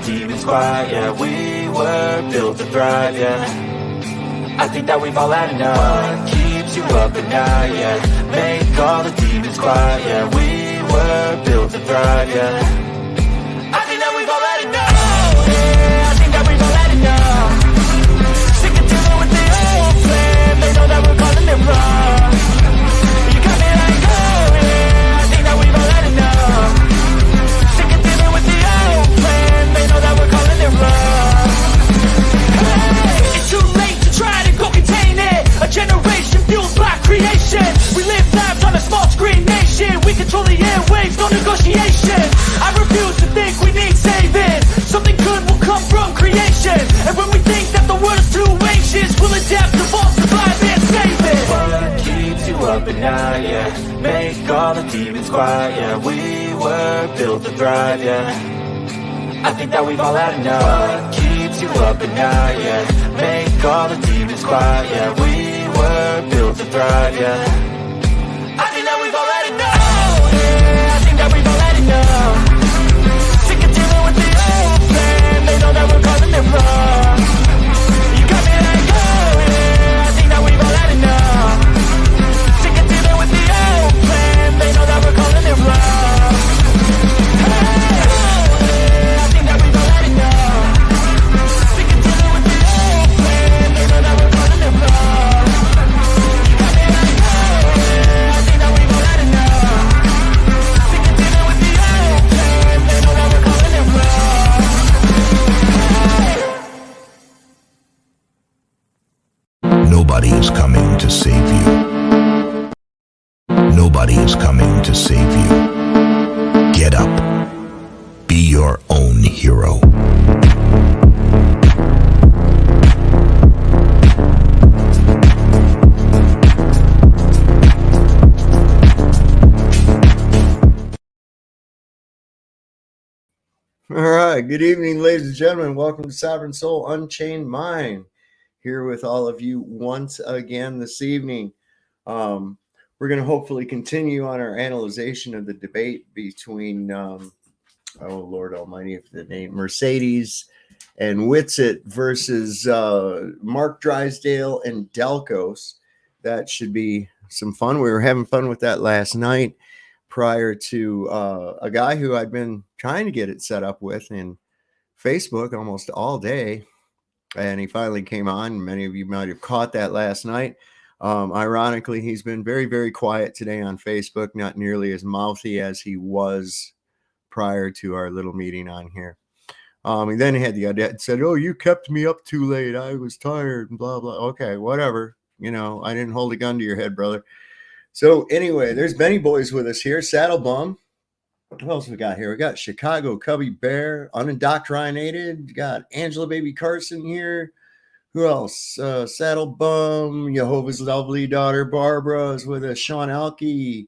demons quiet, yeah. We were built to thrive, yeah. I think that we've all had enough. What keeps you up at night, yeah. Make all the demons quiet, yeah. We were built to thrive, yeah. I think that we've all had enough. Oh, yeah, I think that we've all had enough. Sick of dealing with the old plan. They know that we're calling it wrong. You got me like, oh, yeah, I think that we've all had enough. Sick of dealing with the old plan. They know that we're calling it wrong. Hey, it's too late to try to go contain it. A generation fueled by creation. We live lives on a small screen nation. We control the airwaves, no negotiation. I refuse to think we need saving. Something good will come from creation. And when we think that the world is too anxious, we'll adapt, evolve, survive, and save it. What keeps you up at night, yeah. Make all the demons quiet, yeah. We were built to thrive, yeah. I think that we've all had enough. What keeps you up at night, yeah. Make all the demons quiet, yeah. We were built to thrive, yeah. I think that we've all had enough. Oh, yeah, I think that we've all had enough. Sick of dealing with the old plan. They know that we're calling it wrong. You got me like, oh, yeah, I think that we've all had enough. Sick of dealing with the old plan. They know that we're calling it wrong. Hey, oh, yeah, I think that we've all had enough. Sick of dealing with the old plan. They know that we're calling it wrong. You got me like, oh, yeah, I think that we've all had enough. Sick of dealing with the old plan. They know that we're calling it wrong. Nobody is coming to save you. Nobody is coming to save you. Get up. Be your own hero. All right. Good evening, ladies and gentlemen. Welcome to Sovereign Soul Unchained Mind. Here with all of you once again this evening. We're going to hopefully continue on our analyzation of the debate between, oh Lord Almighty, if the name Mercedes and Whitsitt versus Mark Drysdale and Delcos. That should be some fun. We were having fun with that last night prior to a guy who I'd been trying to get it set up with in Facebook almost all day. And he finally came on. Many of you might have caught that last night. Ironically, he's been very, very quiet today on Facebook, not nearly as mouthy as he was prior to our little meeting on here. He then had the idea and said, oh, you kept me up too late. I was tired and blah, blah. Okay, whatever. You know, I didn't hold a gun to your head, brother. So anyway, there's Benny Boys with us here. Saddle Bum. What else we got here? We got Chicago Cubby Bear, Unindoctrinated. We got Angela Baby Carson here. Who else? Saddle Bum, Jehovah's Lovely Daughter Barbara is with us. Sean Alke.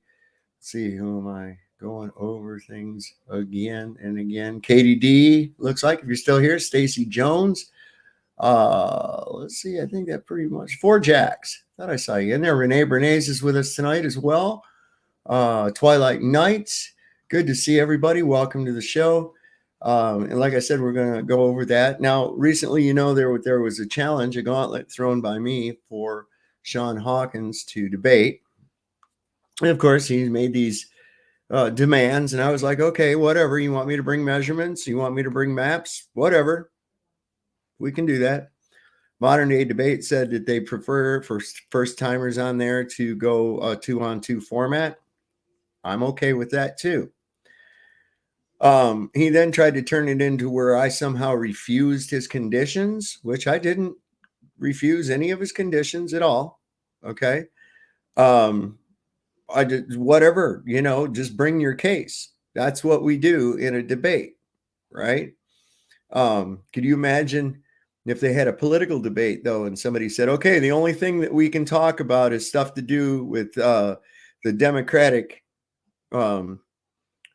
Let's see, who am I going over things again and again? Katie D, looks like, if you're still here. Stacy Jones. Let's see, I think that pretty much. Four Jacks. Thought I saw you in there. Renee Bernays is with us tonight as well. Twilight Nights. Good to see everybody. Welcome to the show. And like I said, we're going to go over that. Now, recently, you know, there was a challenge, a gauntlet thrown by me for Sean Hawkins to debate. And of course, he made these demands. And I was like, okay, whatever. You want me to bring measurements? You want me to bring maps? Whatever. We can do that. Modern Day Debate said that they prefer for first timers on there to go 2-on-2 format. I'm okay with that too. He then tried to turn it into where I somehow refused his conditions, which I didn't refuse any of his conditions at all. Okay. I did whatever, you know, just bring your case. That's what we do in a debate, right? Could you imagine if they had a political debate though, and somebody said, okay, the only thing that we can talk about is stuff to do with the Democratic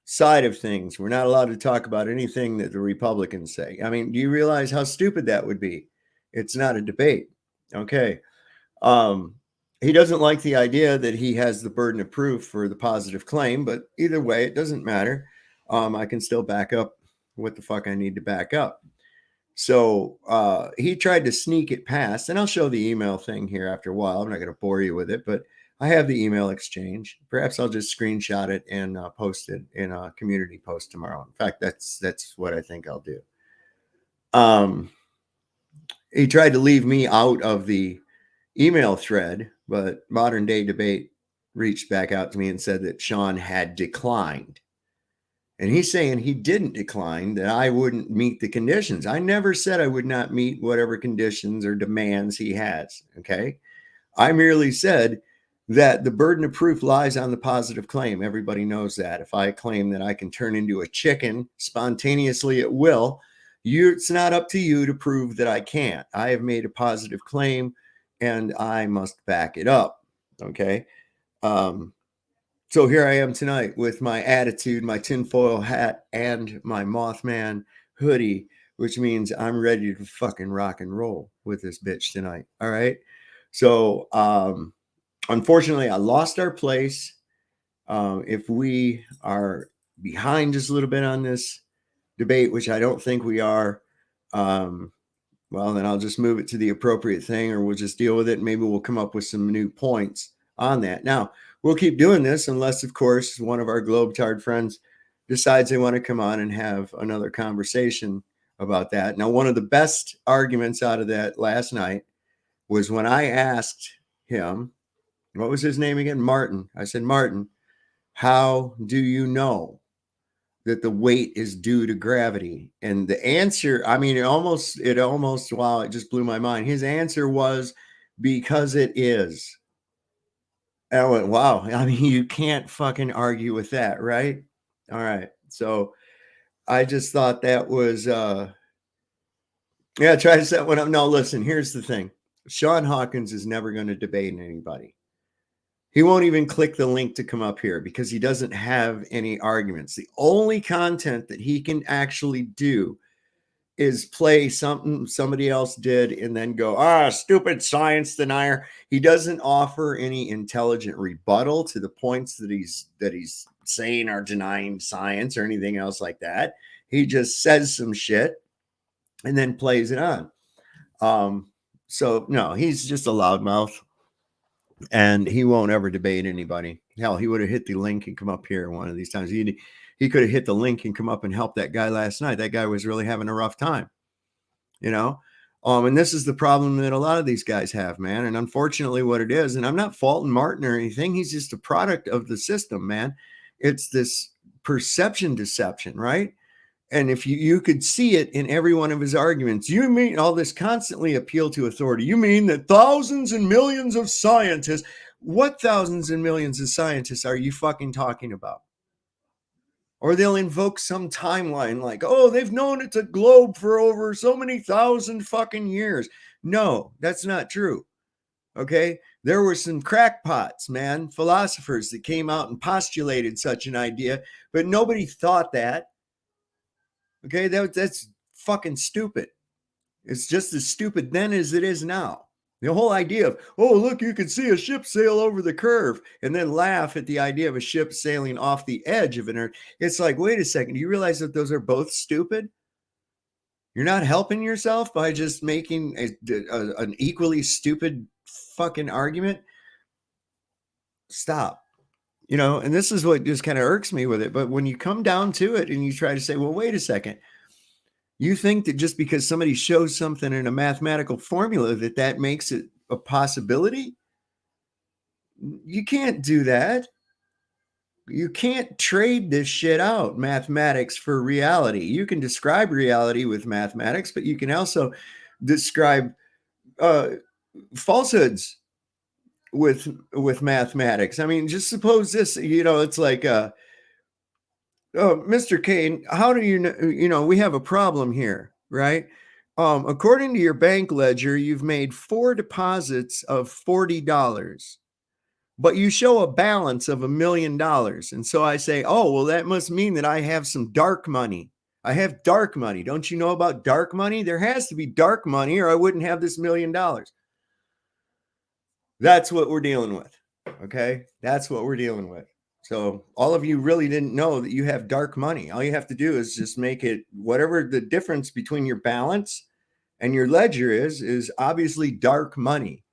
side of things. We're not allowed to talk about anything that the Republicans say. I mean, do you realize how stupid that would be? It's not a debate. Okay. He doesn't like the idea that he has the burden of proof for the positive claim, but either way, it doesn't matter. I can still back up what the fuck I need to back up. So he tried to sneak it past, and I'll show the email thing here after a while. I'm not going to bore you with it, but I have the email exchange. Perhaps I'll just screenshot it and post it in a community post tomorrow. In fact, that's what I think I'll do. He tried to leave me out of the email thread, but Modern Day Debate reached back out to me and said that Sean had declined. And he's saying he didn't decline, that I wouldn't meet the conditions. I never said I would not meet whatever conditions or demands he has. Okay. I merely said that the burden of proof lies on the positive claim. Everybody knows that. If I claim that I can turn into a chicken spontaneously at will, it's not up to you to prove that I can't. I have made a positive claim and I must back it up. Okay. So here I am tonight with my attitude, my tinfoil hat, and my Mothman hoodie, which means I'm ready to fucking rock and roll with this bitch tonight. All right. So unfortunately, I lost our place. If we are behind just a little bit on this debate, which I don't think we are, well, then I'll just move it to the appropriate thing, or we'll just deal with it. And maybe we'll come up with some new points on that. Now, we'll keep doing this unless, of course, one of our Globetard friends decides they want to come on and have another conversation about that. Now, one of the best arguments out of that last night was when I asked him, what was his name again? Martin. I said, Martin, how do you know that the weight is due to gravity? And the answer, I mean, it almost, wow, it just blew my mind. His answer was, because it is. And I went, wow. I mean, you can't fucking argue with that, right? All right. So I just thought that was, try to set one up. No, listen, here's the thing. Sean Hawkins is never going to debate anybody. He won't even click the link to come up here because he doesn't have any arguments. The only content that he can actually do is play something somebody else did and then go, stupid science denier. He doesn't offer any intelligent rebuttal to the points that he's saying are denying science or anything else like that. He just says some shit and then plays it on. So no, he's just a loudmouth, and he won't ever debate anybody. Hell, he would have hit the link and come up here one of these times. He could have hit the link and come up and help that guy last night. That guy was really having a rough time, you know? And this is the problem that a lot of these guys have, man. And unfortunately what it is, and I'm not faulting Martin or anything. He's just a product of the system, man. It's this perception deception, right? And if you could see it in every one of his arguments, you mean all this constantly appeal to authority. You mean that thousands and millions of scientists, what thousands and millions of scientists are you fucking talking about? Or they'll invoke some timeline like, oh, they've known it's a globe for over so many thousand fucking years. No, that's not true. Okay. There were some crackpots, man, philosophers that came out and postulated such an idea, but nobody thought that. Okay. That's fucking stupid. It's just as stupid then as it is now. The whole idea of, oh, look, you can see a ship sail over the curve and then laugh at the idea of a ship sailing off the edge of an earth. It's like, wait a second. Do you realize that those are both stupid? You're not helping yourself by just making an equally stupid fucking argument. Stop. And this is what just kind of irks me with it. But when you come down to it and you try to say, well, wait a second. You think that just because somebody shows something in a mathematical formula that makes it a possibility? You can't do that. You can't trade this shit out, mathematics for reality. You can describe reality with mathematics, but you can also describe falsehoods with mathematics. I mean, just suppose this, it's like Mr. Kane, how do you know, we have a problem here, right? According to your bank ledger, you've made 4 deposits of $40, but you show a balance of $1 million. And so I say, oh, well, that must mean that I have some dark money. I have dark money. Don't you know about dark money? There has to be dark money or I wouldn't have this $1 million. That's what we're dealing with. Okay. That's what we're dealing with. So all of you really didn't know that you have dark money. All you have to do is just make it whatever the difference between your balance and your ledger is obviously dark money.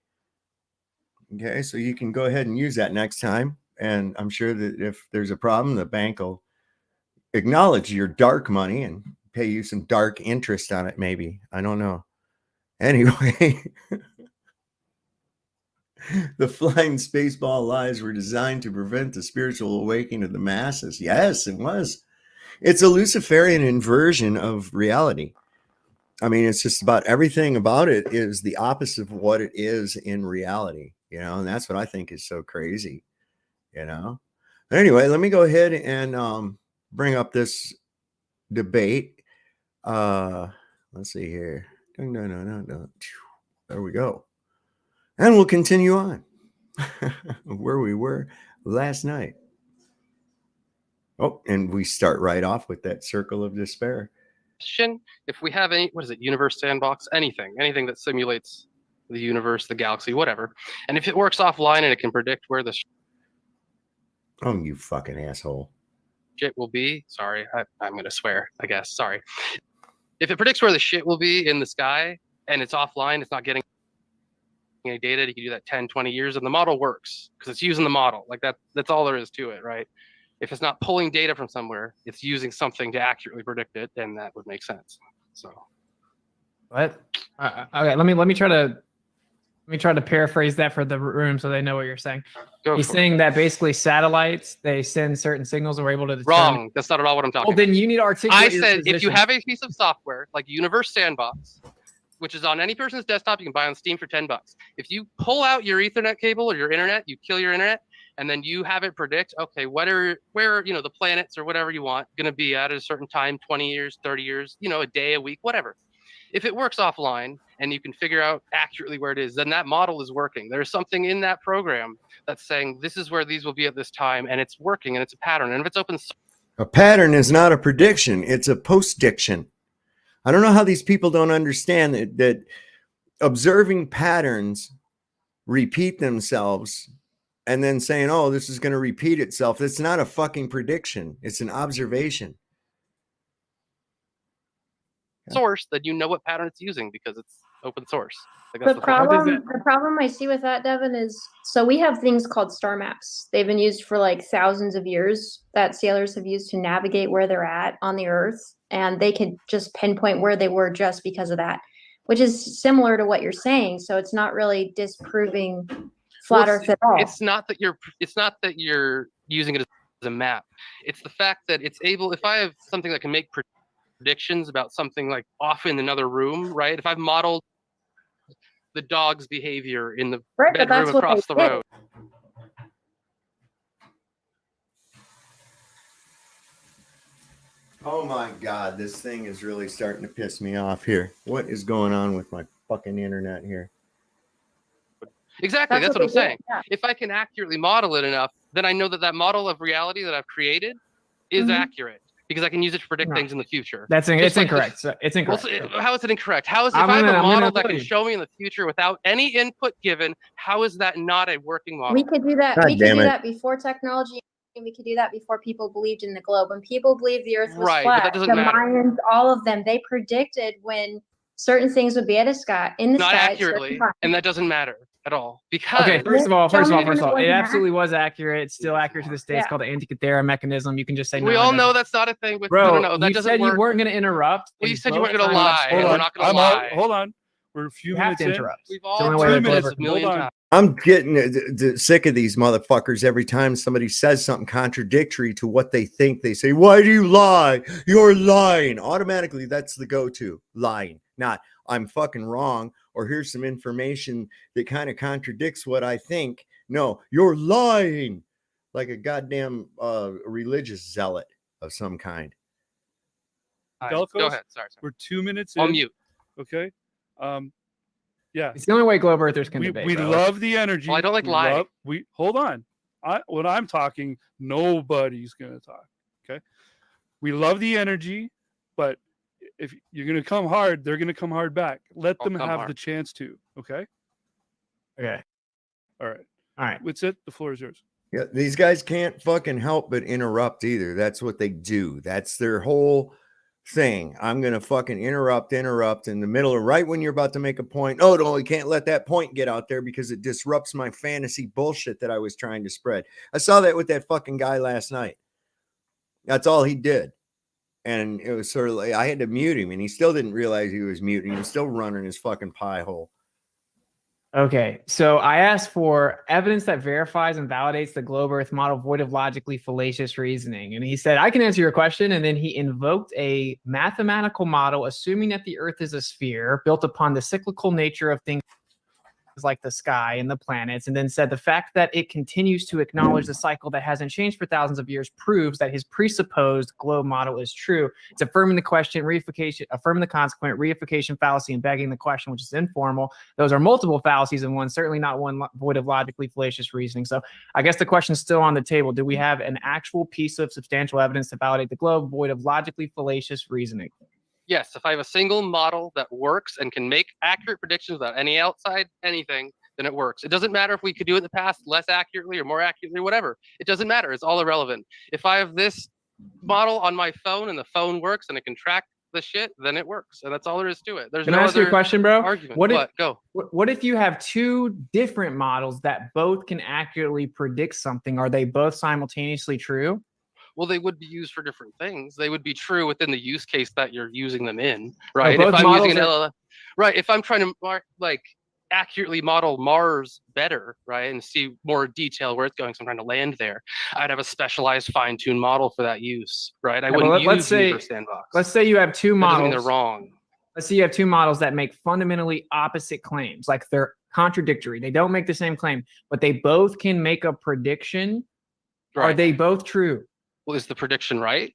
Okay, so you can go ahead and use that next time. And I'm sure that if there's a problem, the bank will acknowledge your dark money and pay you some dark interest on it, maybe. I don't know. Anyway, the flying spaceball lies were designed to prevent the spiritual awakening of the masses. Yes, it was. It's a Luciferian inversion of reality. I mean, it's just about everything about it is the opposite of what it is in reality, you know, and that's what I think is so crazy, you know. But anyway, let me go ahead and bring up this debate. Let's see here. There we go. And we'll continue on where we were last night. Oh, and we start right off with that circle of despair. If we have any, what is it, universe sandbox, anything that simulates the universe, the galaxy, whatever, and if it works offline and it can predict where the Oh, you fucking asshole. shit will be, sorry, I'm going to swear, I guess, sorry. If it predicts where the shit will be in the sky and it's offline, it's not getting any data, you can do that 10, 20 years and the model works because it's using the model. Like that's all there is to it, right? If it's not pulling data from somewhere, it's using something to accurately predict it, and that would make sense. So, what? Okay, let me try to paraphrase that for the room so they know what you're saying. He's saying that basically satellites, they send certain signals and we're able to determine. Wrong. That's not at all what I'm talking about. Well, then you need to articulate. I said if you have a piece of software like Universe Sandbox, which is on any person's desktop, you can buy on Steam for $10. If you pull out your Ethernet cable or your internet, you kill your internet, and then you have it predict, okay, where the planets or whatever you want going to be at a certain time, 20 years, 30 years, a day, a week, whatever. If it works offline and you can figure out accurately where it is, then that model is working. There's something in that program that's saying this is where these will be at this time, and it's working, and it's a pattern. And if it's open source, a pattern is not a prediction; it's a post-diction. I don't know how these people don't understand that observing patterns repeat themselves and then saying, oh, this is going to repeat itself. It's not a fucking prediction. It's an observation. source, then you know what pattern it's using because it's open source. The problem I see with that, Devin, is so we have things called star maps. They've been used for like thousands of years that sailors have used to navigate where they're at on the Earth, and they could just pinpoint where they were just because of that, which is similar to what you're saying. So it's not really disproving flat Earth at all. It's not that you're using it as a map. It's the fact that it's able. If I have something that can make predictions about something like off in another room, right? If I've modeled the dog's behavior in the bedroom across the road. Oh my God, this thing is really starting to piss me off here. What is going on with my fucking internet here? Exactly, that's what I'm saying. Yeah. If I can accurately model it enough, then I know that model of reality that I've created is accurate. Because I can use it to predict things in the future. It's incorrect. It's incorrect. Well, how is it incorrect? How is if I have a model that can show me in the future without any input given? How is that not a working model? We could do that. We could do that before technology, and we could do that before people believed in the globe. When people believed the Earth was flat, but that doesn't matter. Mayans, all of them, they predicted when certain things would be in the sky. Not accurately, and that doesn't matter at all. Because first of all, it absolutely was accurate. It's still accurate to this day. It's called the Antikythera mechanism. You can just say we all know that's not a thing. With bro, no, that you doesn't said work. you weren't going to interrupt. Well, you said you weren't going to lie. We're not going to lie. Hold on. We're a few minutes in. We've all 2 minutes, a million times. I'm getting sick of these motherfuckers. Every time somebody says something contradictory to what they think, they say, why do you lie? You're lying. Automatically, that's the go-to. Lying. Not, I'm fucking wrong, or here's some information that kind of contradicts what I think. No, you're lying. Like a goddamn religious zealot of some kind. Go ahead. Sorry. We're 2 minutes in. On mute. Okay. Yeah. It's the only way globe earthers can debate. We love the energy. Well, I don't like lying. Hold on. When I'm talking, nobody's going to talk. Okay. We love the energy, but if you're going to come hard, they're going to come hard back. Let them have the chance to. Okay. Okay. All right. All right. That's it. The floor is yours. Yeah, these guys can't fucking help but interrupt either. That's what they do. That's their whole thing. I'm gonna fucking interrupt in the middle of right when you're about to make a point. Oh no, we can't let that point get out there because it disrupts my fantasy bullshit that I was trying to spread. I saw that with that fucking guy last night. That's all he did. And it was sort of like I had to mute him, and he still didn't realize he was muting. He was still running his fucking pie hole. Okay, so I asked for evidence that verifies and validates the globe Earth model void of logically fallacious reasoning. And he said, I can answer your question. And then he invoked a mathematical model, assuming that the Earth is a sphere built upon the cyclical nature of things like the sky and the planets, and then said the fact that it continues to acknowledge the cycle that hasn't changed for thousands of years proves that his presupposed globe model is true. It's affirming the question, reification, affirming the consequent, reification fallacy, and begging the question, which is informal. Those are multiple fallacies in one, certainly not one void of logically fallacious reasoning. So I guess the question is still on the table. Do we have an actual piece of substantial evidence to validate the globe void of logically fallacious reasoning? Yes, if I have a single model that works and can make accurate predictions without any outside anything, then it works. It doesn't matter if we could do it in the past less accurately or more accurately or whatever. It doesn't matter. It's all irrelevant. If I have this model on my phone and the phone works and it can track the shit, then it works. And that's all there is to it. There's Can no I ask you a question, bro? argument. What if you have two different models that both can accurately predict something? Are they both simultaneously true? Well, they would be used for different things. They would be true within the use case that you're using them in, right? If I'm using an LLM, right? If I'm trying to accurately model Mars better, right, and see more detail where it's going, so I'm trying to land there, I'd have a specialized fine-tuned model for that use, right? I wouldn't use Universe Sandbox. Let's say you have two models. That doesn't mean they're wrong. Let's say you have two models that make fundamentally opposite claims, like they're contradictory. They don't make the same claim, but they both can make a prediction. Right. Are they both true? Well, is the prediction right?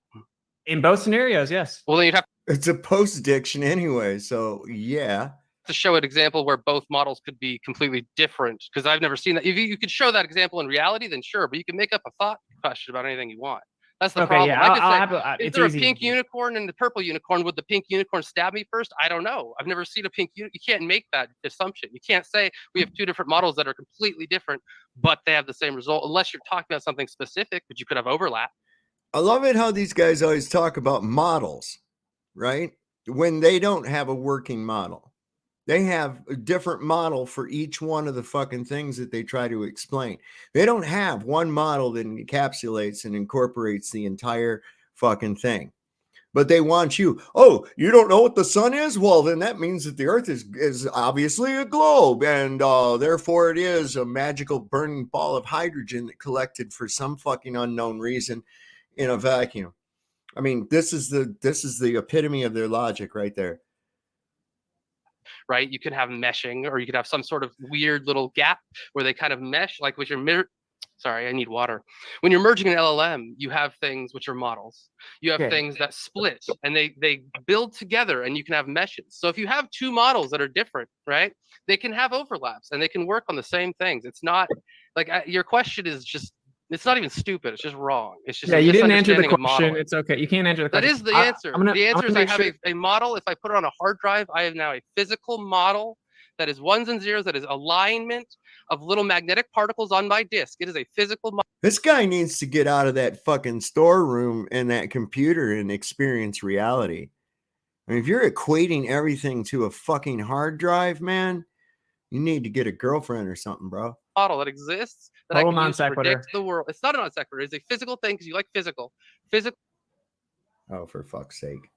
In both scenarios, yes. Well, then you'd have it's a post-diction anyway, so yeah. To show an example where both models could be completely different, because I've never seen that. If you could show that example in reality, then sure, but you can make up a thought question about anything you want. That's the problem. Yeah, is there a pink unicorn and the purple unicorn? Would the pink unicorn stab me first? I don't know. I've never seen a pink unicorn. You can't make that assumption. You can't say we have two different models that are completely different, but they have the same result, unless you're talking about something specific, but you could have overlap. I love it how these guys always talk about models, right? When they don't have a working model. They have a different model for each one of the fucking things that they try to explain. They don't have one model that encapsulates and incorporates the entire fucking thing. But they want you, oh, you don't know what the sun is? Well, then that means that the earth is obviously a globe. And therefore it is a magical burning ball of hydrogen that collected for some fucking unknown reason in a vacuum. I mean, this is the epitome of their logic right there. Right? You could have meshing, or you could have some sort of weird little gap where they kind of mesh, like with your sorry, I need water. When you're merging an LLM, you have things which are models. You have things that split and they build together, and you can have meshes. So if you have two models that are different, right, they can have overlaps and they can work on the same things. It's not like your question is just, it's not even stupid. It's just wrong. It's just you didn't answer the question. It's okay. You can't answer the question. That is the answer. The answer is I have a model. If I put it on a hard drive, I have now a physical model that is ones and zeros, that is alignment of little magnetic particles on my disk. It is a physical model. This guy needs to get out of that fucking storeroom and that computer and experience reality. I mean, if you're equating everything to a fucking hard drive, man, you need to get a girlfriend or something, bro. Model that exists that I can use to predict the world. It's not a non sequitur. It's a physical thing because you like physical. Oh, for fuck's sake!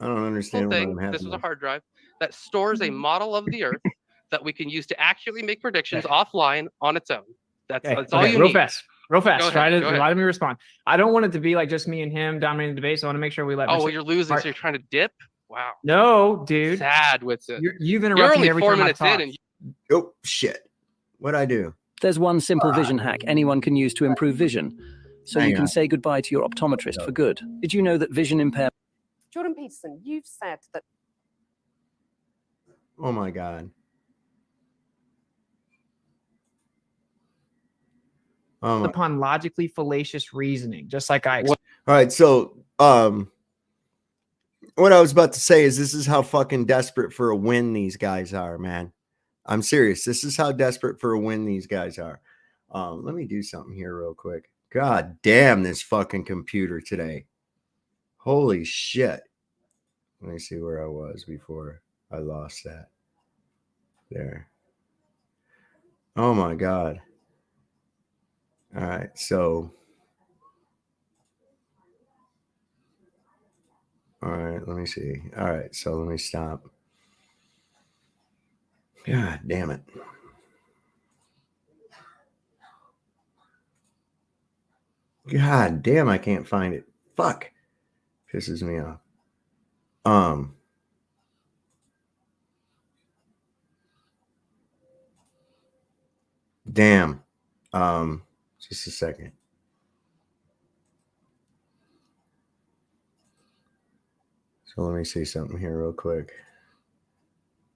I don't understand what I'm having. This was a hard drive that stores a model of the Earth that we can use to accurately make predictions offline on its own. That's all you need. Real fast. Try to let me respond. I don't want it to be like just me and him dominating the debate. So I want to make sure we let. Oh, well, you're losing, so you're trying to dip. Wow. No, dude. Sad with it. You've interrupted me every time I talk. Oh shit! What'd I do? There's one simple vision hack anyone can use to improve vision, so you can say goodbye to your optometrist for good. Did you know that vision impairment? Jordan Peterson, you've said that. Oh my god. Upon logically fallacious reasoning, just like I. All right, so what I was about to say is this is how fucking desperate for a win these guys are, man. I'm serious. This is how desperate for a win these guys are. Let me do something here real quick. God damn this fucking computer today. Holy shit. Let me see where I was before I lost that. There. Oh my God. All right. So, all right. Let me see. All right. So let me stop. God damn it. God damn, I can't find it. Fuck. Pisses me off. Damn. Just a second. So let me see something here real quick.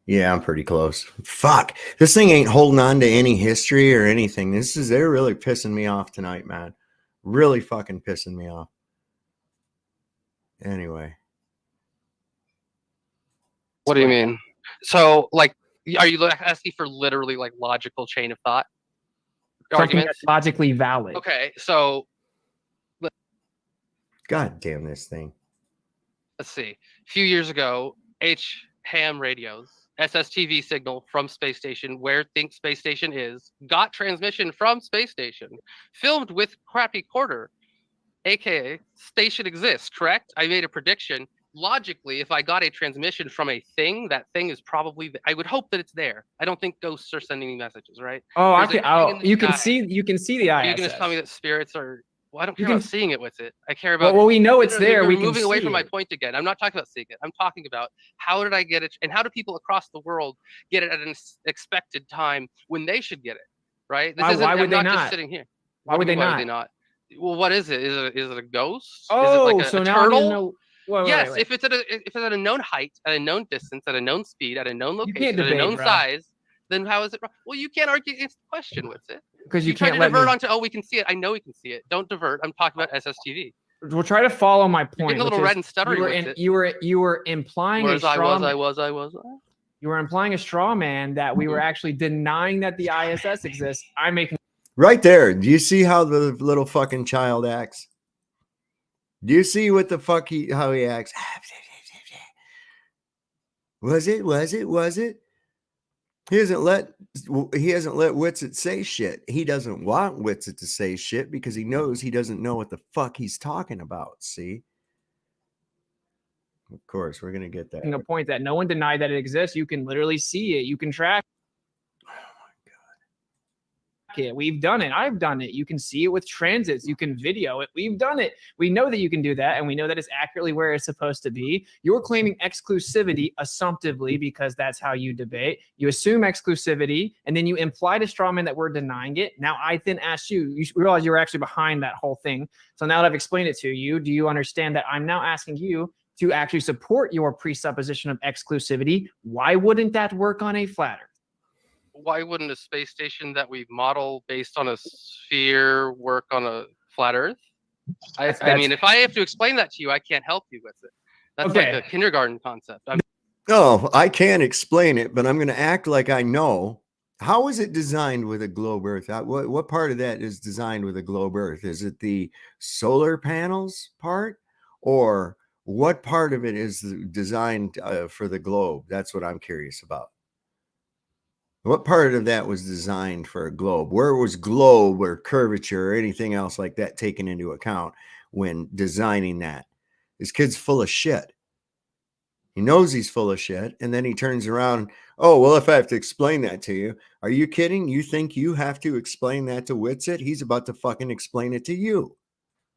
Yeah, I'm pretty close. Fuck. This thing ain't holding on to any history or anything. They're really pissing me off tonight, man. Really fucking pissing me off. Anyway. What do you mean? So, like, are you asking for literally like logical chain of thought? Something Arguments? that's logically valid. Okay, so God damn this thing. let's see. A few years ago, ham radios, SSTV signal from space station, where think space station is, got transmission from space station, filmed with crappy quarter, aka station exists, correct? I made a prediction. Logically, if I got a transmission from a thing, that thing is probably, I would hope that it's there. I don't think ghosts are sending me messages, right? Oh, There's a okay. thing Oh, in the you can sky. see the Are you ISS. going to tell me that spirits are? Well, I don't You care can- about seeing it with it. I care about. Well, we know it's there. You're We can moving away see from my it. point again. I'm not talking about seeing it. I'm talking about how did I get it, and how do people across the world get it at an expected time when they should get it, right? This isn't. Why would I'm they not not? just sitting here. Why would they Why not? would they not? Well, what is it? Is it a ghost? Oh, is it like so a now I need to turtle? know. Wait, Yes, wait. if it's at a known height, at a known distance, at a known speed, at a known You can't location, at a debate, known bro. size, then how is it wrong? Well, you can't argue against the question with it. Because you try can't to let divert me. onto, oh, we can see it. I know we can see it. Don't divert. I'm talking about SSTV. We'll try to follow my point. You're getting a little which red is and stuttering you were with it. You were implying Whereas a straw. I was. You were implying a straw man that we were actually denying that the ISS exists. I'm making. Right there. Do you see how the little fucking child acts? Do you see what the fuck how he acts? Was it? He hasn't let Witsit say shit. He doesn't want Witsit to say shit because he knows he doesn't know what the fuck he's talking about. See? Of course, we're gonna get that. A point that no one denied that it exists. You can literally see it. You can track it. We've done it. I've done it. You can see it with transits. You can video it. We've done it. We know that you can do that, and we know that it's accurately where it's supposed to be. You're claiming exclusivity assumptively because that's how you debate. You assume exclusivity, and then you imply to straw man that we're denying it. Now, I then asked you realize you were actually behind that whole thing. So now that I've explained it to you, do you understand that I'm now asking you to actually support your presupposition of exclusivity? Why wouldn't that work on a flat Earth? Why wouldn't a space station that we model based on a sphere work on a flat Earth? I mean, if I have to explain that to you, I can't help you with it. That's Okay. like a kindergarten concept. No, I can't explain it, but I'm going to act like I know. How is it designed with a globe Earth? What part of that is designed with a globe Earth? Is it the solar panels part, or what part of it is designed for the globe? That's what I'm curious about. What part of that was designed for a globe? Where was globe or curvature or anything else like that taken into account when designing that? This kid's full of shit. He knows he's full of shit, and then he turns around. Oh, well, if I have to explain that to you, are you kidding? You think you have to explain that to Witsit? He's about to fucking explain it to you.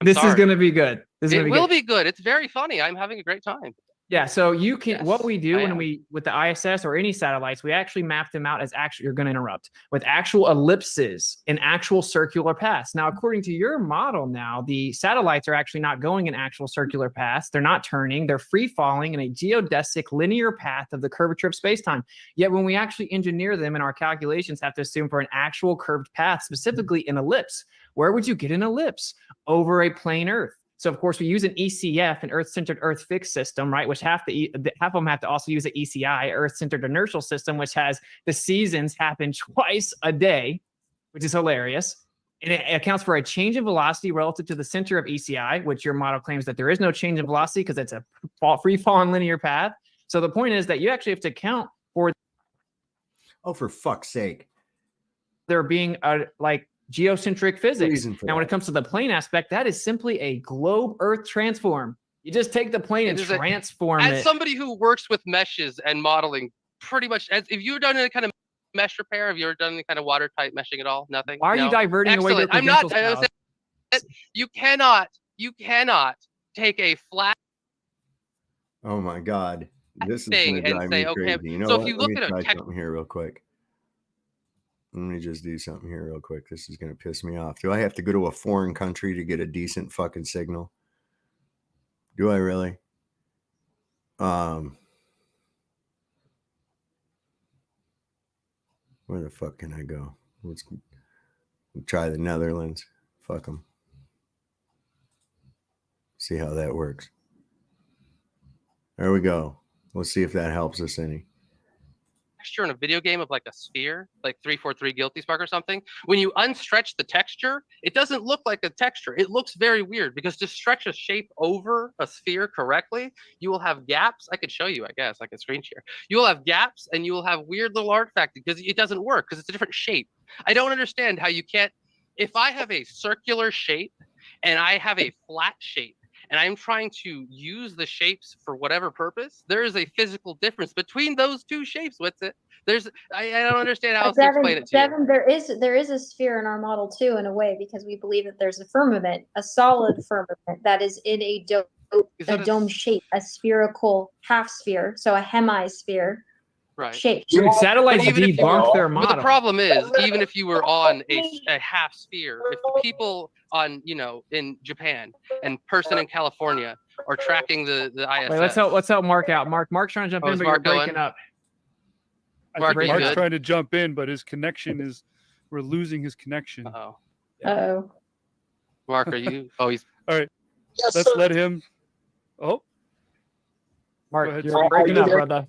This is going to be good. It will be good. It's very funny. I'm having a great time. Yeah, so you can what we do I with the ISS or any satellites, we actually map them out as you're going to interrupt with actual ellipses and actual circular paths. Now, according to your model, now the satellites are actually not going in actual circular paths. They're not turning. They're free falling in a geodesic linear path of the curvature of space-time. Yet when we actually engineer them in our calculations, have to assume for an actual curved path, specifically an ellipse. Where would you get an ellipse? Over a plane Earth. So of course we use an ECF, an Earth-centered Earth fixed system, right? Which half of them have to also use an ECI, Earth-centered inertial system, which has the seasons happen twice a day, which is hilarious. And it accounts for a change in velocity relative to the center of ECI, which your model claims that there is no change in velocity because it's a free falling linear path. So the point is that you actually have to account for, Oh, for fuck's sake. there being like geocentric physics. Reason for Now, when that. it comes to the plane aspect, that is simply a globe Earth transform. You just take the plane and It is a- transform As it. somebody who works with meshes and modeling, pretty much, as if you've done any kind of mesh repair, have you ever done any kind of watertight meshing at all? Nothing. Why are you No? diverting away your Excellent. I'm not. credentials, pal? You cannot take a flat Oh my God. This is thing going to and drive say, me okay, crazy. You know so if what? you Let look me at a try text, something here real quick. Let me just do something here real quick. This is going to piss me off. Do I have to go to a foreign country to get a decent fucking signal? Do I really? Where the fuck can I go? Let's try the Netherlands. Fuck them. See how that works. There we go. Let's see if that helps us any. texture in a video game of like a sphere, like 343 Guilty Spark or something, when you unstretch the texture, it doesn't look like a texture. It looks very weird because to stretch a shape over a sphere correctly, you will have gaps. I could show you, I guess, like a screen share. You will have gaps and you will have weird little artifacts because it doesn't work because it's a different shape. I don't understand how you can't, if I have a circular shape and I have a flat shape, and I'm trying to use the shapes for whatever purpose, there is a physical difference between those two shapes. What's it? I don't understand how else to explain it to you. Devin, there is a sphere in our model too, in a way, because we believe that there's a firmament, a solid firmament that is in a dome shape, a spherical half sphere, so a hemisphere Right. shape. Dude, satellites Even if debunk their But model. the problem is, even if you were on a half sphere, if the people on, in Japan and person in California are tracking the ISS. Wait, let's help Mark out. Mark's trying to jump in, is but you're Mark breaking going? up. I Mark, think are you Mark's good? trying to jump in, but his connection is, we're losing his connection. Uh-oh. Uh-oh. Mark, are you? Oh, he's. All right, Yes, let's sir. let him. Oh, Mark, ahead, you're sir. breaking Are you up, there? brother.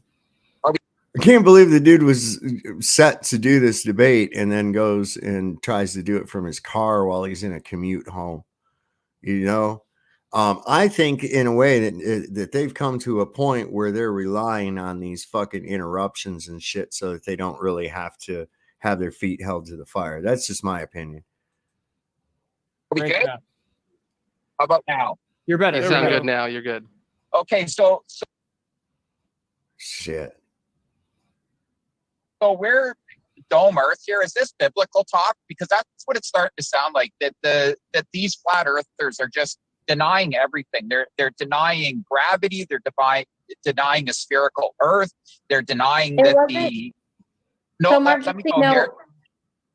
I can't believe the dude was set to do this debate and then goes and tries to do it from his car while he's in a commute home. I think in a way that they've come to a point where they're relying on these fucking interruptions and shit so that they don't really have to have their feet held to the fire. That's just my opinion. Are we Breaking good? up. How about now? You're better. You There we sound go. good now. You're good. Okay, so Shit. we're dome Earth here. Is this biblical talk? Because that's what it's starting to sound like. That these flat earthers are just denying everything. They're denying gravity. They're denying a spherical Earth. They're denying It that wasn't- the. No, So, Mark, let me just go so you know- here.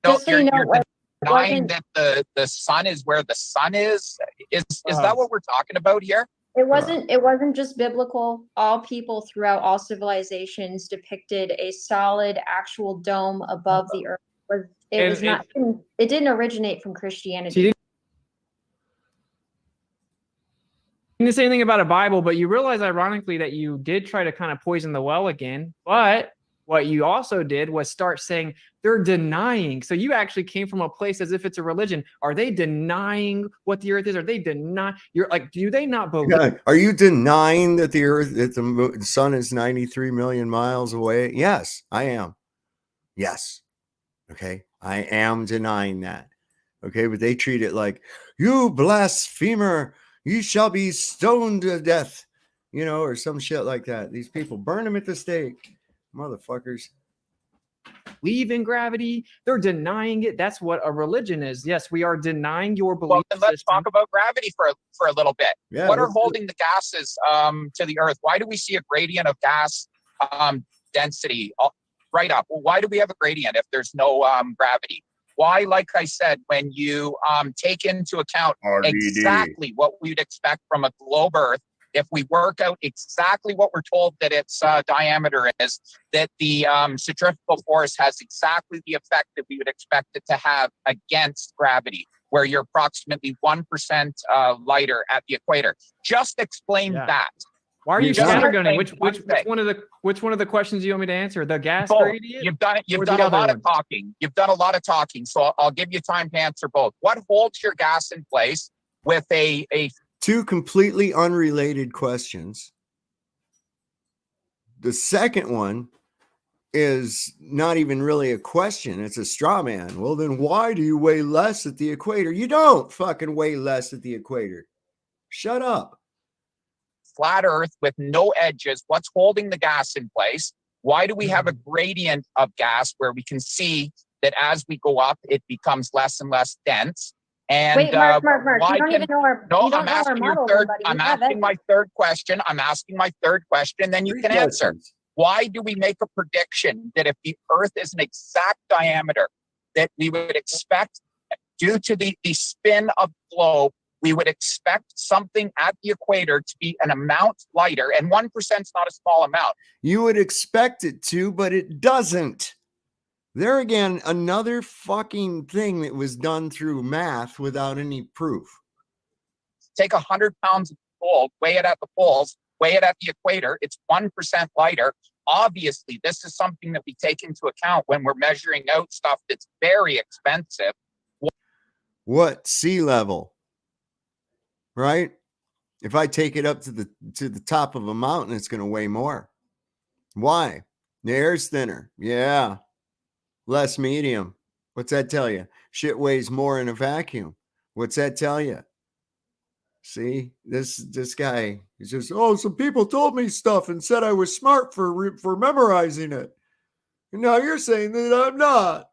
No, just so you know, you're denying wasn't- that the sun is where the sun is. Is that what we're talking about here? It wasn't just biblical. All people throughout all civilizations depicted a solid actual dome above the earth. It didn't originate from Christianity. She didn't say anything about a Bible, but you realize ironically that you did try to kind of poison the well again. But what you also did was start saying they're denying. So you actually came from a place as if it's a religion. Are they denying what the earth is? Are they denying? You're like, do they not believe? Yeah. Are you denying that the sun is 93 million miles away? Yes, I am. Yes. Okay. I am denying that. Okay. But they treat it like, you blasphemer, you shall be stoned to death, or some shit like that. These people burn them at the stake. Motherfuckers. Believe in gravity. They're denying it. That's what a religion is. Yes, we are denying your belief Well, then let's system. talk about gravity for a little bit. Yeah, what are let's do it. holding the gases to the Earth? Why do we see a gradient of gas density right up? Well, why do we have a gradient if there's no gravity? Why, like I said, when you take into account RVD. exactly what we'd expect from a globe Earth, if we work out exactly what we're told that its diameter is, that the centrifugal force has exactly the effect that we would expect it to have against gravity. where you're approximately 1% lighter at the equator. Just explain that. Why are you Just scattergunning? explain Which one of the questions you want me to answer? The gas both. gradient? You've done it. You've or done the a other lot one? of talking. You've done a lot of talking. So I'll give you time to answer both. What holds your gas in place with a Two completely unrelated questions. The second one is not even really a question. It's a straw man. Well, then why do you weigh less at the equator? You don't fucking weigh less at the equator. Shut up. flat Earth with no edges? What's holding the gas in place? Why do we have a gradient of gas where we can see that as we go up, it becomes less and less dense? And Wait, Mark, why you don't even know our, no, you don't I'm know our asking your model, third. buddy. I'm asking my third question. I'm asking my third question, then you Three can answer. questions. Why do we make a prediction that if the Earth is an exact diameter, that we would expect, due to the spin of the globe, we would expect something at the equator to be an amount lighter, and 1% is not a small amount. You would expect it to, but it doesn't. There again, another fucking thing that was done through math without any proof. Take 100 pounds of gold, weigh it at the poles, weigh it at the equator, it's 1% lighter. Obviously, this is something that we take into account when we're measuring out stuff that's very expensive. What? Sea level, right? If I take it up to the top of a mountain, it's going to weigh more. Why? The air's thinner. Yeah. Less medium. What's that tell you? Shit weighs more in a vacuum. What's that tell you? See, this guy is just, oh, some people told me stuff and said I was smart for memorizing it. And now you're saying that I'm not.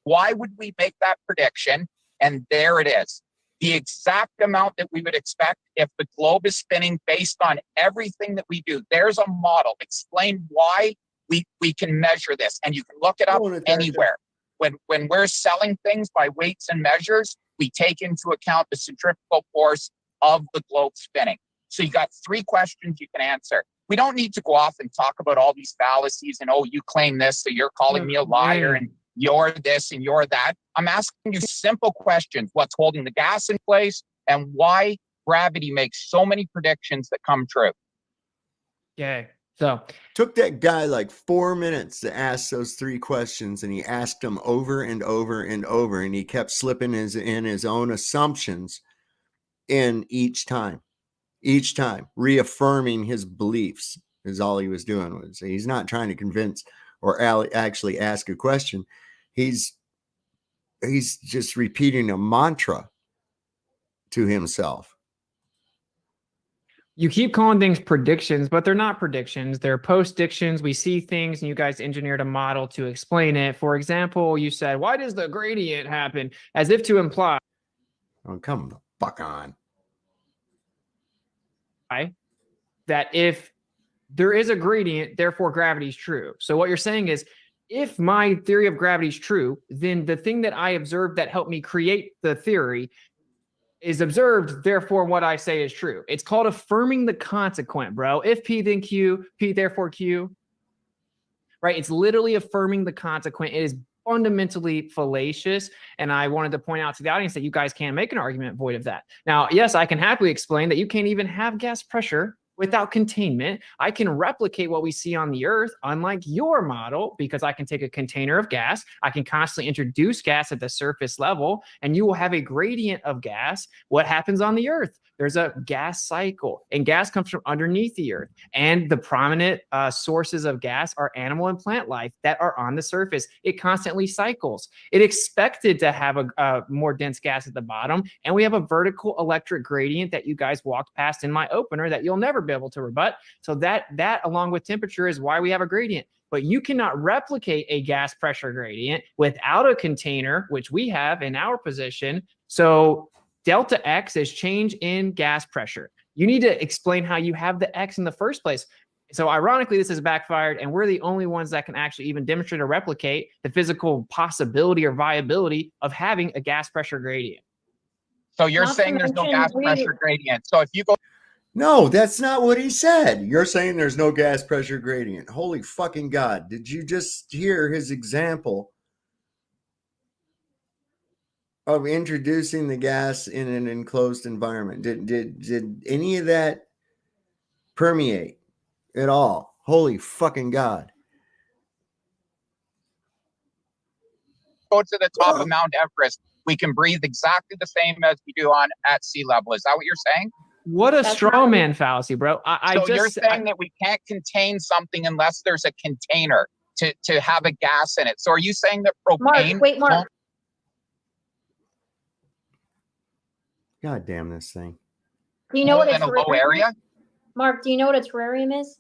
Why would we make that prediction? And there it is. The exact amount that we would expect if the globe is spinning based on everything that we do. There's a model. Explain why we can measure this. And you can look it up anywhere. When we're selling things by weights and measures, we take into account the centrifugal force of the globe spinning. So you got three questions you can answer. We don't need to go off and talk about all these fallacies and, oh, you claim this, so you're calling me a liar and you're this and you're that. I'm asking you simple questions. What's holding the gas in place and why gravity makes so many predictions that come true? Okay. So took that guy like 4 minutes to ask those three questions, and he asked them over and over and over, and he kept slipping in his own assumptions in each time, reaffirming his beliefs is all he was doing. He's not trying to convince or actually ask a question. He's just repeating a mantra to himself. You keep calling things predictions, but they're not predictions. They're postdictions. We see things and you guys engineered a model to explain it. For example, you said, why does the gradient happen? As if to imply. Oh, come the fuck on. That if there is a gradient, therefore gravity is true. So what you're saying is, if my theory of gravity is true, then the thing that I observed that helped me create the theory is observed, therefore what I say is true. It's called affirming the consequent, bro. If P, then Q, P, therefore Q. Right? It's literally affirming the consequent. It is fundamentally fallacious. And I wanted to point out to the audience that you guys can't make an argument void of that. Now, yes, I can happily explain that you can't even have gas pressure without containment. I can replicate what we see on the Earth, unlike your model, because I can take a container of gas. I can constantly introduce gas at the surface level, and you will have a gradient of gas. What happens on the Earth? There's a gas cycle, and gas comes from underneath the Earth. And the prominent sources of gas are animal and plant life that are on the surface. It constantly cycles. It expected to have a more dense gas at the bottom, and we have a vertical electric gradient that you guys walked past in my opener that you'll never be able to rebut. So that along with temperature is why we have a gradient. But you cannot replicate a gas pressure gradient without a container, which we have in our position. So delta X is change in gas pressure. You need to explain how you have the X in the first place. So ironically, this has backfired, and we're the only ones that can actually even demonstrate or replicate the physical possibility or viability of having a gas pressure gradient. So you're saying there's no gas pressure gradient. So if you go... No, that's not what he said. You're saying there's no gas pressure gradient. Holy fucking God. Did you just hear his example of introducing the gas in an enclosed environment? Did any of that permeate at all? Holy fucking God. Go to the top of Mount Everest, we can breathe exactly the same as we do at sea level. Is that what you're saying? What a straw man fallacy, bro. You're saying that we can't contain something unless there's a container to have a gas in it. So are you saying that propane... Mark. God damn this thing. Do you know what in a low area? Mark, do you know what a terrarium is?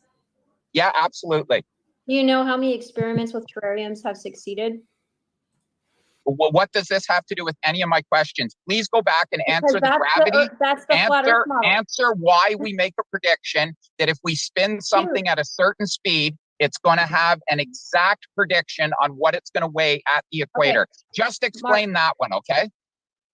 Yeah, absolutely. Do you know how many experiments with terrariums have succeeded? Well, what does this have to do with any of my questions? Please go back and answer the gravity. That's the flat Earth model. Answer why we make a prediction that if we spin something at a certain speed, it's going to have an exact prediction on what it's going to weigh at the equator. Okay. Just explain that one, okay?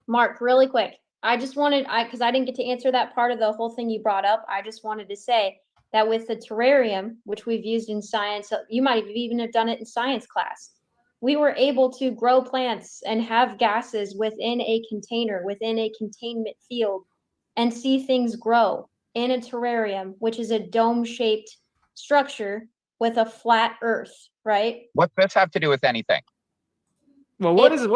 Mark, really quick. I just wanted, because I didn't get to answer that part of the whole thing you brought up. I just wanted to say that with the terrarium, which we've used in science, you might even have done it in science class. We were able to grow plants and have gases within a container, within a containment field, and see things grow in a terrarium, which is a dome-shaped structure with a flat Earth, right? What does this have to do with anything? Well, what is?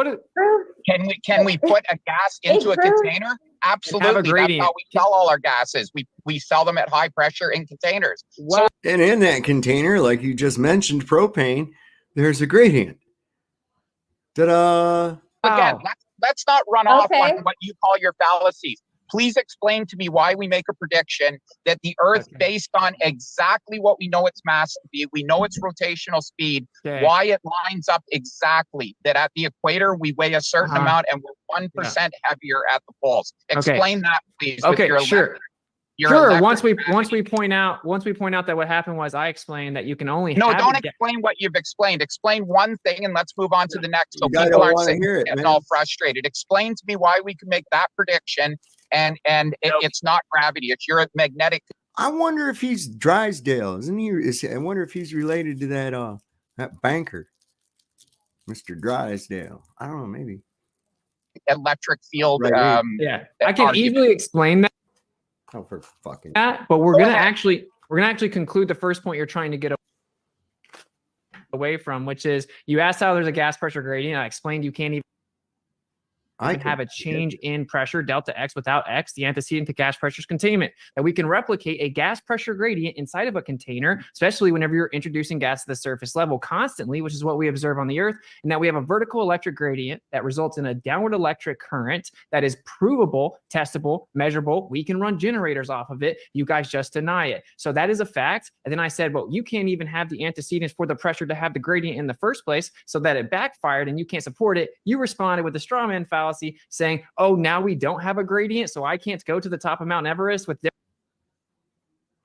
Can we put a gas into a container? Absolutely. That's how we sell all our gases. We sell them at high pressure in containers. Well, and in that container, like you just mentioned, propane, there's a gradient. Ta-da! Again, let's not run off on what you call your fallacies. Please explain to me why we make a prediction that the Earth, based on exactly what we know its mass to be, we know its rotational speed, why it lines up exactly that at the equator we weigh a certain amount and we're 1% heavier at the poles. Explain that, please. Okay, sure. Sure. Once we point out that what happened was I explained that you can only don't explain what you've explained. Explain one thing and let's move on to the next. So people aren't getting all frustrated. Explain to me why we can make that prediction and it's not gravity. It's your magnetic. I wonder if he's Drysdale, isn't he? I wonder if he's related to that banker, Mr. Drysdale. I don't know, maybe. Electric field. Right. I can easily explain that. Oh, for fucking that, but we're gonna actually conclude the first point you're trying to get away from, which is you asked how there's a gas pressure gradient. I explained you can't even have a change in pressure delta X without X, the antecedent to gas pressure's containment. That we can replicate a gas pressure gradient inside of a container, especially whenever you're introducing gas to the surface level constantly, which is what we observe on the Earth. And that we have a vertical electric gradient that results in a downward electric current that is provable, testable, measurable. We can run generators off of it. You guys just deny it. So that is a fact. And then I said, well, you can't even have the antecedents for the pressure to have the gradient in the first place, so that it backfired and you can't support it. You responded with the straw man fallacy, saying, oh, now we don't have a gradient, so I can't go to the top of Mount Everest with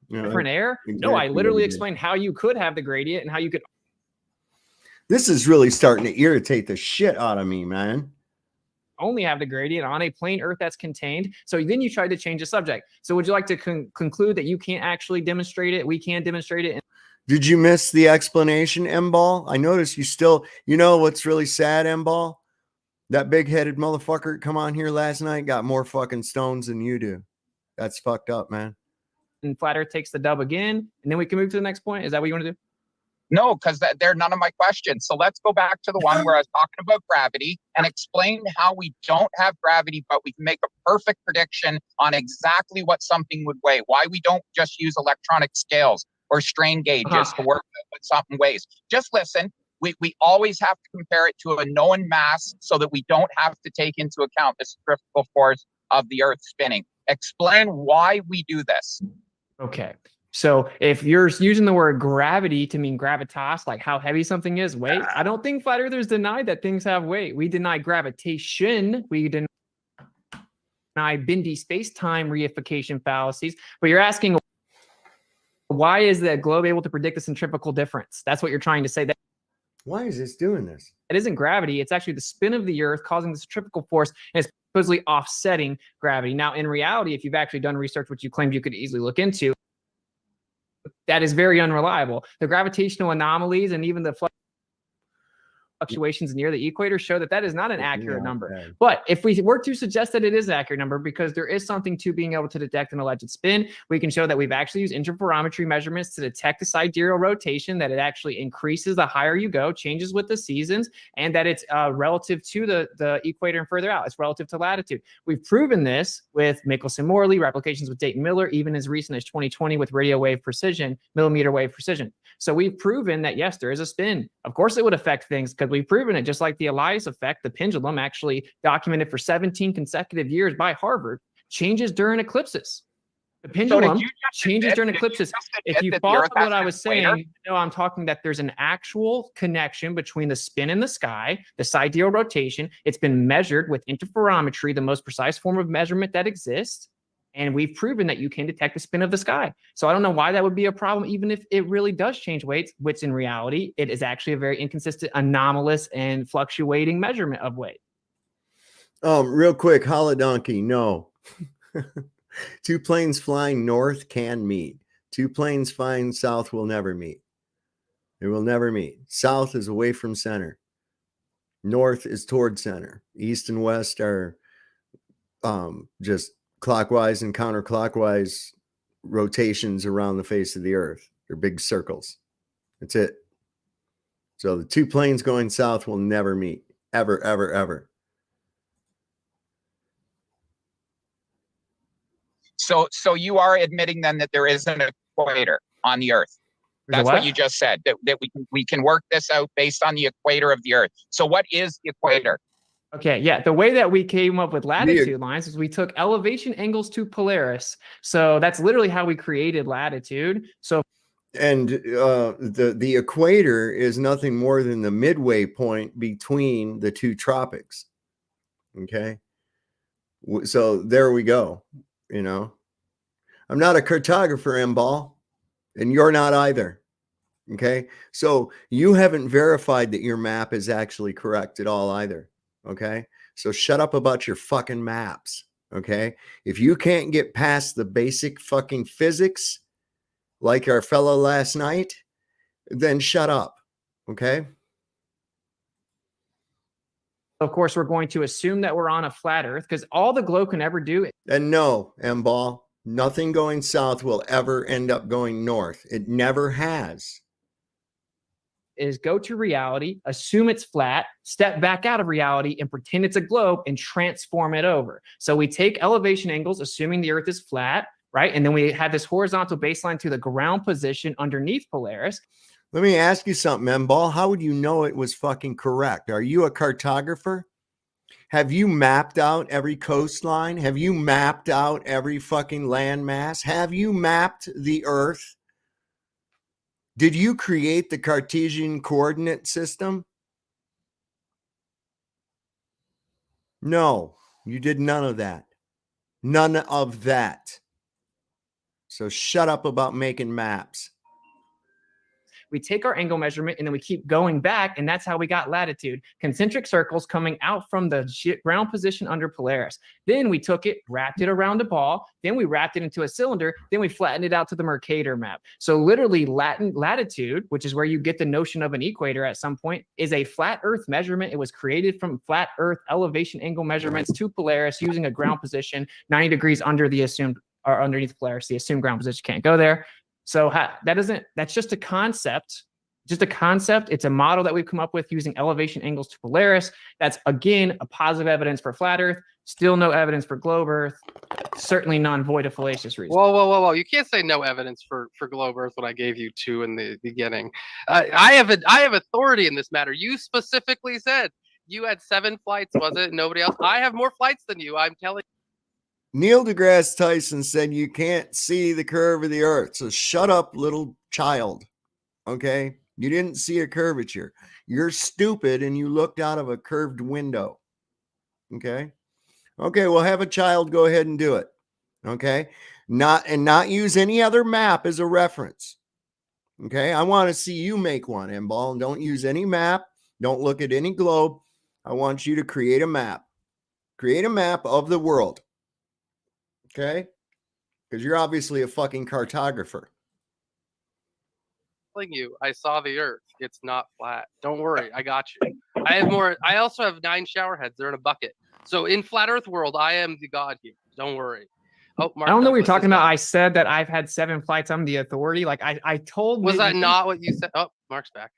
different air. Exactly. No, I literally explained how you could have the gradient and how you could. This is really starting to irritate the shit out of me, man. Only have the gradient on a plane Earth that's contained. So then you tried to change the subject. So would you like to conclude that you can't actually demonstrate it? We can demonstrate it. Did you miss the explanation, M-Ball? I noticed you still, you know what's really sad, M-Ball? That big-headed motherfucker come on here last night got more fucking stones than you do. That's fucked up, man. And Flat Earth takes the dub again, and then we can move to the next point. Is that what you want to do? No, because they're none of my questions. So let's go back to the one where I was talking about gravity and explain how we don't have gravity, but we can make a perfect prediction on exactly what something would weigh. Why we don't just use electronic scales or strain gauges to work with what something weighs. Just listen. We always have to compare it to a known mass so that we don't have to take into account the centrifugal force of the Earth spinning. Explain why we do this. Okay. So if you're using the word gravity to mean gravitas, like how heavy something is, weight, I don't think flat earthers deny that things have weight. We deny gravitation. We deny bendy space-time reification fallacies. But you're asking, why is the globe able to predict the centrifugal difference? That's what you're trying to say. Why is this doing this? It isn't gravity. It's actually the spin of the Earth causing the centrifugal force, and it's supposedly offsetting gravity. Now, in reality, if you've actually done research, which you claimed you could easily look into, that is very unreliable. The gravitational anomalies and even the fluctuations near the equator show that that is not an accurate Yeah, number. okay. But if we were to suggest that it is an accurate number, because there is something to being able to detect an alleged spin, we can show that we've actually used interferometry measurements to detect the sidereal rotation, that it actually increases the higher you go, changes with the seasons, and that it's relative to the equator and further out. It's relative to latitude. We've proven this with Michelson-Morley, replications with Dayton Miller, even as recent as 2020 with radio wave precision, millimeter wave precision. So we've proven that, yes, there is a spin. Of course, it would affect things because we've proven it, just like the Elias effect, the pendulum actually documented for 17 consecutive years by Harvard, changes during eclipses. The pendulum changes during eclipses. If you follow what I was saying, no, I'm talking that there's an actual connection between the spin in the sky, the sidereal rotation. It's been measured with interferometry, the most precise form of measurement that exists. And we've proven that you can detect the spin of the sky. So I don't know why that would be a problem, even if it really does change weights, which in reality, it is actually a very inconsistent, anomalous, and fluctuating measurement of weight. Real quick, Holodonkey, no. Two planes flying north can meet. Two planes flying south will never meet. They will never meet. South is away from center. North is toward center. East and west are just clockwise and counterclockwise rotations around the face of the earth. They're big circles. That's it. So the two planes going south will never meet. Ever, ever, ever. So you are admitting then that there is an equator on the earth. That's what you just said, that we can work this out based on the equator of the earth. So what is the equator? Okay, yeah. The way that we came up with latitude lines is we took elevation angles to Polaris. So that's literally how we created latitude. So and the equator is nothing more than the midway point between the two tropics. Okay. So there we go. You know, I'm not a cartographer, M-Ball, and you're not either. Okay. So you haven't verified that your map is actually correct at all either. Okay. So shut up about your fucking maps. Okay. If you can't get past the basic fucking physics, like our fellow last night, then shut up. Okay. Of course, we're going to assume that we're on a flat earth because all the globe can ever do. And no, M-Ball, nothing going south will ever end up going north. It never has. Is go to reality, assume it's flat, step back out of reality and pretend it's a globe and transform it over. So we take elevation angles, assuming the earth is flat, right? And then we have this horizontal baseline to the ground position underneath Polaris. Let me ask you something, M-Ball. How would you know it was fucking correct? Are you a cartographer? Have you mapped out every coastline? Have you mapped out every fucking landmass? Have you mapped the earth? Did you create the Cartesian coordinate system? No, you did none of that. None of that. So shut up about making maps. We take our angle measurement and then we keep going back, and that's how we got latitude. Concentric circles coming out from the ground position under Polaris. Then we took it, wrapped it around a ball, then we wrapped it into a cylinder, then we flattened it out to the Mercator map. So literally latitude, which is where you get the notion of an equator at some point, is a flat earth measurement. It was created from flat earth elevation angle measurements to Polaris using a ground position 90 degrees under the assumed, or underneath Polaris. The assumed ground position can't go there. So that's just a concept, It's a model that we've come up with using elevation angles to Polaris. That's, again, a positive evidence for flat Earth. Still no evidence for globe Earth. Certainly non-void of fallacious reason. Whoa. You can't say no evidence for globe Earth when I gave you two in the beginning. I have authority in this matter. You specifically said you had 7 flights, was it? Nobody else? I have more flights than you. I'm telling you. Neil deGrasse Tyson said you can't see the curve of the earth. So shut up, little child. Okay? You didn't see a curvature. You're stupid and you looked out of a curved window. Okay? Okay, well, have a child go ahead and do it. Okay? Not use any other map as a reference. Okay? I want to see you make one, M-Ball. And don't use any map. Don't look at any globe. I want you to create a map. Create a map of the world. Okay? Because you're obviously a fucking cartographer. You, I saw the Earth. It's not flat. Don't worry, I got you. I have more. I also have 9 shower heads. They're in a bucket. So in flat Earth world, I am the god here. Don't worry. Oh, Mark I don't know what you're Douglas talking is about. back. I said that I've had 7 flights. I'm the authority. Like I told. Was that not what you said? Oh, Mark's back.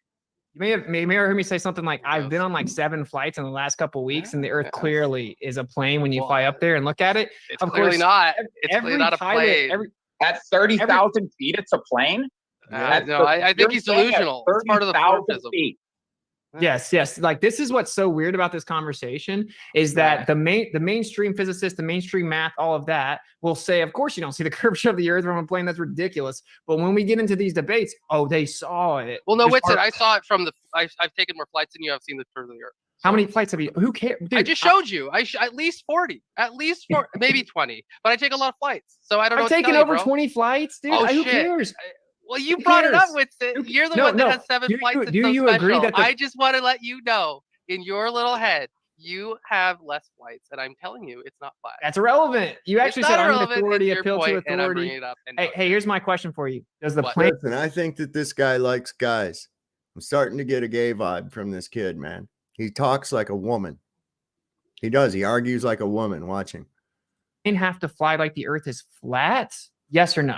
You may have heard me say something like, There it I've been goes. on like 7 flights in the last couple of weeks, and the Earth Yeah. clearly is a plane when you Well, fly up there and look at it. It's Of clearly course, not. It's every clearly not a pilot, plane. At 30,000 feet, it's a plane. No, I think he's delusional. It's part of the 30,000 dwarfism. feet. Yes. Like, this is what's so weird about this conversation is that the mainstream physicists, the mainstream math, all of that will say, of course, you don't see the curvature of the Earth from a plane. That's ridiculous. But when we get into these debates, oh, they saw it. Well, no, There's Whitson, I saw it from the. I've taken more flights than you have seen the curve of the Earth. How many flights have you? Who cares? Dude, I just showed you. At least 40, maybe 20. But I take a lot of flights, so I don't know. I've taken over 20 flights, dude. Oh, who shit. cares? Well, you Who brought it up, cares? Whitson. You're the No, one that no. has 7 Do flights. you- It's do so you special. agree that the- I just want to let you know, in your little head, you have less flights, and I'm telling you, it's not flat. That's irrelevant. You It's actually not said I'm an irrelevant, authority, it's your appeal to point, and I'm authority. bringing it up. And Hey, here's my question for you. Does the What? plane Listen, I think that this guy likes guys. I'm starting to get a gay vibe from this kid, man. He talks like a woman. He does. He argues like a woman watching. have to fly like the Earth is flat? Yes or no?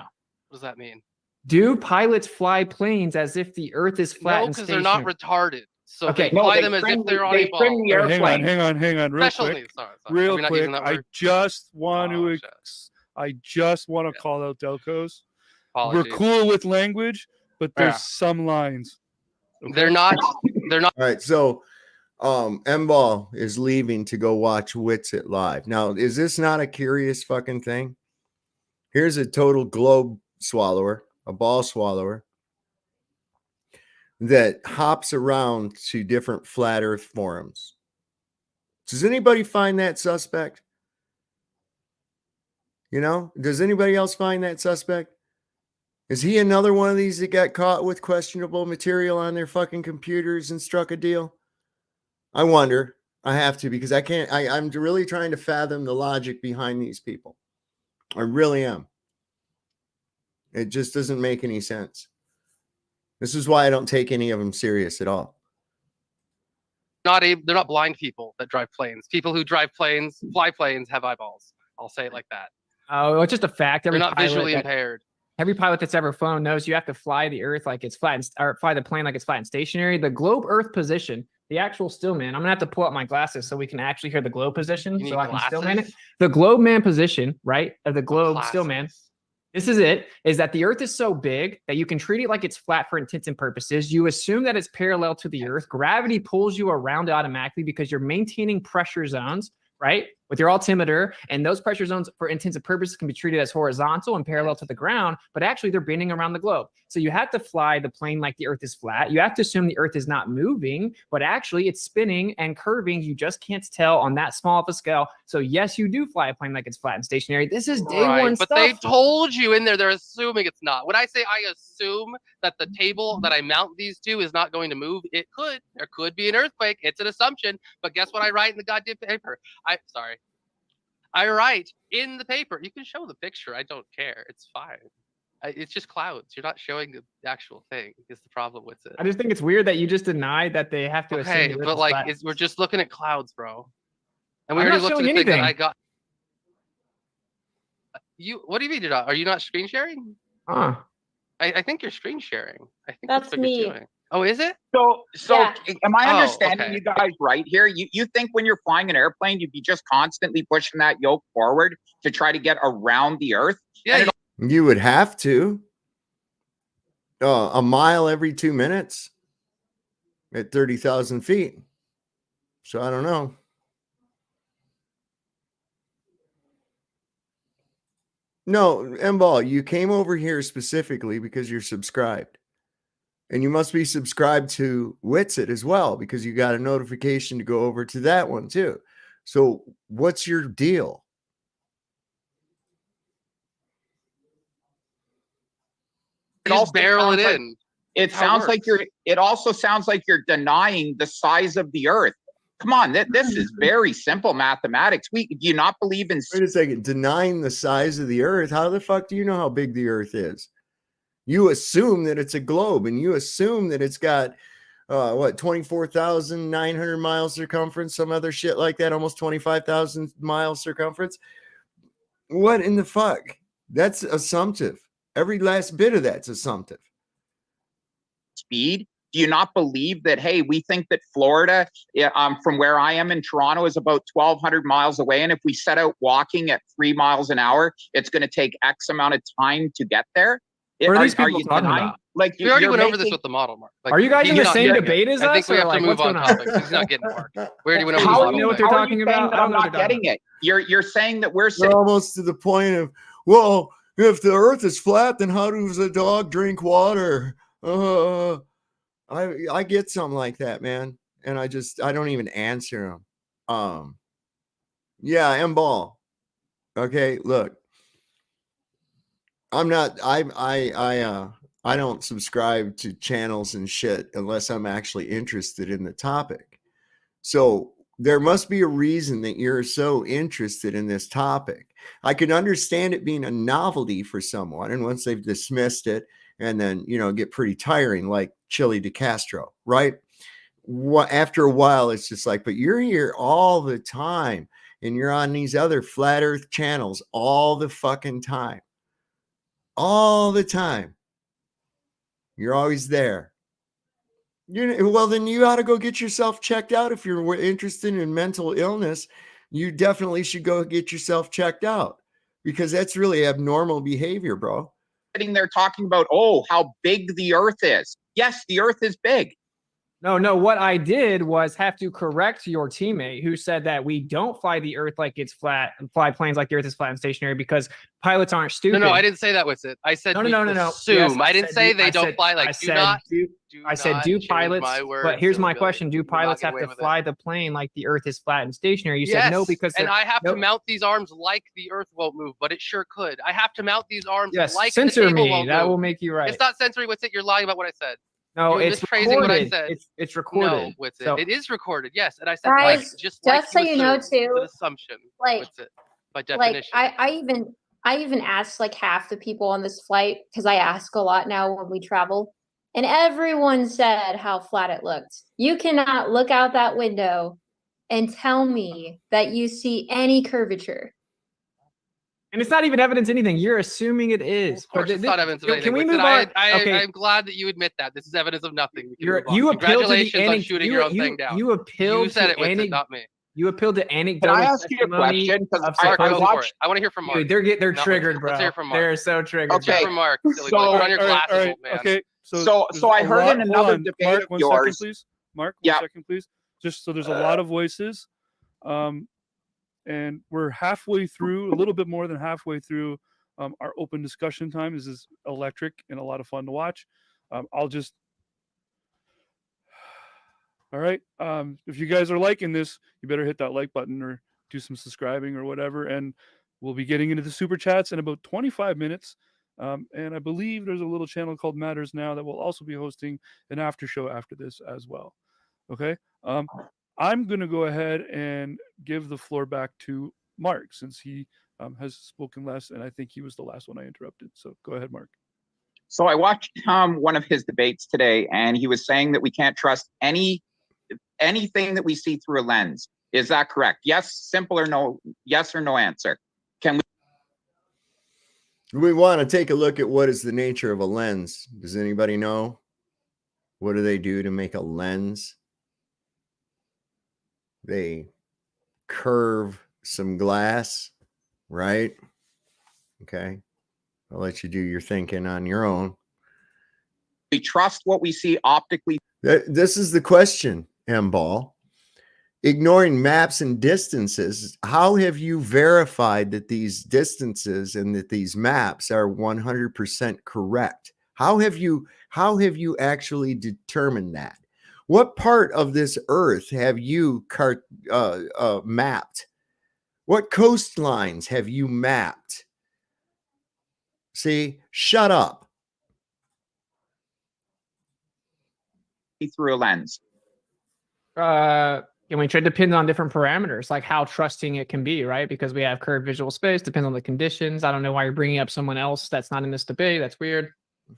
What does that mean? Do pilots fly planes as if the Earth is flat No, and because they're not stationary? retarded. So Okay. they fly them as if they're on a ball. trim the airplane. Hang on, real Special quick. needs. Sorry. Are Real we not using quick, that I word? just want Oh, to shit. I just want to call out Delcos. Apologies. We're cool with language, but there's Yeah. some lines. Okay? They're not. All right, so M-Ball is leaving to go watch Witsit live. Now, is this not a curious fucking thing? Here's a total globe swallower, a ball swallower, that hops around to different flat Earth forums. Does anybody find that suspect? You know, does anybody else find that suspect? Is he another one of these that got caught with questionable material on their fucking computers and struck a deal? I wonder. I have to, because I'm really trying to fathom the logic behind these people. I really am. It just doesn't make any sense. This is why I don't take any of them serious at all. They're not blind people that drive planes. People who drive planes, fly planes, have eyeballs. I'll say it like that. Oh, it's just a fact. They're not visually impaired. Every pilot that's ever flown knows you have to fly the Earth like it's flat, or fly the plane like it's flat and stationary. The globe Earth position, the actual still man. I'm gonna have to pull up my glasses so we can actually hear the globe position, You so need I can still man it. glasses? The globe man position, right, of the globe still man. Glasses. This is it, is that the Earth is so big that you can treat it like it's flat for intents and purposes. You assume that it's parallel to the Earth. Gravity pulls you around automatically because you're maintaining pressure zones, right, with your altimeter. And those pressure zones, for intents and purposes, can be treated as horizontal and parallel to the ground, but actually they're bending around the globe. So you have to fly the plane like the Earth is flat. You have to assume the Earth is not moving, but actually it's spinning and curving. You just can't tell on that small of a scale. So yes, you do fly a plane like it's flat and stationary. This is day one But stuff. they told you in there, they're assuming it's not. When I say I assume that the table that I mount these to is not going to move, it could. There could be an earthquake. It's an assumption. But guess what I write in the goddamn paper? I write in the paper. You can show the picture. I don't care. It's fine. It's just clouds. You're not showing the actual thing. Is the problem with it? I just think it's weird that you just denied that they have to assume. Okay, the Earth but is like, flat. we're just looking at clouds, bro. And we I'm already not looked at showing the thing that anything. I got. What do you mean you're not? Are you not screen sharing? Huh. I think you're screen sharing. I think That's what me. you're doing. Oh, is it? So Yeah. am I Oh, understanding okay. you guys right here? You think when you're flying an airplane, you'd be just constantly pushing that yoke forward to try to get around the Earth? Yeah. You would have to. A mile every 2 minutes at 30,000 feet. So I don't know. No, M-Ball, you came over here specifically because you're subscribed. And you must be subscribed to Witsit as well, because you got a notification to go over to that one too. So what's your deal? Just barrel it in. It How it sounds like works. it also sounds like you're denying the size of the Earth. Come on, this is very simple mathematics. Do you not believe in Wait a second. Denying the size of the Earth? How the fuck do you know how big the Earth is? You assume that it's a globe, and you assume that it's got what, 24,900 miles circumference, some other shit like that, almost 25,000 miles circumference. What in the fuck? That's assumptive. Every last bit of that's assumptive. Speed. Do you not believe that, hey, we think that Florida, from where I am in Toronto, is about 1,200 miles away. And if we set out walking at 3 miles an hour, it's going to take X amount of time to get there. What are these people talking about? Like, we already went over this with the model, Mark. Like, are you guys in the same debate as us? I think we have to move on topics. He's not getting it, Mark. We already went over the model. How do you know what they're talking about? I'm not getting it. You're saying that we're almost to the point of, well, if the earth is flat, then how does a dog drink water? I get something like that, man. And I don't even answer them. Yeah, M-Ball. Okay, look. I don't subscribe to channels and shit unless I'm actually interested in the topic. So there must be a reason that you're so interested in this topic. I can understand it being a novelty for someone, and once they've dismissed it, and then, get pretty tiring, like Chili de Castro, right? After a while, it's just like, but you're here all the time, and you're on these other flat earth channels all the fucking time. All the time. You're always there. Well, then you ought to go get yourself checked out. If you're interested in mental illness, you definitely should go get yourself checked out, because that's really abnormal behavior, bro. Sitting there talking about, oh, how big the earth is. Yes, the earth is big. No. What I did was have to correct your teammate who said that we don't fly the earth like it's flat and fly planes like the earth is flat and stationary, because pilots aren't stupid. No, I didn't say that was it. I said no. Assume. Yes, I didn't say they don't fly like. I said do pilots, but here's my question: do pilots have to fly the plane like the earth is flat and stationary? You said no, because and I have to mount these arms like the earth won't move, but it sure could. I have to mount these arms like censor the cable me. won't That move. will make you right. It's not censoring. What's it? You're lying about what I said. No, it's recorded. What I said. It's recorded. No, what's it? It is recorded. Yes, and I said Guys, just so you know too. It's an assumption. Like, what's it? By definition. Like I even asked like half the people on this flight, because I ask a lot now when we travel, and everyone said how flat it looked. You cannot look out that window and tell me that you see any curvature. And it's not even evidence anything. You're assuming it is. Of course, it's not evidence of anything. Can we move on? I'm glad that you admit that. This is evidence of nothing. You appeal to the on shooting your own thing down. You said it, not me. You appeal to anecdotal. Can I ask you a question? Mark, go for it. I want to hear from Mark. Dude, they're triggered, bro. Let's hear from Mark. They're so triggered. Okay, from Mark. So on your glasses, man. Okay. So I heard in another debate Mark, of yours. Second, please. Mark, 1 second, please. Just so there's a lot of voices. And we're halfway through, a little bit more than halfway through our open discussion time. This is electric and a lot of fun to watch. All right. If you guys are liking this, you better hit that like button or do some subscribing or whatever. And we'll be getting into the super chats in about 25 minutes. And I believe there's a little channel called Matters Now that will also be hosting an after show after this as well. Okay. I'm going to go ahead and give the floor back to Mark, since he has spoken less, and I think he was the last one I interrupted. So go ahead, Mark. So I watched one of his debates today, and he was saying that we can't trust anything that we see through a lens. Is that correct? Yes, simple or no, yes or no answer. Can we want to take a look at what is the nature of a lens? Does anybody know? What do they do to make a lens? They curve some glass, right? Okay. I'll let you do your thinking on your own. we trust what we see optically? This is the question, M-Ball. Ignoring maps and distances, how have you verified that these distances and that these maps are 100% correct? How have you actually determined that? What part of this earth have you mapped? What coastlines have you mapped? See, shut up. Through a lens. And it depends on different parameters, like how trusting it can be, right? Because we have curved visual space, depends on the conditions. I don't know why you're bringing up someone else that's not in this debate. That's weird.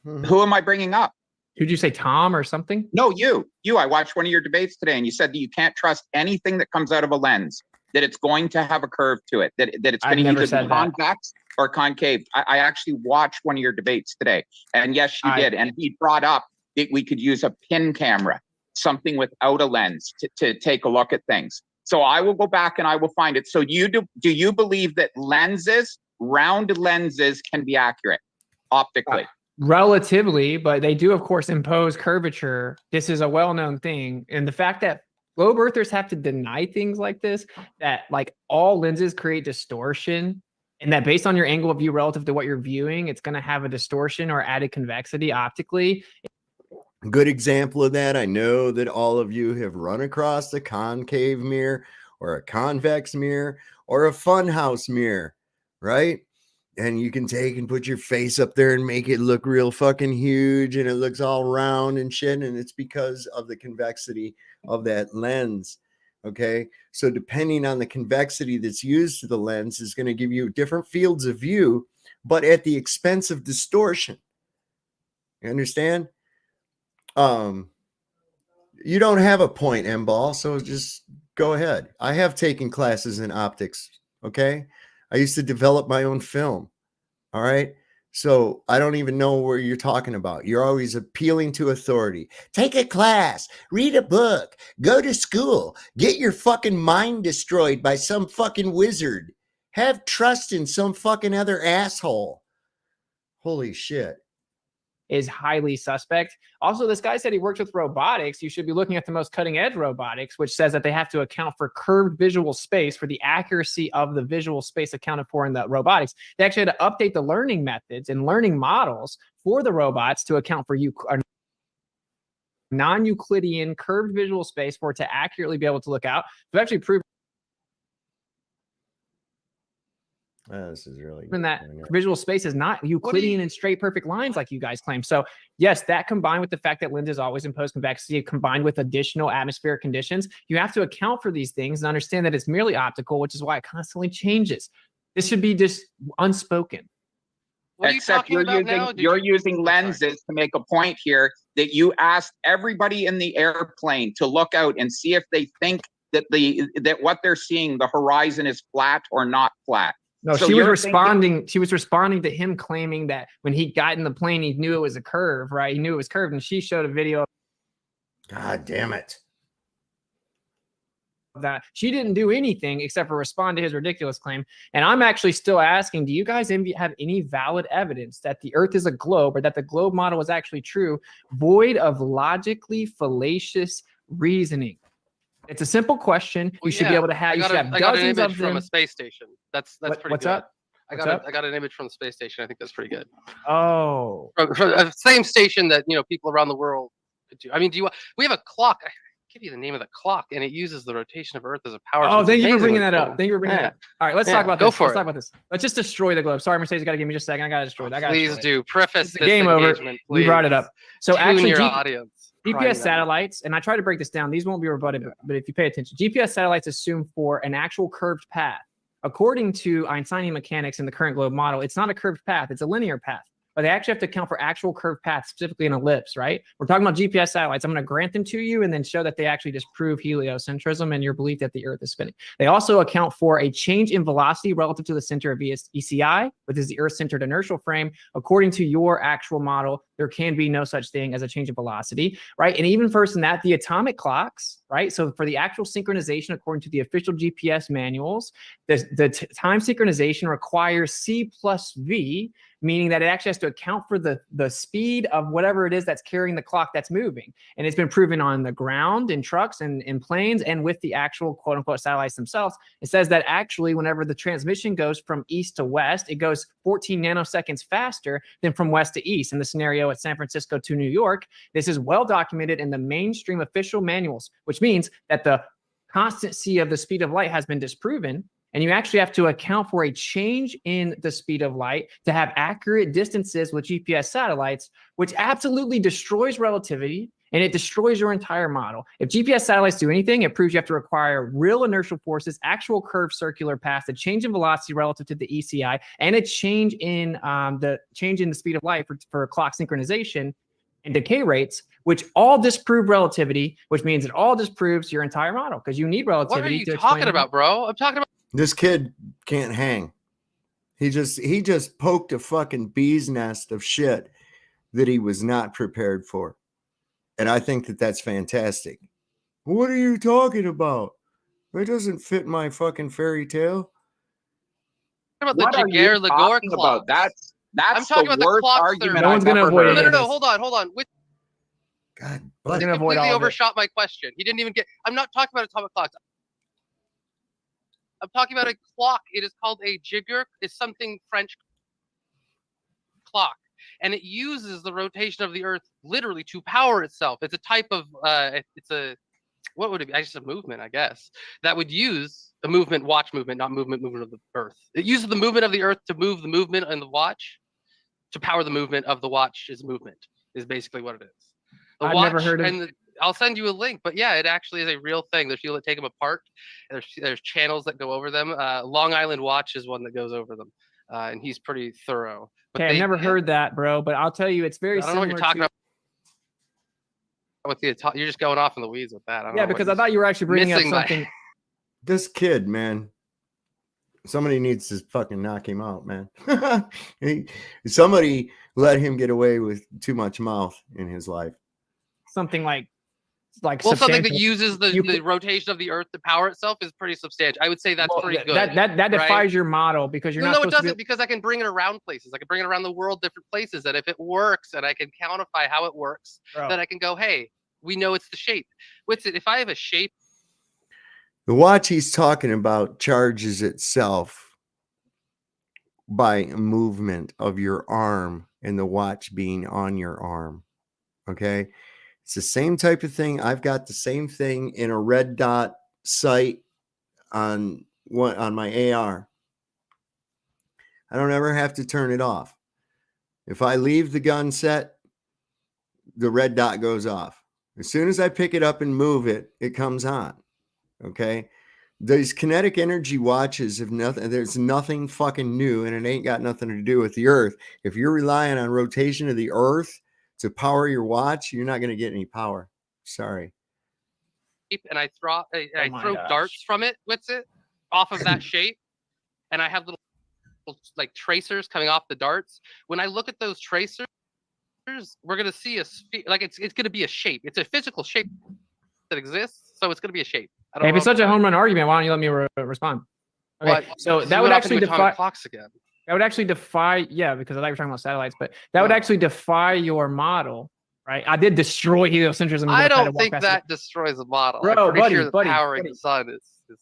Who am I bringing up? Who'd you say, Tom or something? No, you. I watched one of your debates today, and you said that you can't trust anything that comes out of a lens, that it's going to have a curve to it, that it's going to either be convex or concave. I actually watched one of your debates today, and yes, you did. And he brought up that we could use a pin camera, something without a lens, to take a look at things. So I will go back and I will find it. So do you believe that round lenses can be accurate optically? Relatively, but they do, of course, impose curvature. This is a well-known thing. And the fact that globe earthers have to deny things like this, that like all lenses create distortion, and that based on your angle of view relative to what you're viewing, it's going to have a distortion or added convexity optically. Good example of that. I know that all of you have run across a concave mirror or a convex mirror or a funhouse mirror, right? And you can take and put your face up there and make it look real fucking huge, and it looks all round and shit. And it's because of the convexity of that lens. Okay. So depending on the convexity that's used to the lens is going to give you different fields of view, but at the expense of distortion. You understand? You don't have a point, M-Ball, so just go ahead. I have taken classes in optics. Okay. I used to develop my own film. All right. So I don't even know where you're talking about. You're always appealing to authority. Take a class, read a book, go to school, get your fucking mind destroyed by some fucking wizard. Have trust in some fucking other asshole. Holy shit. Is highly suspect. Also, this guy said he worked with robotics. You should be looking at the most cutting edge robotics, which says that they have to account for curved visual space for the accuracy of the visual space accounted for in the robotics. They actually had to update the learning methods and learning models for the robots to account for non-Euclidean curved visual space for it to accurately be able to look out. To actually prove this is really that visual space is not Euclidean and straight perfect lines like you guys claim. So yes, that combined with the fact that lenses always impose convexity, combined with additional atmospheric conditions, you have to account for these things and understand that it's merely optical, which is why it constantly changes. This should be just unspoken. Except you're using lenses to make a point here that you asked everybody in the airplane to look out and see if they think that what they're seeing, the horizon, is flat or not flat. No, so she was responding. She was responding to him claiming that when he got in the plane, he knew it was a curve, right? He knew it was curved, and she showed a video. God damn it! That she didn't do anything except for respond to his ridiculous claim. And I'm actually still asking: do you guys have any valid evidence that the Earth is a globe, or that the globe model is actually true, void of logically fallacious reasoning? It's a simple question. You should be able to have. I got an image from a space station. That's pretty good. What's up? I got an image from the space station. I think that's pretty good. Oh, from the same station that people around the world could do. I mean, we have a clock. I give you the name of the clock, and it uses the rotation of Earth as a power. Oh, thank you for bringing that up. Thank you for bringing that up. All right, let's talk about this. Let's talk about this. Let's just destroy the globe. Sorry, Mercedes, you got to give me just a second. I got to destroy it. Please do. Preface this game over. We brought it up. So actually, your audience. GPS satellites, and I try to break this down. These won't be rebutted, but if you pay attention, GPS satellites assume for an actual curved path. According to Einsteinian mechanics in the current globe model, it's not a curved path, it's a linear path. But they actually have to account for actual curved paths, specifically an ellipse, right? We're talking about GPS satellites. I'm going to grant them to you and then show that they actually disprove heliocentrism and your belief that the Earth is spinning. They also account for a change in velocity relative to the center of ECI, which is the Earth-centered inertial frame. According to your actual model, there can be no such thing as a change in velocity, right? And even first than that, the atomic clocks, right? So for the actual synchronization, according to the official GPS manuals, the time synchronization requires C plus V, meaning that it actually has to account for the speed of whatever it is that's carrying the clock that's moving. And it's been proven on the ground, in trucks, and in planes, and with the actual quote unquote satellites themselves. It says that actually whenever the transmission goes from east to west, it goes 14 nanoseconds faster than from west to east. In the scenario at San Francisco to New York, this is well documented in the mainstream official manuals, which means that the constancy of the speed of light has been disproven. And you actually have to account for a change in the speed of light to have accurate distances with GPS satellites, which absolutely destroys relativity and it destroys your entire model. If GPS satellites do anything, it proves you have to require real inertial forces, actual curved circular paths, a change in velocity relative to the ECI, and a change in the speed of light for clock synchronization. and decay rates, which all disprove relativity, which means it all disproves your entire model because you need relativity. What are you to talking about, bro? I'm talking about. This kid can't hang. He just poked a fucking bee's nest of shit that he was not prepared for. And I think that that's fantastic. What are you talking about? It doesn't fit my fucking fairy tale. About What the are you Jaguar Ligor talking about? clocks. That's I'm talking the about the worst clocks. argument No one's I've gonna ever avoid heard. any No, of this. hold on. God, We're but gonna avoid completely all of it. overshot my question. He didn't even get. I'm not talking about atomic clocks. I'm talking about a clock. It is called a Jaguar. It's something French clock, and it uses the rotation of the Earth literally to power itself. It's a type of. It's a. What would it be? Just a movement, I guess. That would use a movement, watch movement, not movement of the Earth. It uses the movement of the Earth to move the movement in the watch, to power the movement of the watch's movement. Is basically what it is. The I've watch never heard of. and I'll send you a link, but yeah, it actually is a real thing. There's people that take them apart. There's channels that go over them. Long Island Watch is one that goes over them, and he's pretty thorough. But Okay, I've never heard that, bro. But I'll tell you, it's very I don't know what similar you're talking to. about. With the you're just going off in the weeds with that. I don't Yeah, know because I thought you were actually bringing up missing my- something. this kid, man, somebody needs to fucking knock him out, man. Somebody let him get away with too much mouth in his life. Something like Well, something that substantial. uses the rotation of the Earth to power itself is pretty substantial. I would say that's pretty good. That right? defies your model because you're No, not. it supposed to doesn't, because I can bring it around places. I can bring it around the world, different places. And if it works, and I can quantify how it works, Bro. then I can go, hey, we know it's the shape. What's it? If I have a shape, The watch he's talking about charges itself by movement of your arm and the watch being on your arm. Okay. It's the same type of thing. I've got the same thing in a red dot sight on my AR. I don't ever have to turn it off. If I leave the gun set, the red dot goes off. As soon as I pick it up and move it, it comes on. Okay. These kinetic energy watches have nothing. There's nothing fucking new, and it ain't got nothing to do with the Earth. If you're relying on rotation of the Earth to power your watch, you're not going to get any power. Sorry. and I throw gosh. darts from it with it off of that shape, and I have little like tracers coming off the darts. When I look at those tracers, we're gonna see a like it's gonna be a shape. It's a physical shape that exists, so it's gonna be a shape. I don't Hey, if know it's such a home run argument, why don't you let me respond? Okay, But so you that went would off actually into atomic defy. clocks again. That would actually defy. Yeah, because I thought you were talking about satellites, but that would No. actually defy your model, right? I did destroy heliocentrism. and I then tried to don't walk think past that it. destroys the model. Bro, I'm pretty buddy, sure that buddy, powering buddy. the sun is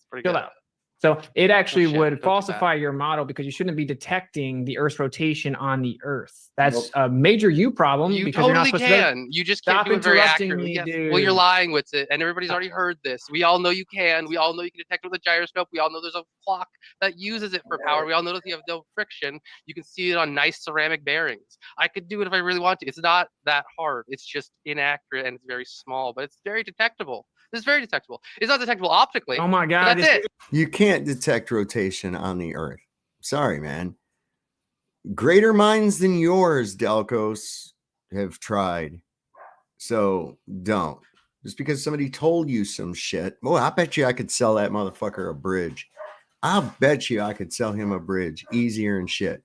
pretty Chill good. out. So it actually shit, would don't do falsify your model because you shouldn't be detecting the Earth's rotation on the Earth. That's a major you problem You because you're not totally supposed to. can. You just can't Stop do it very interrupting accurately. me, Yes. dude. Well, you're lying with it, and everybody's already heard this. We all know you can. We all know you can detect it with a gyroscope. We all know there's a clock that uses it for power. We all know that you have no friction. You can see it on nice ceramic bearings. I could do it if I really want to. It's not that hard. It's just inaccurate and it's very small, but it's very detectable. It's very detectable. It's not detectable optically. Oh my but God! that's it. You can't detect rotation on the Earth. Sorry, man. Greater minds than yours, Delcos, have tried. So don't. Just because somebody told you some shit. Boy, I bet you I could sell that motherfucker a bridge. I'll bet you I could sell him a bridge easier and shit.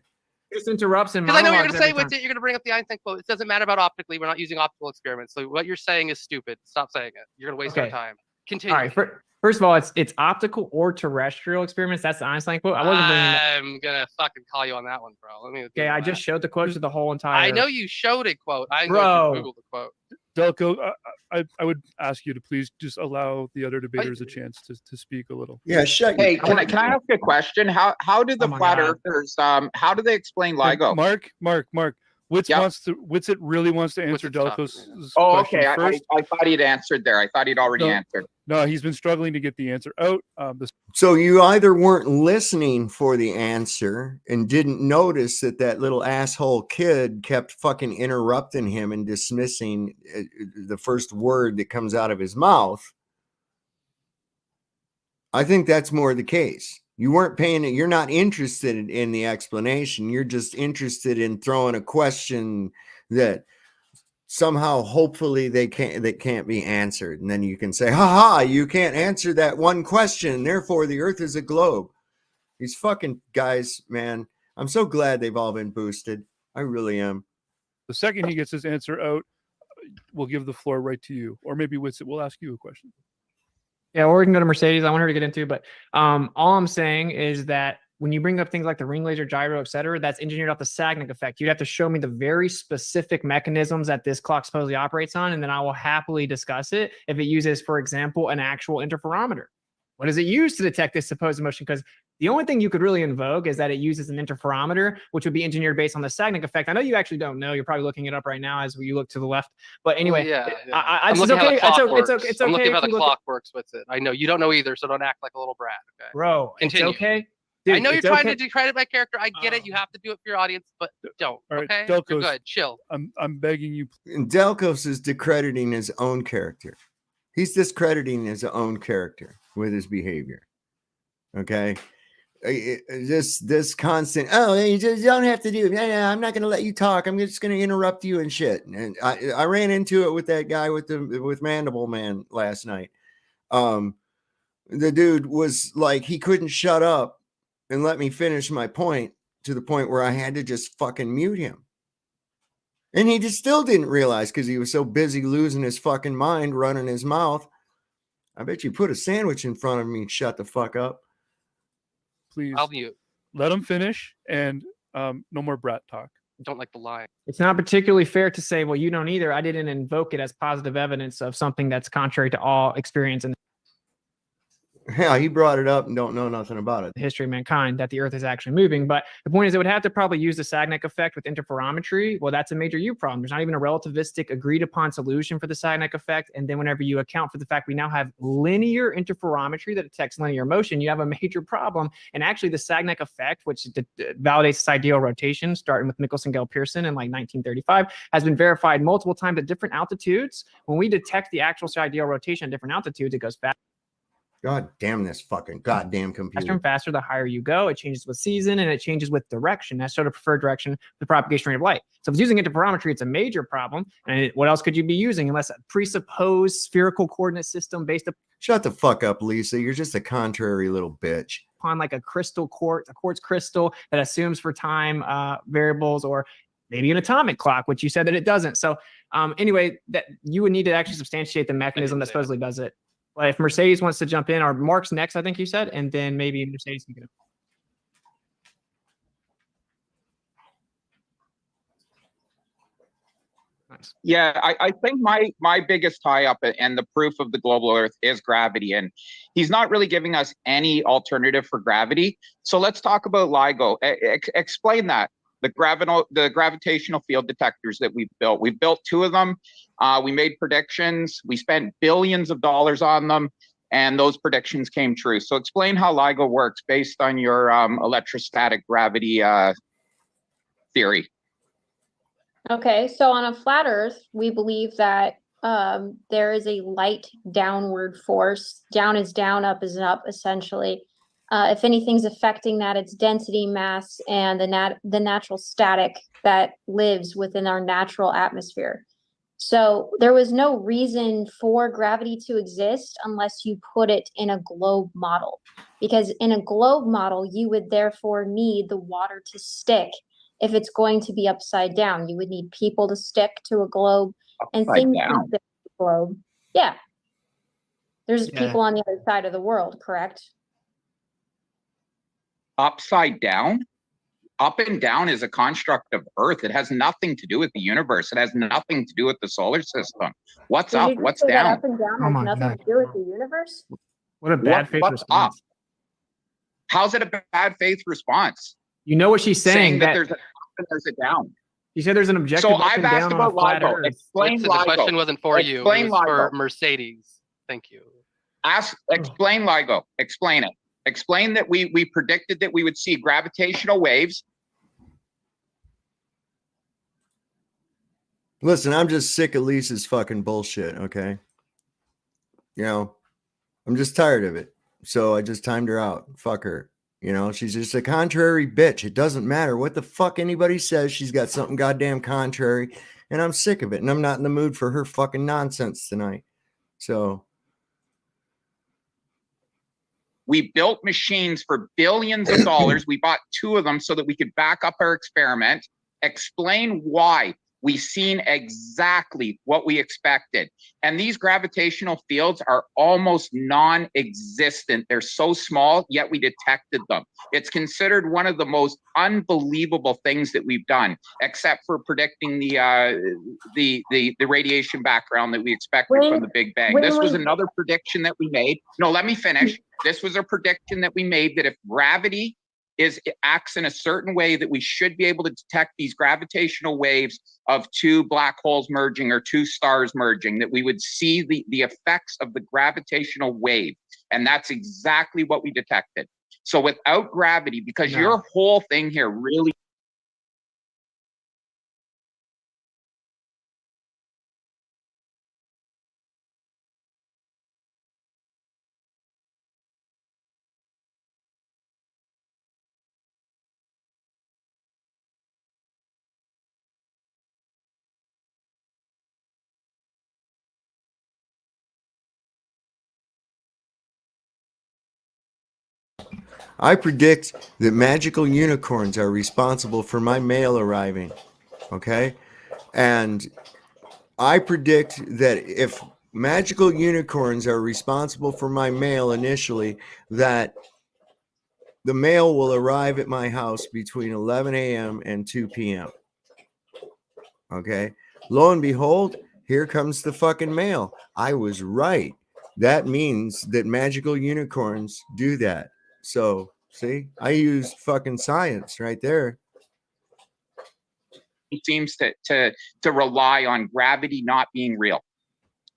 Just interrupts and Because I know what you're monologues going to say every with time. it. You're going to bring up the Einstein quote. It doesn't matter about optically. We're not using optical experiments. So what you're saying is stupid. Stop saying it. You're going to waste our Okay. time. Continue. All right. First of all, it's optical or terrestrial experiments. That's the Einstein quote. I wasn't bringing that. I'm going to fucking call you on that one, bro. Let me. Okay, I just showed the quote to the whole entire. I know you showed a quote. I know Bro. you Googled the quote. Delco, I would ask you to please just allow the other debaters a chance to speak a little. Yeah, shut Hey, your- can I ask a question? How do the Oh my flat God. earthers how do they explain LIGO? Mark. Witz Yeah. really wants to answer Witz is talking, Delco's Oh, question okay. first. I thought he'd answered there. I thought he'd already No. answered. No, he's been struggling to get the answer out. So you either weren't listening for the answer and didn't notice that little asshole kid kept fucking interrupting him and dismissing the first word that comes out of his mouth. I think that's more the case. You weren't paying it. You're not interested in the explanation. You're just interested in throwing a question that somehow, hopefully, they can't be answered, and then you can say, "Ha ha! You can't answer that one question. Therefore, the Earth is a globe." These fucking guys, man. I'm so glad they've all been boosted. I really am. The second he gets his answer out, we'll give the floor right to you, or maybe Witsit will ask you a question. Yeah, or we can go to Mercedes. I want her to get into, but all I'm saying is that when you bring up things like the ring laser gyro, et cetera, that's engineered off the Sagnac effect. You'd have to show me the very specific mechanisms that this clock supposedly operates on, and then I will happily discuss it if it uses, for example, an actual interferometer. What does it use to detect this supposed motion? Because the only thing you could really invoke is that it uses an interferometer, which would be engineered based on the Sagnac effect. I know you actually don't know. You're probably looking it up right now as you look to the left. But anyway, I'm looking okay. how the clock works. It's I'm okay looking how the if you clock works with it. I know you don't know either, so don't act like a little brat. Okay, bro. Continue. It's okay. I Dude, know you're it's trying okay. to discredit my character. I get it. You have to do it for your audience, but don't. All right, Okay, Delcos, you're good. Chill. I'm begging you. And Delcos is discrediting his own character. He's discrediting his own character with his behavior. Okay. This constant, oh, you just don't have to do it. Yeah, I'm not going to let you talk. I'm just going to interrupt you and shit. And I ran into it with that guy with Mandible Man last night. The dude was like, he couldn't shut up and let me finish my point, to the point where I had to just fucking mute him. And he just still didn't realize, because he was so busy losing his fucking mind, running his mouth. I bet you put a sandwich in front of me and shut the fuck up. Please, I'll mute. let him finish, and no more brat talk. Don't like the lie. It's not particularly fair to say, well, you don't either. I didn't invoke it as positive evidence of something that's contrary to all experience and Yeah, he brought it up and don't know nothing about it. the history of mankind that the Earth is actually moving. But the point is, it would have to probably use the Sagnac effect with interferometry. Well, that's a major U problem. There's not even a relativistic agreed upon solution for the Sagnac effect. And then whenever you account for the fact we now have linear interferometry that detects linear motion, you have a major problem. And actually, the Sagnac effect, which validates this ideal rotation, starting with Michelson-Gell-Pearson in like 1935, has been verified multiple times at different altitudes. When we detect the actual ideal rotation at different altitudes, it goes fast. God damn this fucking goddamn computer. Faster and faster the higher you go. It changes with season and it changes with direction. That's sort of preferred direction for the propagation rate of light. So if it's using interferometry, it's a major problem. And what else could you be using unless a presupposed spherical coordinate system based Shut the fuck up, Lisa. You're just a contrary little bitch. upon like a quartz crystal that assumes for time variables, or maybe an atomic clock, which you said that it doesn't. So anyway, that you would need to actually substantiate the mechanism that supposedly does it. If Mercedes wants to jump in, or Mark's next, I think you said, and then maybe Mercedes can get him. Nice. Yeah, I think my biggest tie up and the proof of the global Earth is gravity, and he's not really giving us any alternative for gravity. So let's talk about LIGO. Explain that. The gravitational field detectors that we've built. We've built 2 of them. We made predictions. We spent billions of dollars on them, and those predictions came true. So explain how LIGO works based on your electrostatic gravity theory. Okay, so on a flat Earth, we believe that there is a light downward force. Down is down, up is up, essentially. If anything's affecting that, it's density, mass, and the natural static that lives within our natural atmosphere. So there was no reason for gravity to exist unless you put it in a globe model. Because in a globe model, you would therefore need the water to stick. If it's going to be upside down, you would need people to stick to a globe and things to stick to the globe. Yeah. There's people on the other side of the world, correct? Upside down? Up and down is a construct of Earth. It has nothing to do with the universe. It has nothing to do with the solar system. What's up? What's down? Up and down has nothing to do with the universe? What a bad faith response. Up? How's it a bad faith response? You know what she's saying, that there's a up and there's a down. You said there's an objective So up I've and asked down on a about flat LIGO. Earth. Explain The LIGO. question wasn't for you. Explain It was for LIGO. Mercedes. Thank you. Explain LIGO. Explain it. Explain that we predicted that we would see gravitational waves. Listen, I'm just sick of Lisa's fucking bullshit, okay? You know, I'm just tired of it. So I just timed her out. Fuck her. You know, she's just a contrary bitch. It doesn't matter what the fuck anybody says. She's got something goddamn contrary. and I'm sick of it, and I'm not in the mood for her fucking nonsense tonight. So we built machines for billions of dollars. We bought 2 of them so that we could back up our experiment, explain why. We've seen exactly what we expected. And these gravitational fields are almost non-existent. They're so small, yet we detected them. It's considered one of the most unbelievable things that we've done, except for predicting the radiation background that we expected from the Big Bang. This was another prediction that we made. No, let me finish. This was a prediction that we made that if gravity acts in a certain way, that we should be able to detect these gravitational waves of 2 black holes merging or 2 stars merging, that we would see the effects of the gravitational wave. And that's exactly what we detected. So without gravity, because your whole thing here really I predict that magical unicorns are responsible for my mail arriving. Okay? And I predict that if magical unicorns are responsible for my mail initially, that the mail will arrive at my house between 11 a.m. and 2 p.m. Okay? Lo and behold, here comes the fucking mail. I was right. That means that magical unicorns do that. So, see, I used fucking science right there. seems to rely on gravity not being real.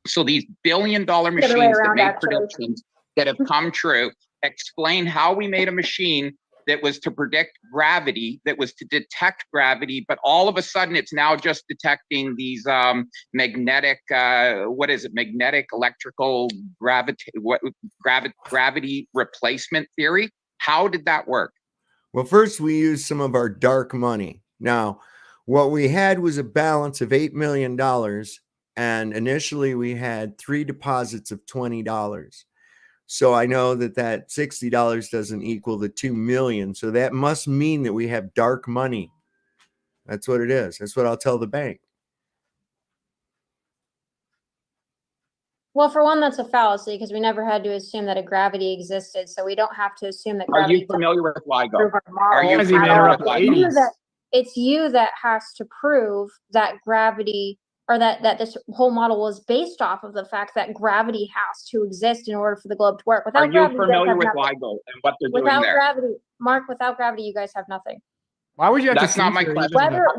So these billion-dollar machines that make predictions that have come true explain how we made a machine that was to predict gravity, that was to detect gravity, but all of a sudden it's now just detecting these magnetic, magnetic electrical gravity replacement theory. How did that work? Well, first we used some of our dark money. Now, what we had was a balance of $8 million, and initially we had 3 deposits of $20. So I know that $60 doesn't equal the 2 million. So that must mean that we have dark money. That's what it is. That's what I'll tell the bank. Well, for one, that's a fallacy because we never had to assume that a gravity existed, so we don't have to assume that Are gravity. you familiar with LIGO? Are you familiar with LIGO? It's you that has to prove that gravity, or that this whole model was based off of the fact that gravity has to exist in order for the globe to work. Without gravity, are you familiar with LIGO and what they're doing there? Without gravity, Mark, without gravity, you guys have nothing. Why would you have That's to not my censor question. even the-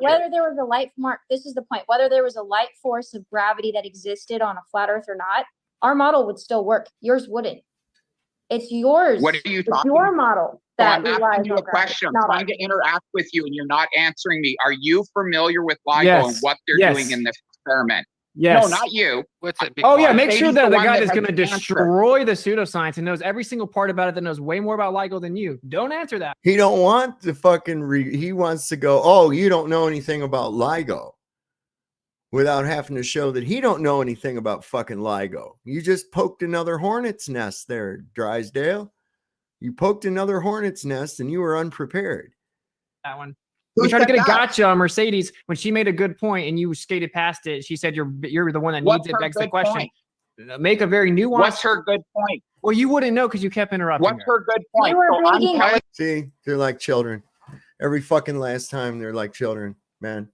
Whether there was a light, Mark, this is the point. Whether there was a light force of gravity that existed on a flat Earth or not, our model would still work. Yours wouldn't. It's yours. What are you it's talking your model that I'm asking you a question. I'm trying to interact with you and you're not answering me. Are you familiar with LIGO and what they're doing in this experiment? Yes. No, not you. What's it? Oh yeah, make sure that the guy that's has going to the answer. destroy the pseudoscience and knows every single part about it, that knows way more about LIGO than you. Don't answer that. He don't want to fucking he wants to go, oh, you don't know anything about LIGO, without having to show that he don't know anything about fucking LIGO. You just poked another hornet's nest there, Drysdale. You poked another hornet's nest and you were unprepared. That one. We tried to get a gotcha on Mercedes when she made a good point and you skated past it. She said you're the one that needs it. Begs the question. Make a very nuanced. What's her good point? Well, you wouldn't know because you kept interrupting. What's her good point? See, they're like children. Every fucking last time they're like children, man.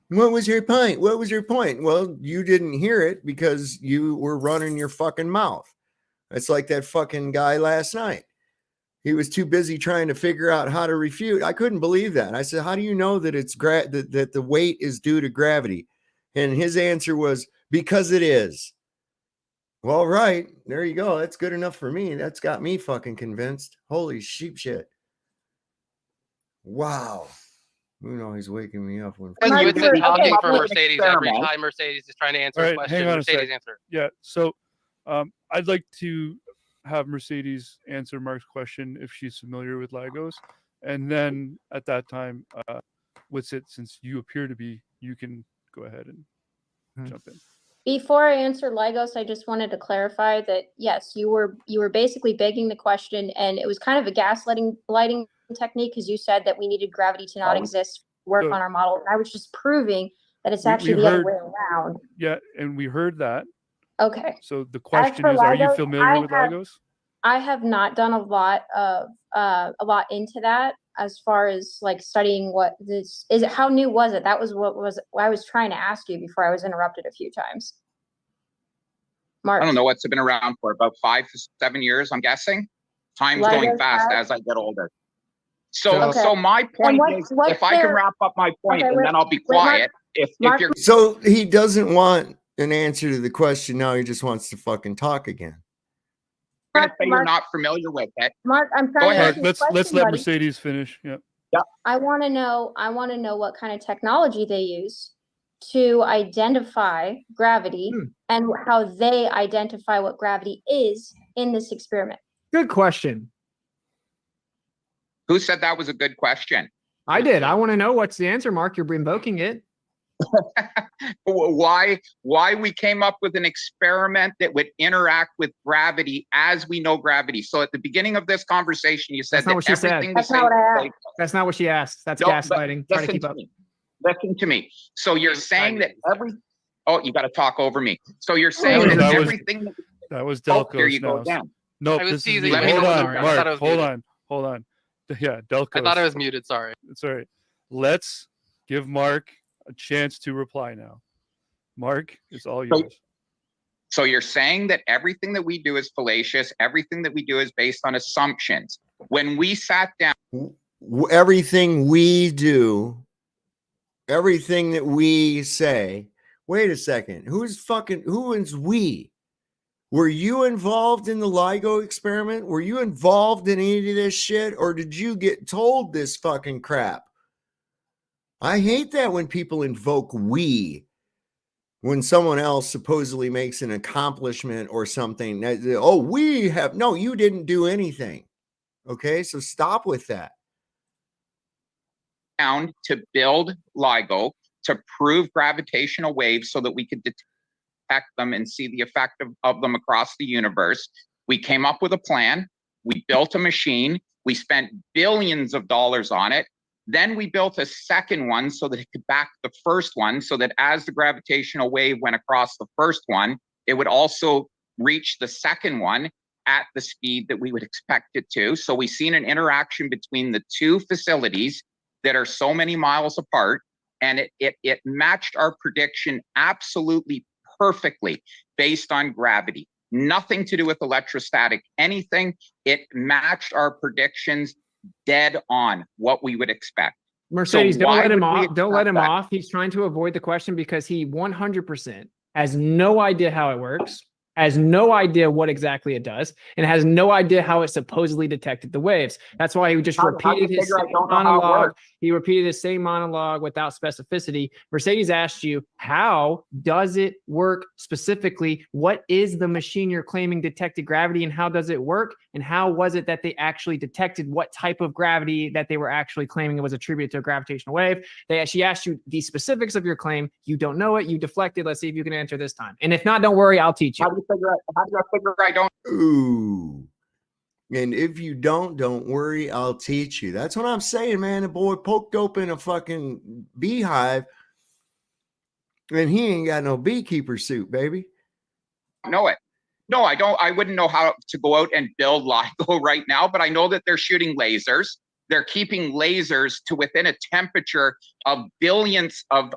What was your point? What was your point? Well, you didn't hear it because you were running your fucking mouth. It's like that fucking guy last night. He was too busy trying to figure out how to refute. I couldn't believe that. I said, how do you know that it's that the weight is due to gravity? And his answer was, because it is. Well, right. There you go. That's good enough for me. That's got me fucking convinced. Holy sheep shit. Wow. You know, he's waking me up. When You've been talking for Mercedes every time Mercedes is trying to answer a question. Mercedes answer. Yeah. So I'd like to have Mercedes answer Mark's question if she's familiar with LIGOs. And then at that time, with it, since you appear to be, you can go ahead and jump in. Before I answer Lygos, I just wanted to clarify that yes, you were basically begging the question, and it was kind of a lighting technique because you said that we needed gravity to not exist to work on our model. And I was just proving that it's actually the other way around. Yeah, and we heard that. Okay. So the question is, are you familiar with LIGOs? I have not done a lot into that as far as like studying what this is. How new was it? That was what I was trying to ask you before I was interrupted a few times. Mark. I don't know what's it been around for, about 5 to 7 years, I'm guessing. Time's going fast as I get older. So my point is, if I can wrap up my point, and then I'll be quiet. If you're So he doesn't want an answer to the question. Now he just wants to fucking talk again. going to say you're not familiar with it. Mark, I'm trying to ask you a question, let's let buddy. Mercedes finish. Yeah. I want to know what kind of technology they use to identify gravity and how they identify what gravity is in this experiment. Good question. Who said that was a good question? I did. I want to know what's the answer, Mark. You're invoking it. Why we came up with an experiment that would interact with gravity as we know gravity. So at the beginning of this conversation, you said That's not what she said. That's not what I asked. That's not what she asked. That's gaslighting. Trying to keep up. Listen to me. So you're saying that you got to talk over me. So you're saying that everything. That was Delco's. There you go again. No, I was this is teasing. hold on, Mark. Hold on. Yeah, Delco. I thought I was muted. Sorry. It's all right. Let's give Mark a chance to reply now. Mark, it's all yours. So you're saying that everything that we do is fallacious. Everything that we do is based on assumptions. When we sat down, everything we do, everything that we say. Wait a second. Who is we? Were you involved in the LIGO experiment? Were you involved in any of this shit? Or did you get told this fucking crap? I hate that when people invoke we, when someone else supposedly makes an accomplishment or something. Oh, we have, no, you didn't do anything. Okay, so stop with that. Down to build LIGO to prove gravitational waves so that we could detect them and see the effect of them across the universe. We came up with a plan. We built a machine. We spent billions of dollars on it. Then we built a second one so that it could back the first one, so that as the gravitational wave went across the first one, it would also reach the second one at the speed that we would expect it to. So we've seen an interaction between the two facilities that are so many miles apart, and it matched our prediction absolutely perfectly based on gravity. Nothing to do with electrostatic anything. It matched our predictions dead on what we would expect. Mercedes, don't let him off. Don't let him off. He's trying to avoid the question because he 100% has no idea how it works, has no idea what exactly it does, and has no idea how it supposedly detected the waves. That's why he just repeated his same monologue. He repeated the same monologue without specificity. Mercedes asked you, how does it work specifically? What is the machine you're claiming detected gravity, and how does it work? And how was it that they actually detected what type of gravity that they were actually claiming it was attributed to a gravitational wave? She asked you the specifics of your claim. You don't know it. You deflected. Let's see if you can answer this time. And if not, don't worry, I'll teach you. How do you figure I don't? Ooh. And if you don't worry, I'll teach you. That's what I'm saying, man. The boy poked open a fucking beehive and he ain't got no beekeeper suit, baby. Know it. No, I don't. I wouldn't know how to go out and build LIGO right now, but I know that they're shooting lasers. They're keeping lasers to within a temperature of billions of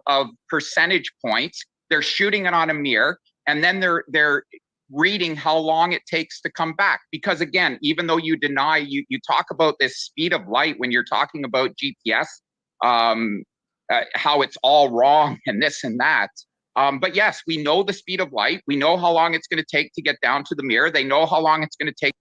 percentage points. They're shooting it on a mirror, and then they're reading how long it takes to come back. Because again, even though you deny, you talk about this speed of light when you're talking about GPS, how it's all wrong and this and that. But yes, we know the speed of light. We know how long it's going to take to get down to the mirror. They know how long it's going to take.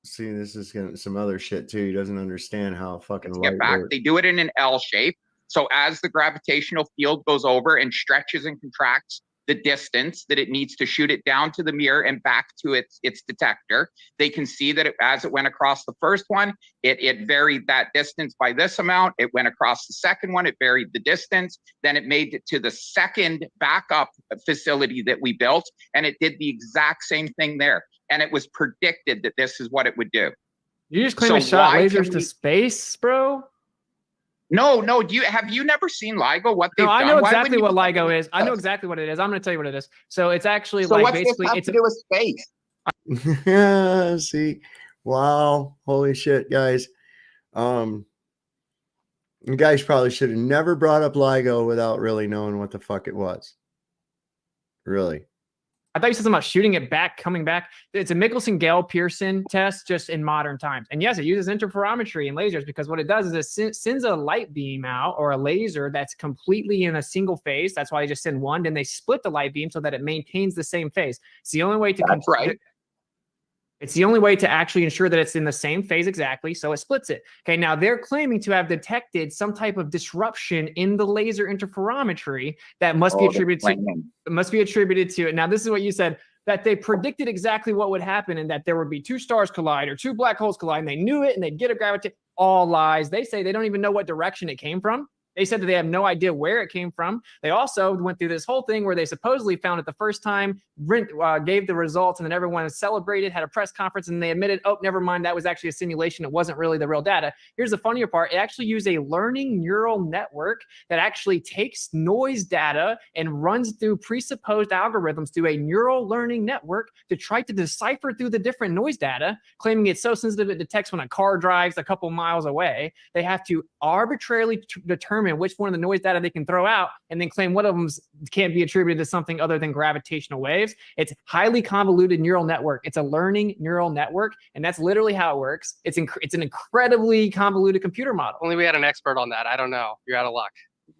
See, this is some other shit too. He doesn't understand how fucking light get back. works. They do it in an L shape. So as the gravitational field goes over and stretches and contracts the distance that it needs to shoot it down to the mirror and back to its detector. They can see that as it went across the first one, it varied that distance by this amount. It went across the second one, it varied the distance. Then it made it to the second backup facility that we built, and it did the exact same thing there. And it was predicted that this is what it would do. You just claim I shot lasers to space, bro? No. Have you never seen LIGO? What they've done? I know exactly what LIGO is. I know exactly what it is. I'm going to tell you what it is. So it's actually so like what's basically this have to do with space. Yeah, see, wow, holy shit, guys. You guys probably should have never brought up LIGO without really knowing what the fuck it was. Really. I thought you said something about shooting it back, coming back. It's a Michelson-Gale-Pearson test just in modern times. And yes, it uses interferometry and lasers because what it does is it sends a light beam out or a laser that's completely in a single phase. That's why they just send one. Then they split the light beam so that it maintains the same phase. It's the only way to That's right. It's the only way to actually ensure that it's in the same phase exactly, so it splits it. Okay, now they're claiming to have detected some type of disruption in the laser interferometry that must be attributed to it. Now, this is what you said, that they predicted exactly what would happen and that there would be two stars collide or two black holes collide, and they knew it and they'd get a gravity. All lies. They say they don't even know what direction it came from. They said that they have no idea where it came from. They also went through this whole thing where they supposedly found it the first time, gave the results, and then everyone celebrated, had a press conference, and they admitted, oh, never mind, that was actually a simulation. It wasn't really the real data. Here's the funnier part. It actually used a learning neural network that actually takes noise data and runs through presupposed algorithms through a neural learning network to try to decipher through the different noise data, claiming it's so sensitive it detects when a car drives a couple miles away. They have to arbitrarily determine which one of the noise data they can throw out and then claim one of them can't be attributed to something other than gravitational waves. It's highly convoluted neural network. It's a learning neural network, and that's literally how it works. It's an incredibly convoluted computer model. Only we had an expert on that. I don't know. You're out of luck.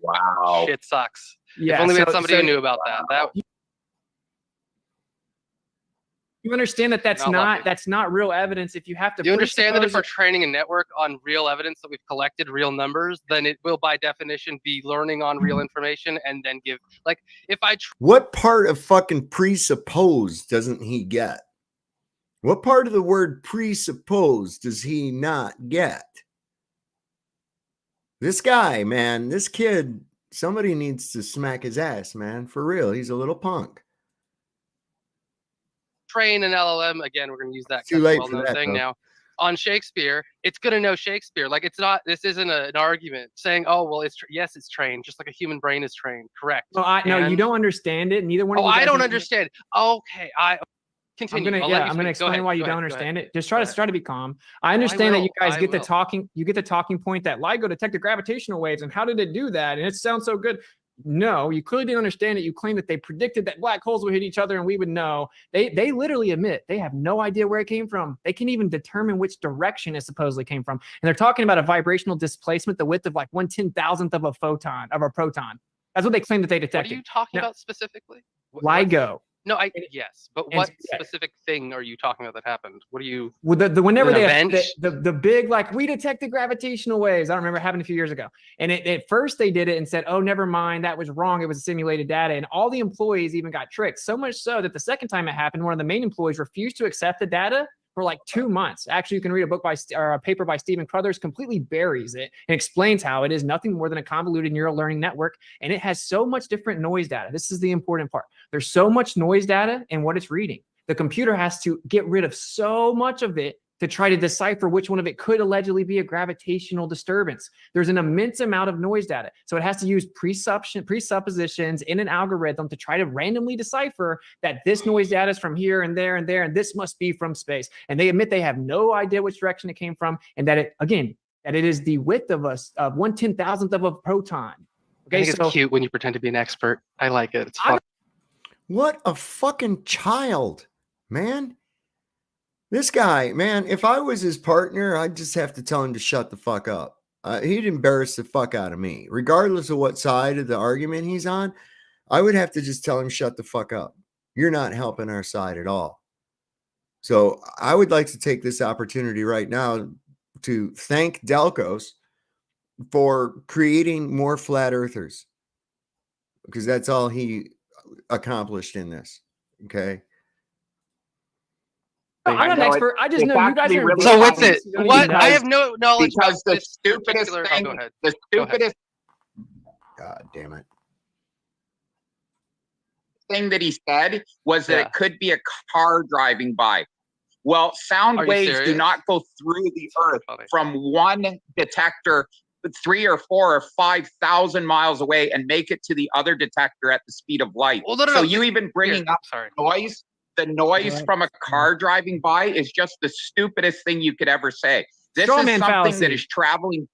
Wow. Shit sucks. Yeah, if only we had somebody who knew about that. You understand that that's not real evidence. If you have to, you understand that if we're training a network on real evidence that we've collected, real numbers, then it will by definition be learning on real information and then give, like, if I what part of fucking presuppose doesn't he get? What part of the word presuppose does he not get? This guy, man, this kid, somebody needs to smack his ass, man, for real. He's a little punk. train an LLM, again, we're going to use that Too late well-known for that, thing though. now, on Shakespeare, it's going to know Shakespeare. Like, it's not, this isn't an argument saying, oh, well, yes, it's trained, just like a human brain is trained. Correct. Well, no, you don't understand it. Neither one of you I guys don't understand. Okay, continue. I'm going to explain why you don't understand it. Just try to be calm. I understand that you guys get the talking point that LIGO detected gravitational waves, and how did it do that? And it sounds so good. No, you clearly didn't understand it. You claim that they predicted that black holes would hit each other and we would know. They literally admit they have no idea where it came from. They can even determine which direction it supposedly came from. And they're talking about a vibrational displacement, the width of like 1/10,000th of a proton. That's what they claim that they detected. What are you talking about specifically? LIGO. No, yes, but what specific thing are you talking about that happened? What are you? Well, whenever the big, like, we detected gravitational waves. I don't remember, it happened a few years ago. And at first they did it and said, oh, never mind, that was wrong. It was simulated data. And all the employees even got tricked. So much so that the second time it happened, one of the main employees refused to accept the data for like 2 months. Actually, you can read a paper by Stephen Crothers, completely buries it and explains how it is nothing more than a convoluted neural learning network. And it has so much different noise data. This is the important part. There's so much noise data in what it's reading. The computer has to get rid of so much of it to try to decipher which one of it could allegedly be a gravitational disturbance. There's an immense amount of noise data. So it has to use presuppositions in an algorithm to try to randomly decipher that this noise data is from here and there and there, and this must be from space. And they admit they have no idea which direction it came from, and that it is the width of 1/10,000th of a proton. Okay, I think it's cute when you pretend to be an expert. I like it. It's fun. What a fucking child, man. This guy, man, if I was his partner, I'd just have to tell him to shut the fuck up. He'd embarrass the fuck out of me. Regardless of what side of the argument he's on, I would have to just tell him, shut the fuck up. You're not helping our side at all. So I would like to take this opportunity right now to thank Delcos for creating more flat earthers, because that's all he accomplished in this. Okay. I'm not an expert. I just it's know you guys actually are. really So what's funny it? What? I have no knowledge about because the this stupidest particular. thing, Go ahead. the stupidest God damn it. thing that he said was that Yeah. it could be a car driving by. Well, sound Are you waves do serious? not go through the Sorry, earth funny. from one detector 3 or 4 or 5,000 miles away and make it to the other detector at the speed of light. Well, no, So no, you even bringing up Sorry. noise, the noise Right. from a car driving by is just the stupidest thing you could ever say. This Straw is man something fallacy. that is traveling.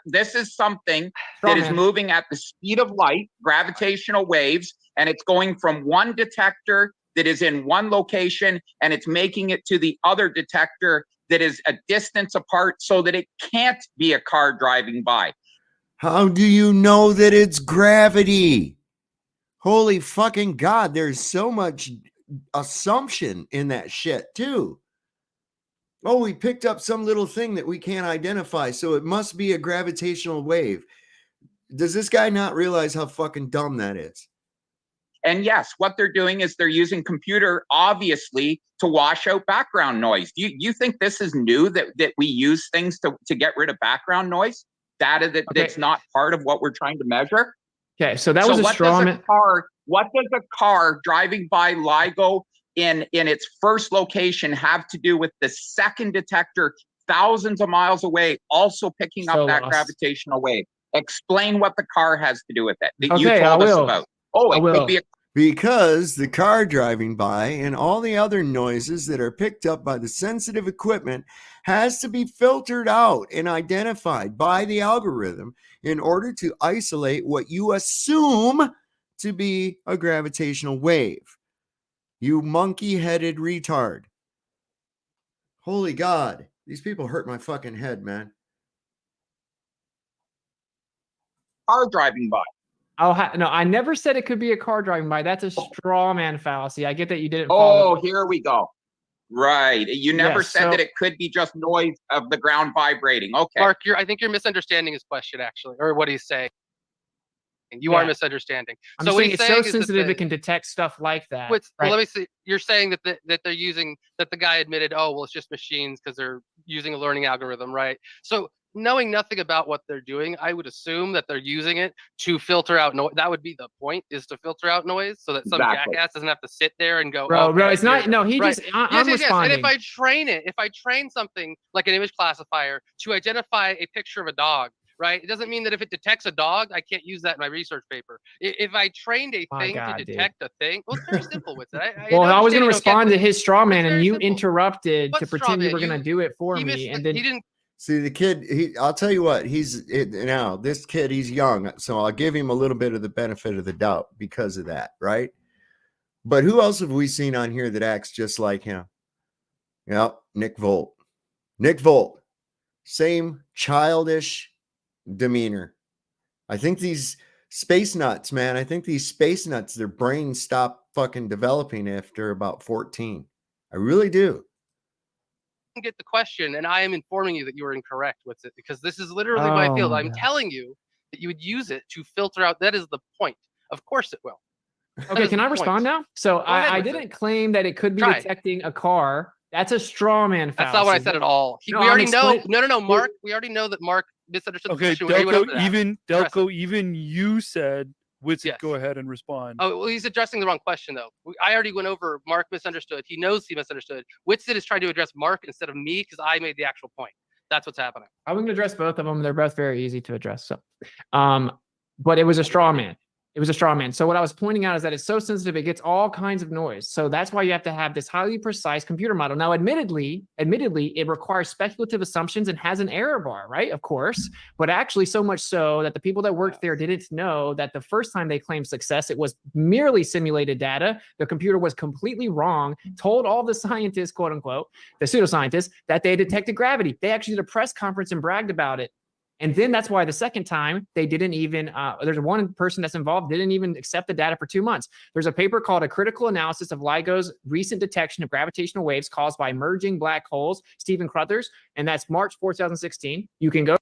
This is something Straw that is man. moving at the speed of light, gravitational waves, and it's going from one detector that is in one location and it's making it to the other detector that is a distance apart so that it can't be a car driving by. How do you know that it's gravity? Holy fucking God, there's so much assumption in that shit too. Oh, we picked up some little thing that we can't identify, so it must be a gravitational wave. Does this guy not realize how fucking dumb that is? And yes, what they're doing is they're using computer, obviously, to wash out background noise. You think this is new, that we use things to get rid of background noise? Data that's not part of what we're trying to measure? Okay, so that was a straw man. What does a car driving by LIGO in its first location have to do with the second detector thousands of miles away also picking up that gravitational wave? Explain what the car has to do with it that you told us about. Oh, it could be because the car driving by and all the other noises that are picked up by the sensitive equipment has to be filtered out and identified by the algorithm in order to isolate what you assume to be a gravitational wave. You monkey-headed retard. Holy God. These people hurt my fucking head, man. car driving by. No, I never said it could be a car driving by. That's a straw man fallacy. I get that you didn't follow. Oh, here we go. Right. You never Yes, said that it could be just noise of the ground vibrating. Okay. Mark, I think you're misunderstanding his question, actually, or what he's saying. You are misunderstanding. I'm saying it's so sensitive it can detect stuff like that. Well, let me see. You're saying that that they're using, that the guy admitted, oh, well, it's just machines because they're using a learning algorithm, right? So knowing nothing about what they're doing, I would assume that they're using it to filter out noise. That would be the point, is to filter out noise so that some jackass doesn't have to sit there and go, bro, it's not, no, he just, I'm responding. And if I train something like an image classifier to identify a picture of a dog, right? It doesn't mean that if it detects a dog, I can't use that in my research paper. If I trained a thing to detect a thing, well, it's very simple with it. I was going to respond to his straw man and you interrupted to pretend you were going to do it for me. And then he didn't. See, the kid, I'll tell you what, this kid, he's young, so I'll give him a little bit of the benefit of the doubt because of that, right? But who else have we seen on here that acts just like him? Yep, Nick Volt. Nick Volt, same childish demeanor. I think these space nuts, man, their brains stop fucking developing after about 14. I really do. Get the question, and I am informing you that you are incorrect with it, because this is literally my field. I'm telling you that you would use it to filter out. That is the point. Of course it will. Okay, can I respond now? So I didn't claim that it could be detecting a car. That's a straw man fallacy. That's not what I said at all. We already know. No, Mark. We already know that Mark misunderstood the question. Delco, even you said Witsit, go ahead and respond. Oh, well, he's addressing the wrong question, though. I already went over Mark misunderstood. He knows he misunderstood. Witsit is trying to address Mark instead of me because I made the actual point. That's what's happening. I'm going to address both of them. They're both very easy to address. So, but it was a straw man. It was a straw man. So what I was pointing out is that it's so sensitive, it gets all kinds of noise. So that's why you have to have this highly precise computer model. Now, admittedly, it requires speculative assumptions and has an error bar, right? Of course, but actually so much so that the people that worked there didn't know that the first time they claimed success, it was merely simulated data. The computer was completely wrong, told all the scientists, quote unquote, the pseudoscientists, that they detected gravity. They actually did a press conference and bragged about it. And then that's why the second time they didn't even, there's one person that's involved, didn't even accept the data for 2 months. There's a paper called A Critical Analysis of LIGO's Recent Detection of Gravitational Waves Caused by Merging Black Holes, Stephen Crothers, and that's March 4, 2016. You can go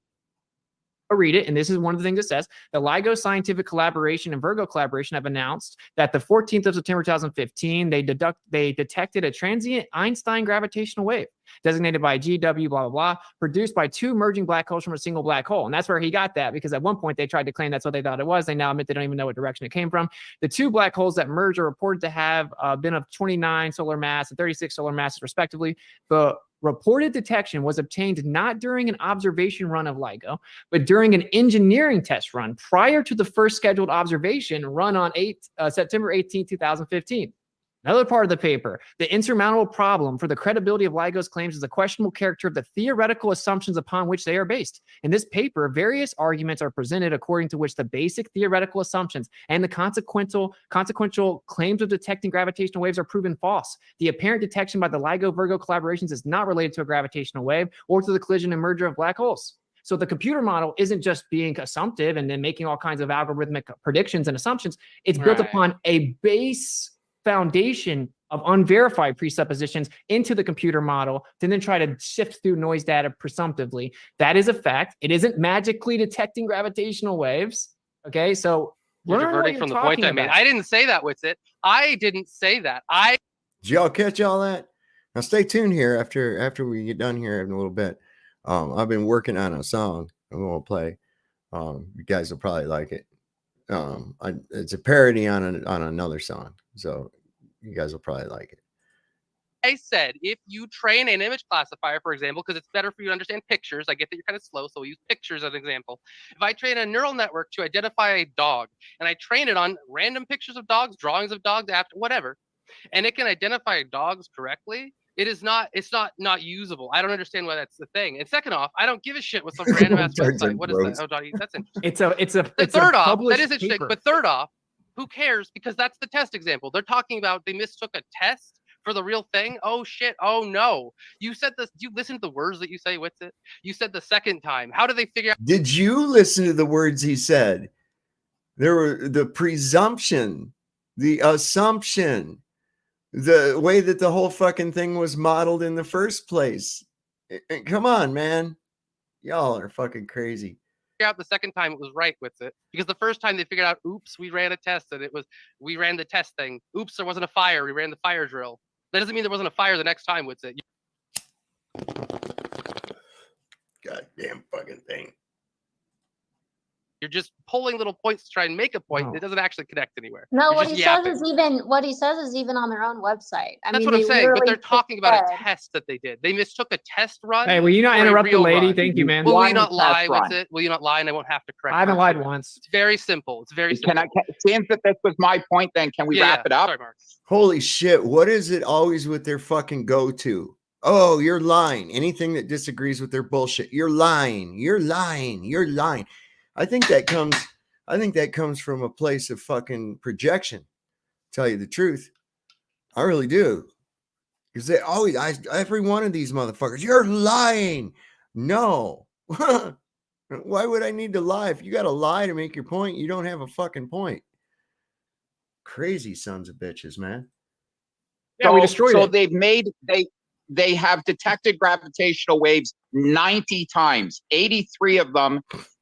read it, and this is one of the things it says. The LIGO Scientific Collaboration and Virgo Collaboration have announced that the 14th of September 2015, they detected a transient Einstein gravitational wave designated by GW blah, blah, blah, produced by two merging black holes from a single black hole. And that's where he got that, because at one point they tried to claim that's what they thought it was. They now admit they don't even know what direction it came from. The two black holes that merged are reported to have been of 29 solar mass and 36 solar masses respectively. The reported detection was obtained not during an observation run of LIGO, but during an engineering test run prior to the first scheduled observation run on September 18, 2015. Another part of the paper, the insurmountable problem for the credibility of LIGO's claims is the questionable character of the theoretical assumptions upon which they are based. In this paper, various arguments are presented according to which the basic theoretical assumptions and the consequential claims of detecting gravitational waves are proven false. The apparent detection by the LIGO-Virgo collaborations is not related to a gravitational wave or to the collision and merger of black holes. So the computer model isn't just being assumptive and then making all kinds of algorithmic predictions and assumptions. It's built upon a base foundation of unverified presuppositions into the computer model to then try to sift through noise data presumptively. That is a fact. It isn't magically detecting gravitational waves. Okay, so you're diverting from the point I made. I didn't say that with it. I didn't say that. Did y'all catch all that? Now stay tuned here after we get done here in a little bit. I've been working on a song I'm going to play. You guys will probably like it. It's a parody on another song, so you guys will probably like it. I said if you train an image classifier, for example, because it's better for you to understand pictures. I get that you're kind of slow, so we'll use pictures as an example. If I train a neural network to identify a dog, and I train it on random pictures of dogs, drawings of dogs, after whatever, and it can identify dogs correctly, it's not usable. I don't understand why that's the thing. And second off, I don't give a shit with some random ass website. What is that? Oh, doggy, that's interesting. Third off, that is interesting. Paper. But third off, who cares? Because that's the test example. They're talking about they mistook a test for the real thing. Oh shit. Oh no. You said this. You listen to the words that you say with it. You said the second time. How do they figure out? Did you listen to the words he said? There were the presumption, the assumption, the way that the whole fucking thing was modeled in the first place. Come on, man. Y'all are fucking crazy. Out the second time it was right with it, because the first time they figured out, oops, we ran a test and we ran the test thing. Oops, there wasn't a fire. We ran the fire drill. That doesn't mean there wasn't a fire the next time with it. Goddamn fucking thing. You're just pulling little points to try and make a point. It doesn't actually connect anywhere. No, what he says is even on their own website. That's what I'm saying. But they're talking about a test that they did. They mistook a test run. Hey, will you not interrupt the lady? Thank you, man. Will you not lie with it? Will you not lie and I won't have to correct? I haven't lied once. It's very simple. It's very simple. Since that this was my point, then can we wrap it up? Sorry, Mark. Holy shit. What is it always with their fucking go-to? Oh, you're lying. Anything that disagrees with their bullshit. You're lying. You're lying. You're lying. I think that comes from a place of fucking projection. Tell you the truth. I really do. Because they always, every one of these motherfuckers, you're lying. No. Why would I need to lie? If you got to lie to make your point, you don't have a fucking point. Crazy sons of bitches, man. Yeah, we destroyed it. They have detected gravitational waves 90 times. 83 of them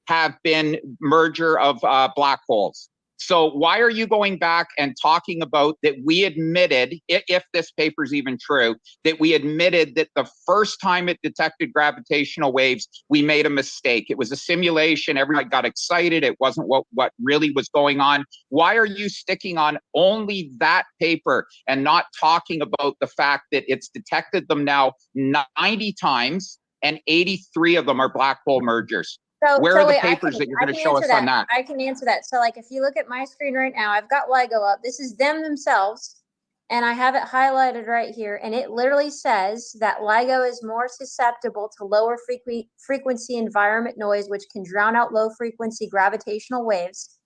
have been merger of black holes. So why are you going back and talking about that we admitted, if this paper is even true, that we admitted that the first time it detected gravitational waves, we made a mistake. It was a simulation. Everybody got excited. It wasn't what really was going on. Why are you sticking on only that paper and not talking about the fact that it's detected them now 90 times and 83 of them are black hole mergers? Where are the papers that you're going to show us on that? I can answer that. So like if you look at my screen right now, I've got LIGO up. This is them themselves. And I have it highlighted right here. And it literally says that LIGO is more susceptible to lower frequency environment noise, which can drown out low frequency gravitational waves.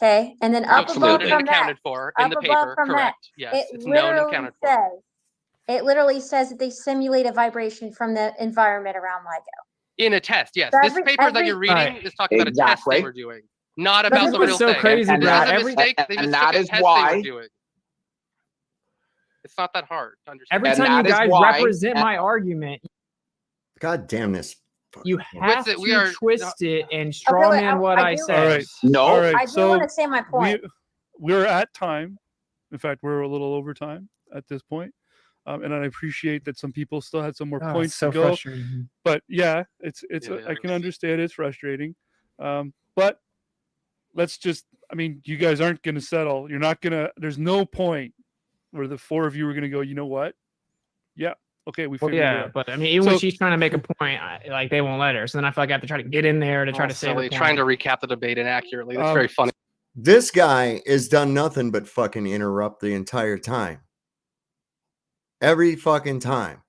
Okay. And then up above from that, in the paper, correct. Yes, it's known and accounted for. It literally says that they simulate a vibration from the environment around LIGO. In a test, yes. This paper that you're reading is talking about a test they were doing, not about the real thing. Crazy, and that is a mistake. And that is why it's not that hard to understand. Every time you guys represent my argument. God damn this You have What's it? to We are- twist it and Okay, wait, strawman what I do- said. All right. No. All right. I do so want to say my point. we're at time. In fact, we're a little over time at this point. And I appreciate that some people still had some more Oh, points it's so to go. frustrating. But yeah, it's Yeah, I can understand it's frustrating. But let's just, I mean, you guys aren't going to settle. You're not going to, there's no point where the four of you are going to go, you know what? Yeah. Okay. We Well, figured it yeah, out. but I mean, even when So- she's trying to make a point, like they won't let her. So then I feel like I have to try to get in there to try to say her silly, point. trying to recap the debate inaccurately. That's very funny. This guy has done nothing but fucking interrupt the entire time. Every fucking time.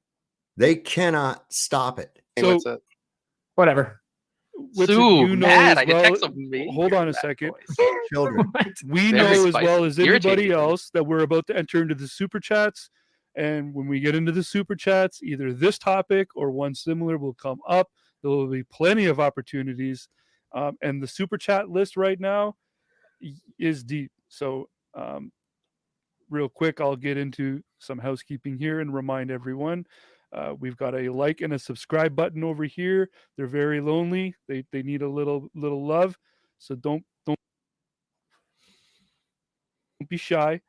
They cannot stop it. Hey, So- what's it? Whatever. Which Sue, you know mad. as I well- detect some major hold on a bad second. voice. Children. We Very know as spicy. well as anybody Irritating. else that we're about to enter into the super chats. And when we get into the super chats, either this topic or one similar will come up. There will be plenty of opportunities. And the super chat list right now is deep. So, real quick, I'll get into some housekeeping here and remind everyone. We've got a like and a subscribe button over here. They're very lonely. They need a little love. So don't be shy.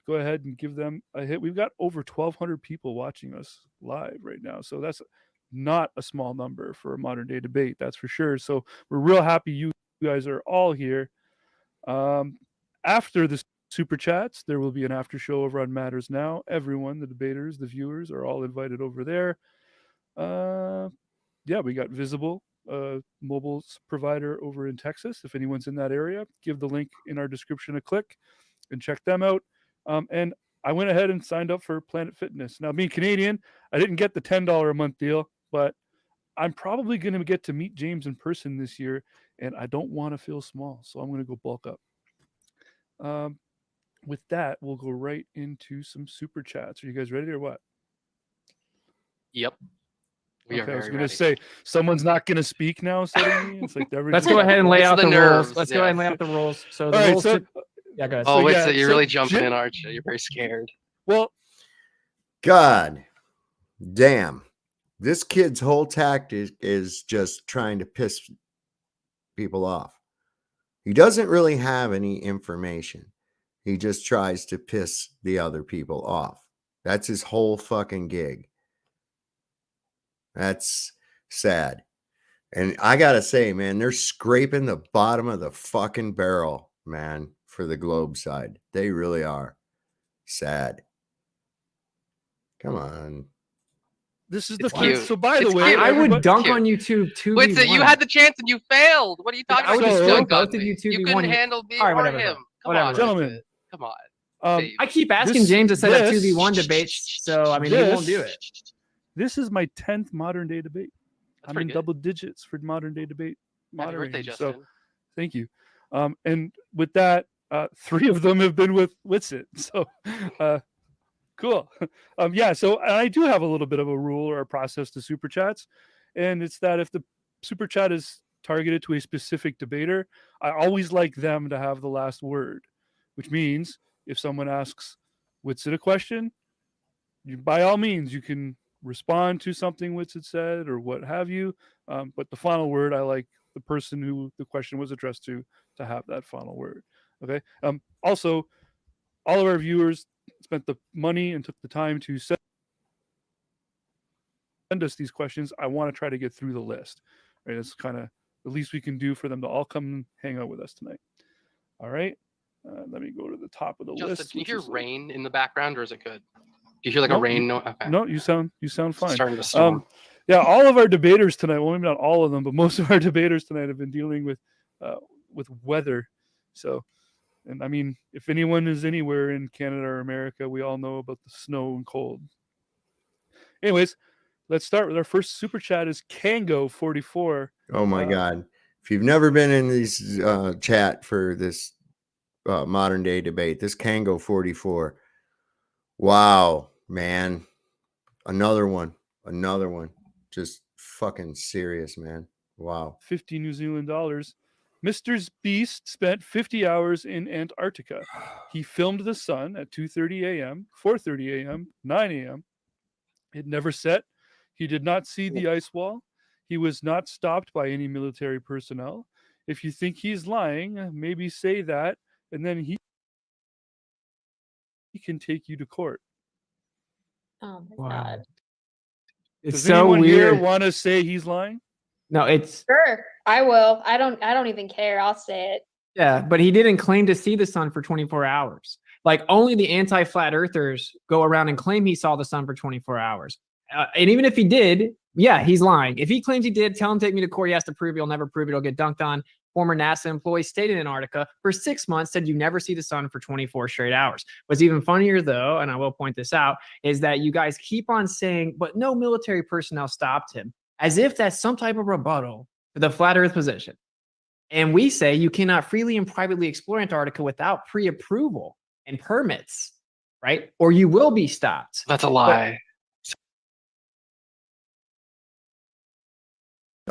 Go ahead and give them a hit. We've got over 1,200 people watching us live right now. So that's not a small number for a modern day debate. That's for sure. So we're real happy you guys are all here. After the super chats, there will be an after show over on Matters Now. Everyone, the debaters, the viewers are all invited over there. Yeah, we got Visible, mobile provider over in Texas. If anyone's in that area, give the link in our description a click and check them out. And I went ahead and signed up for Planet Fitness. Now, being Canadian, I didn't get the $10 a month deal, but I'm probably going to get to meet James in person this year, and I don't want to feel small, so I'm going to go bulk up. With that, we'll go right into some super chats. Are you guys ready or what? Yep. We Okay, I was are going very to say, someone's not going to speak now suddenly. It's like Let's go ahead and lay It's out the the nerves, rules. Let's go yeah. ahead and lay out the rules. So the All right, rules. so- Yeah, go ahead. Oh, So, wait, yeah, so you're so really jumping Jim- in, aren't you? You're very scared. Well, God damn. This kid's whole tactic is just trying to piss people off. He doesn't really have any information. He just tries to piss the other people off. That's his whole fucking gig. That's sad. And I got to say, man, they're scraping the bottom of the fucking barrel, man, for the Globe side. They really are. Sad. Come on. this is the It's first. cute. So, by the It's way, cute. I would everybody- dunk Cute. on you two. Wait, so you had the chance and you failed. What are you talking I would about? just You throw dunked both on of me. you 2v1. You couldn't handle me All right, or whatever, him. Come whatever. on, Gentlemen. that's it. Come on. Um, I keep asking This- James to set up this- 2v1 debates, so I mean he won't do it. This is my 10th modern day debate. That's I'm pretty in good. double digits for modern day debate. Happy birthday, moderating. Justin. So thank you. And with that, 3 of them have been with Witsit. So cool. Yeah, so I do have a little bit of a rule or a process to super chats. And it's that if the super chat is targeted to a specific debater, I always like them to have the last word, which means if someone asks Witsit a question, by all means, you can respond to something Witsit said or what have you. But the final word, I like the person who the question was addressed to have that final word. Okay. Also, all of our viewers spent the money and took the time to send us these questions. I want to try to get through the list. Right. It's kind of the least we can do for them to all come hang out with us tonight. All right. Let me go to the top of the Justin, list. can you which hear is, rain in the background, or is it good? Do you hear like a Nope, rain noise? Okay. No, you sound It's fine. starting to storm. Yeah, all of our debaters tonight, well, maybe not all of them, but most of our debaters tonight have been dealing with weather. So, and I mean, if anyone is anywhere in Canada or America, we all know about the snow and cold. Anyways, let's start with our first super chat is Kango44. Oh my God. If you've never been in these chat for this modern day debate, this Kango 44. Wow, man. Another one. Just fucking serious, man. Wow. 50 New Zealand dollars. Mr. Beast spent 50 hours in Antarctica. He filmed the sun at 2:30 a.m., 4:30 a.m., 9 a.m. It never set. He did not see the ice wall. He was not stopped by any military personnel. If you think he's lying, maybe say that, and then he can take you to court. Oh my Wow. god. It's Does so anyone here weird. want to say he's lying? No, it's Sure, I will. I don't even care. I'll say it. yeah, but he didn't claim to see the sun for 24 hours. Like only the anti-flat earthers go around and claim he saw the sun for 24 hours. And even if he did, yeah, he's lying. If he claims he did, tell him take me to court. He has to prove it. He'll never prove it. He'll get dunked on. Former NASA employee stayed in Antarctica for 6 months, said you never see the sun for 24 straight hours. What's even funnier, though, and I will point this out, is that you guys keep on saying, but no military personnel stopped him, as if that's some type of rebuttal for the flat Earth position. And we say you cannot freely and privately explore Antarctica without pre-approval and permits, right? Or you will be stopped. That's a lie.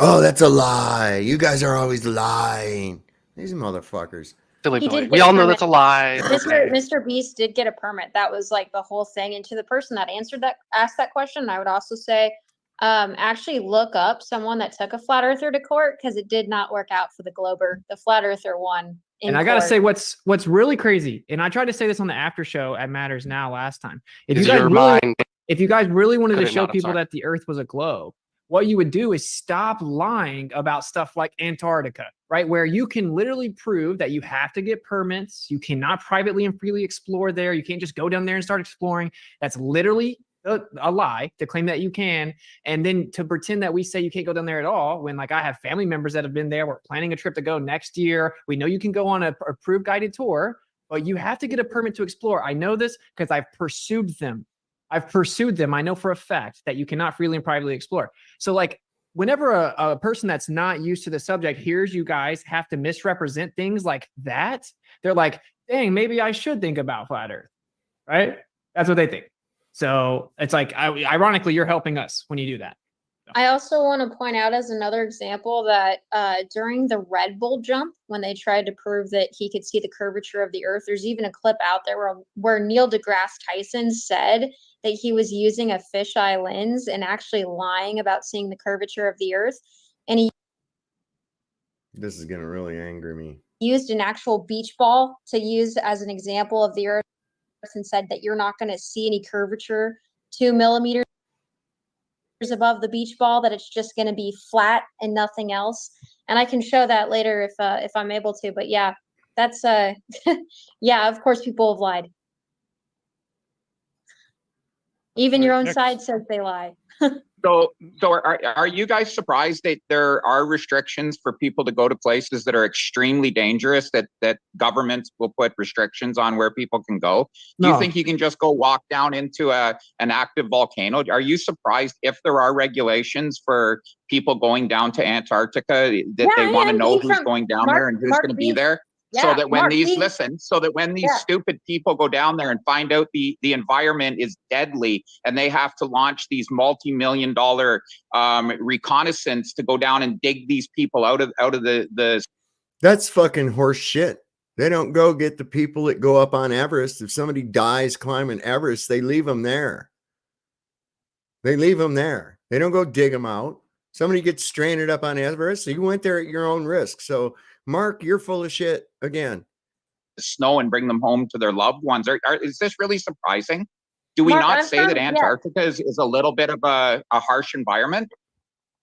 Oh, that's a lie. You guys are always lying. These motherfuckers. Silly He Billy. did We get all a know permit. that's a lie. It's okay. Mr. Beast did get a permit. That was like the whole thing. And to the person that asked that question, I would also say, actually look up someone that took a flat earther to court, because it did not work out for the Glober. The flat earther won. And I gotta say, what's really crazy, and I tried to say this on the after show at Matters Now last time. If you guys really wanted to show people that the Earth was a globe, what you would do is stop lying about stuff like Antarctica, right? Where you can literally prove that you have to get permits. You cannot privately and freely explore there. You can't just go down there and start exploring. That's literally a lie to claim that you can. And then to pretend that we say you can't go down there at all, when like I have family members that have been there. We're planning a trip to go next year. We know you can go on a approved guided tour, but you have to get a permit to explore. I know this because I've pursued them. I know for a fact that you cannot freely and privately explore. So like whenever a person that's not used to the subject hears you guys have to misrepresent things like that, they're like, dang, maybe I should think about flat Earth, right? That's what they think. So it's like, ironically, you're helping us when you do that. I also want to point out as another example that during the Red Bull jump, when they tried to prove that he could see the curvature of the Earth, there's even a clip out there where Neil deGrasse Tyson said that he was using a fisheye lens and actually lying about seeing the curvature of the Earth. And he This is going to really anger me. used an actual beach ball to use as an example of the Earth and said that you're not going to see any curvature 2 millimeters above the beach ball, that it's just going to be flat and nothing else. And I can show that later if I'm able to. But yeah, that's yeah, of course people have lied. Even your own side says they lie. So are you guys surprised that there are restrictions for people to go to places that are extremely dangerous, that governments will put restrictions on where people can go? Do you think you can just go walk down into an active volcano? Are you surprised if there are regulations for people going down to Antarctica, that they want to know who's going down there and who's going to be there? So that when these stupid people go down there and find out the environment is deadly and they have to launch these multi-million-dollar reconnaissance to go down and dig these people out of the That's fucking horse shit. They don't go get the people that go up on Everest. If somebody dies climbing Everest, they leave them there. They don't go dig them out. Somebody gets stranded up on Everest, so you went there at your own risk. So Mark, you're full of shit again. Snow and bring them home to their loved ones. Is this really surprising? Do we not say that Antarctica is a little bit of a harsh environment?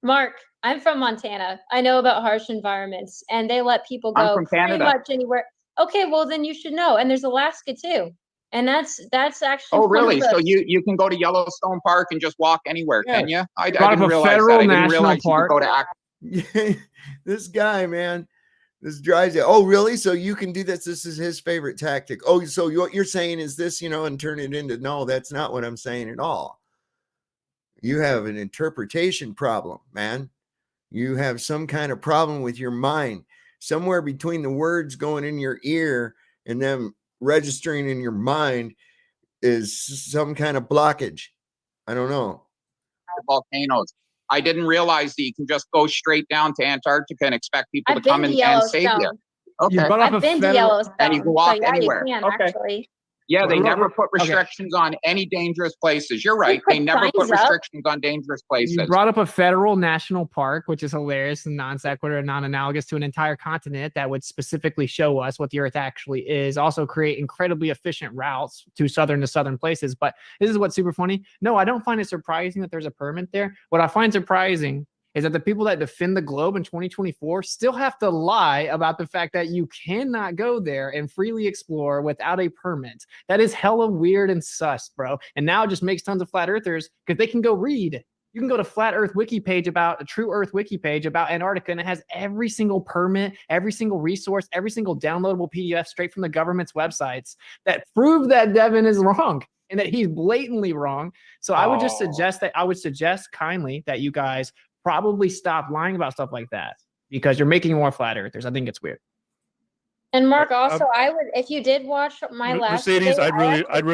Mark, I'm from Montana. I know about harsh environments, and they let people go from pretty Canada. much anywhere. Okay, well then you should know. And there's Alaska too. And that's actually. Oh, really? So you can go to Yellowstone Park and just walk anywhere, can you? I didn't realize federal that. I didn't national realize park. You could go to This guy, man, this drives it. Oh, really? So you can do this? This is his favorite tactic. Oh, so what you're saying is this, and turn it into, no, that's not what I'm saying at all. You have an interpretation problem, man. You have some kind of problem with your mind. Somewhere between the words going in your ear and them registering in your mind is some kind of blockage. I don't know. Volcanoes. I didn't realize that you can just go straight down to Antarctica and expect people to come and save you. Okay. I've been to Yellowstone. And you can walk so yeah, anywhere. you can, okay. actually. Yeah, they Well, never put okay. restrictions on any dangerous places. You're right. put They never put signs up. restrictions on dangerous places. You brought up a federal national park, which is hilarious and non sequitur and non-analogous to an entire continent that would specifically show us what the Earth actually is. Also, create incredibly efficient routes to southern places. But this is what's super funny. No, I don't find it surprising that there's a permit there. What I find surprising is that the people that defend the globe in 2024 still have to lie about the fact that you cannot go there and freely explore without a permit. That is hella weird and sus, bro. And now it just makes tons of flat earthers because they can go read. You can go to Flat Earth Wiki page about a True Earth Wiki page about Antarctica, and it has every single permit, every single resource, every single downloadable PDF straight from the government's websites that prove that Devin is wrong and that he's blatantly wrong. So I would just suggest kindly that you guys probably stop lying about stuff like that because you're making more flat earthers. I think it's weird. And Mark, also, I would, if you did watch my last Mercedes, video, I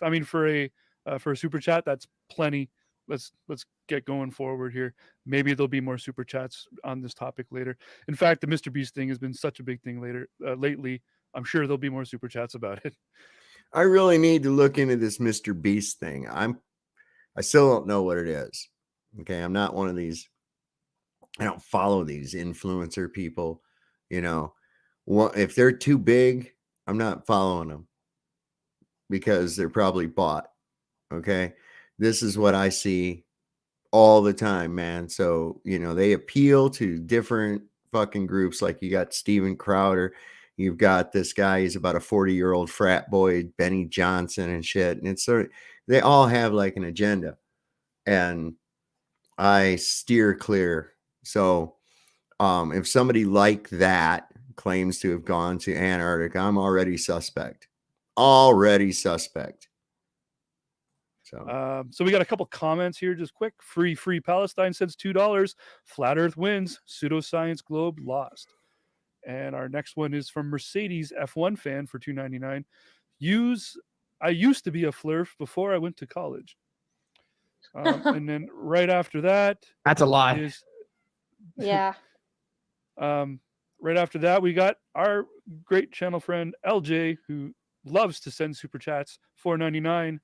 mean, for a super chat, that's plenty. Let's get going forward here. Maybe there'll be more super chats on this topic later. In fact, the Mr. Beast thing has been such a big thing lately. I'm sure there'll be more super chats about it. I really need to look into this Mr. Beast thing. I still don't know what it is. Okay. I'm not one of these. I don't follow these influencer people. You know, if they're too big, I'm not following them because they're probably bought. Okay. This is what I see all the time, man. So, you know, they appeal to different fucking groups. Like you got Steven Crowder. You've got this guy, he's about a 40-year-old frat boy, Benny Johnson and shit. And it's sort of, they all have like an agenda and I steer clear. So if somebody like that claims to have gone to Antarctica, I'm already suspect. So we got a couple comments here, just quick. Free Palestine sends $2. Flat Earth wins. Pseudoscience globe lost. And our next one is from Mercedes F1 fan for $2.99. I used to be a flirf before I went to college. And then right after that, that's a lie. Yeah. Right after that, we got our great channel friend LJ, who loves to send super chats. $4.99.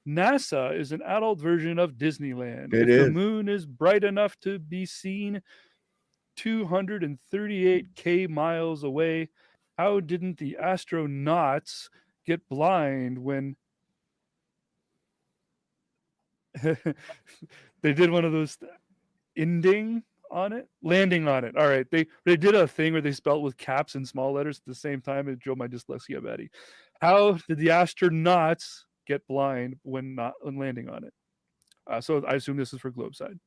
NASA is an adult version of Disneyland. If the moon is bright enough to be seen 238k miles away, how didn't the astronauts get blind when they did one of those landing on it? All right, they did a thing where they spelled with caps and small letters at the same time. It drove my dyslexia batty. How did the astronauts get blind when landing on it? So I assume this is for Globeside.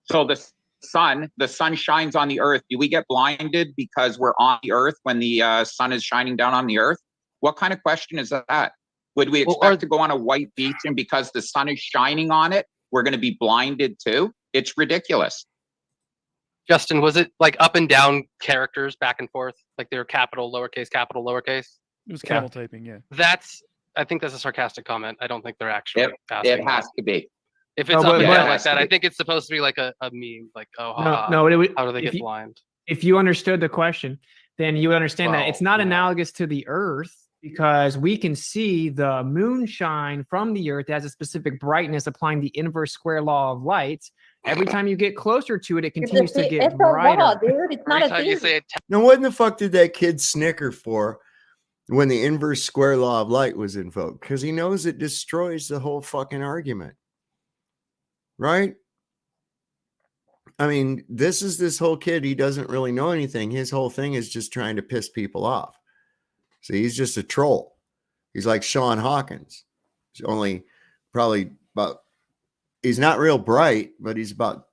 So the sun shines on the Earth. Do we get blinded because we're on the Earth when the sun is shining down on the Earth? What kind of question is that? Would we expect to go on a white beach and because the sun is shining on it, we're going to be blinded too? It's ridiculous. Justin, was it like up and down characters back and forth? Like they were capital, lowercase, capital, lowercase? It was camel typing, yeah. I think that's a sarcastic comment. I don't think they're actually it has to be. If it's up and down like that, I think it's supposed to be like a meme, like, oh, how do they get blind? If you understood the question, then you would understand that it's not analogous to the Earth because we can see the moonshine from the Earth as a specific brightness applying the inverse square law of light. Every time you get closer to it, it continues to get brighter. Law, dude. It's not a theory. Now, what in the fuck did that kid snicker for when the inverse square law of light was invoked? Because he knows it destroys the whole fucking argument. Right? I mean, this whole kid, he doesn't really know anything. His whole thing is just trying to piss people off. So he's just a troll. He's like Sean Hawkins. He's only probably he's not real bright, but he's about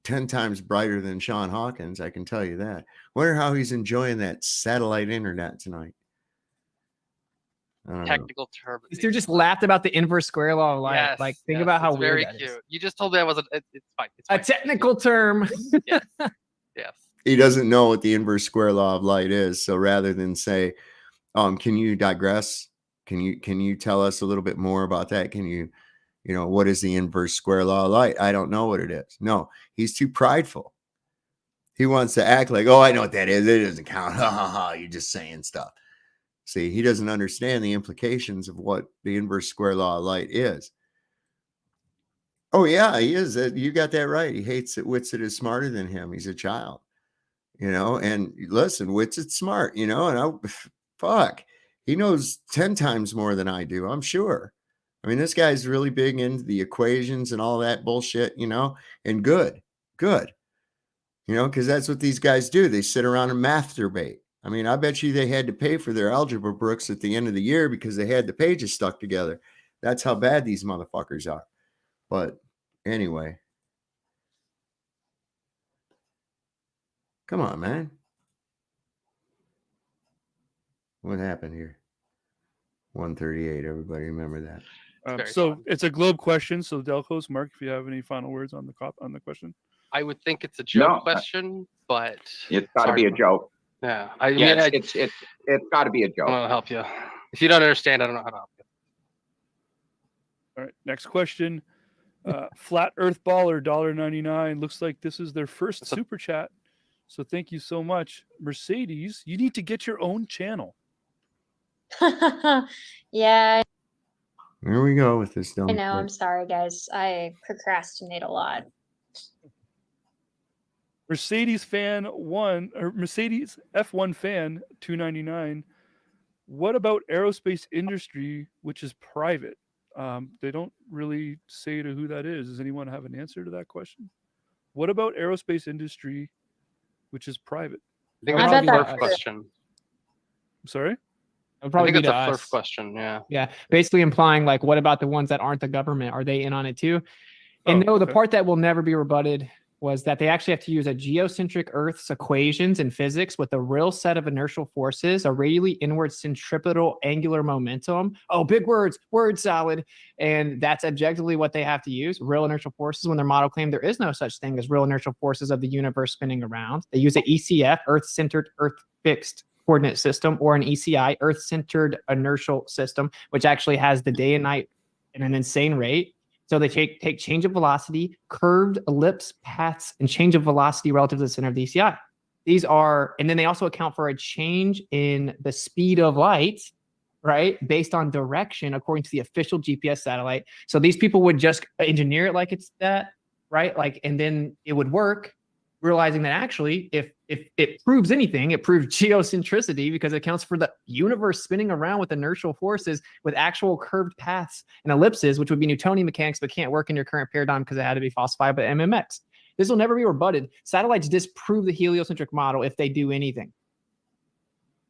10 times brighter than Sean Hawkins. I can tell you that. Wonder how he's enjoying that satellite internet tonight. Technical term. You just laughed about the inverse square law of light. Yes, like, think about how weird very that cute. is. You just told me I wasn't. It's fine. A technical term. Yes. Yes. He doesn't know what the inverse square law of light is. So rather than say, can you digress? Can you tell us a little bit more about that? Can you what is the inverse square law of light? I don't know what it is. No, he's too prideful. He wants to act like, oh, I know what that is. It doesn't count. Ha ha ha. You're just saying stuff. See, he doesn't understand the implications of what the inverse square law of light is. Oh, yeah, he is. You got that right. He hates that Whitsitt is smarter than him. He's a child, and listen, Whitsitt's smart, and fuck, he knows 10 times more than I do, I'm sure. I mean, this guy's really big into the equations and all that bullshit, and good, because that's what these guys do. They sit around and math debate. I mean, I bet you they had to pay for their algebra books at the end of the year because they had the pages stuck together. That's how bad these motherfuckers are. But anyway, come on, man. What happened here? 138. Everybody remember that. So it's a globe question. So Delcos, Mark, if you have any final words on the question. I would think it's a joke question, but it's got to be a joke. Yeah, it's got to be a joke. I'll help you. If you don't understand, I don't know how to help you. All right, next question. Flat Earth Baller $1.99. Looks like this is their first super chat. So thank you so much. Mercedes, you need to get your own channel. Yeah. Here we go with this. I know. I'm sorry, guys. I procrastinate a lot. Mercedes fan Mercedes F1 fan $2.99. What about aerospace industry, which is private? They don't really say to who that is. Does anyone have an answer to that question? What about aerospace industry, which is private? I think that's a first question. I'm sorry? I think it's a first question. Yeah. Yeah. Basically implying like, what about the ones that aren't the government? Are they in on it too? And the part that will never be rebutted was that they actually have to use a geocentric Earth's equations in physics with a real set of inertial forces, a radially inward centripetal angular momentum. Oh, big word salad. And that's objectively what they have to use, real inertial forces, when their model claimed there is no such thing as real inertial forces of the universe spinning around. They use an ECF, Earth-centered, Earth-fixed coordinate system, or an ECI, Earth-centered inertial system, which actually has the day and night at an insane rate. So they take change of velocity, curved ellipse paths, and change of velocity relative to the center of the ECI. These are, and then they also account for a change in the speed of light, right, based on direction according to the official GPS satellite. So these people would just engineer it like it's that, right? Like, and then it would work, realizing that actually, if it proves anything, it proves geocentricity because it accounts for the universe spinning around with inertial forces with actual curved paths and ellipses, which would be Newtonian mechanics, but can't work in your current paradigm because it had to be falsified by MMX. This will never be rebutted. Satellites disprove the heliocentric model if they do anything.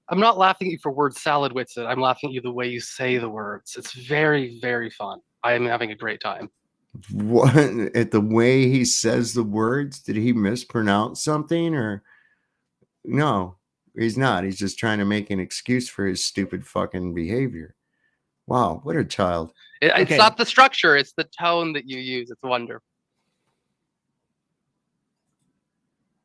I'm not laughing at you for word salad, Whitsitt. I'm laughing at you the way you say the words. It's very, very fun. I am having a great time. What, at the way he says the words? Did he mispronounce something, or no? He's not. He's just trying to make an excuse for his stupid fucking behavior. Wow, what a child. It's not the structure, it's the tone that you use. It's wonderful.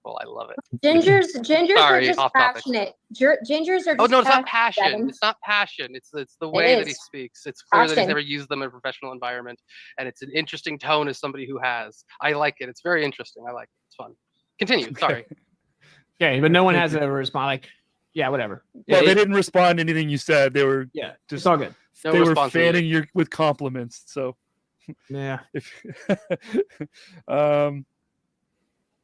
I love it. Gingers are just off topic. passionate. Gingers are just no, it's not passion. Devin. It's not passion. It's the way that he speaks. It's clear that he's never used them in a professional environment, and it's an interesting tone as somebody who has. I like it. It's very interesting. I like it. It's fun. Continue. Sorry. Okay, but no one has a response. Like, yeah, whatever. Well, they didn't respond to anything you said. They were just it's all good. They were fanning you with compliments. So yeah.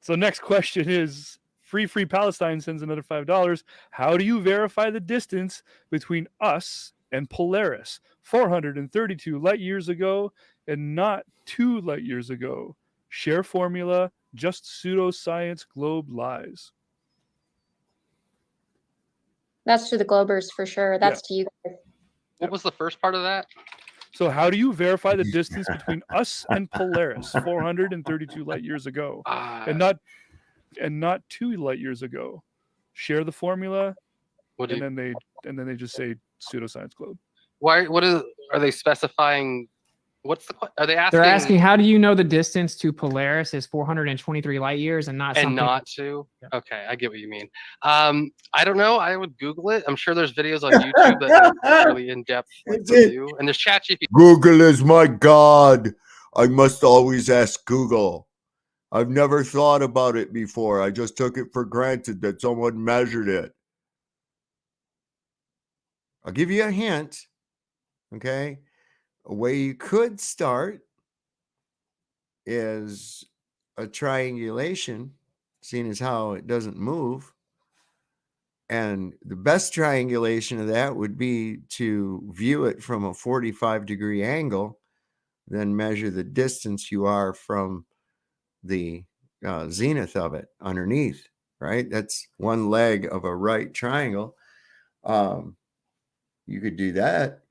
So next question is Free Palestine sends another $5. How do you verify the distance between us and Polaris 432 light years ago and not 2 light years ago? Share formula, just pseudoscience, globe lies. That's to the Globers for sure. That's to you guys. What was the first part of that? So how do you verify the distance between us and Polaris 432 light years ago and not 2 light years ago? Share the formula, and then they just say pseudoscience globe. Why? Are they specifying? Are they asking? They're asking, how do you know the distance to Polaris is 423 light years and not something? Not 2? Yeah. Okay, I get what you mean. I don't know. I would Google it. I'm sure there's videos on YouTube that have really in-depth review. And there's ChatGPT. Google is my god. I must always ask Google. I've never thought about it before. I just took it for granted that someone measured it. I'll give you a hint. Okay. A way you could start is a triangulation, seeing as how it doesn't move. And the best triangulation of that would be to view it from a 45-degree angle, then measure the distance you are from the zenith of it underneath, right? That's one leg of a right triangle. You could do that,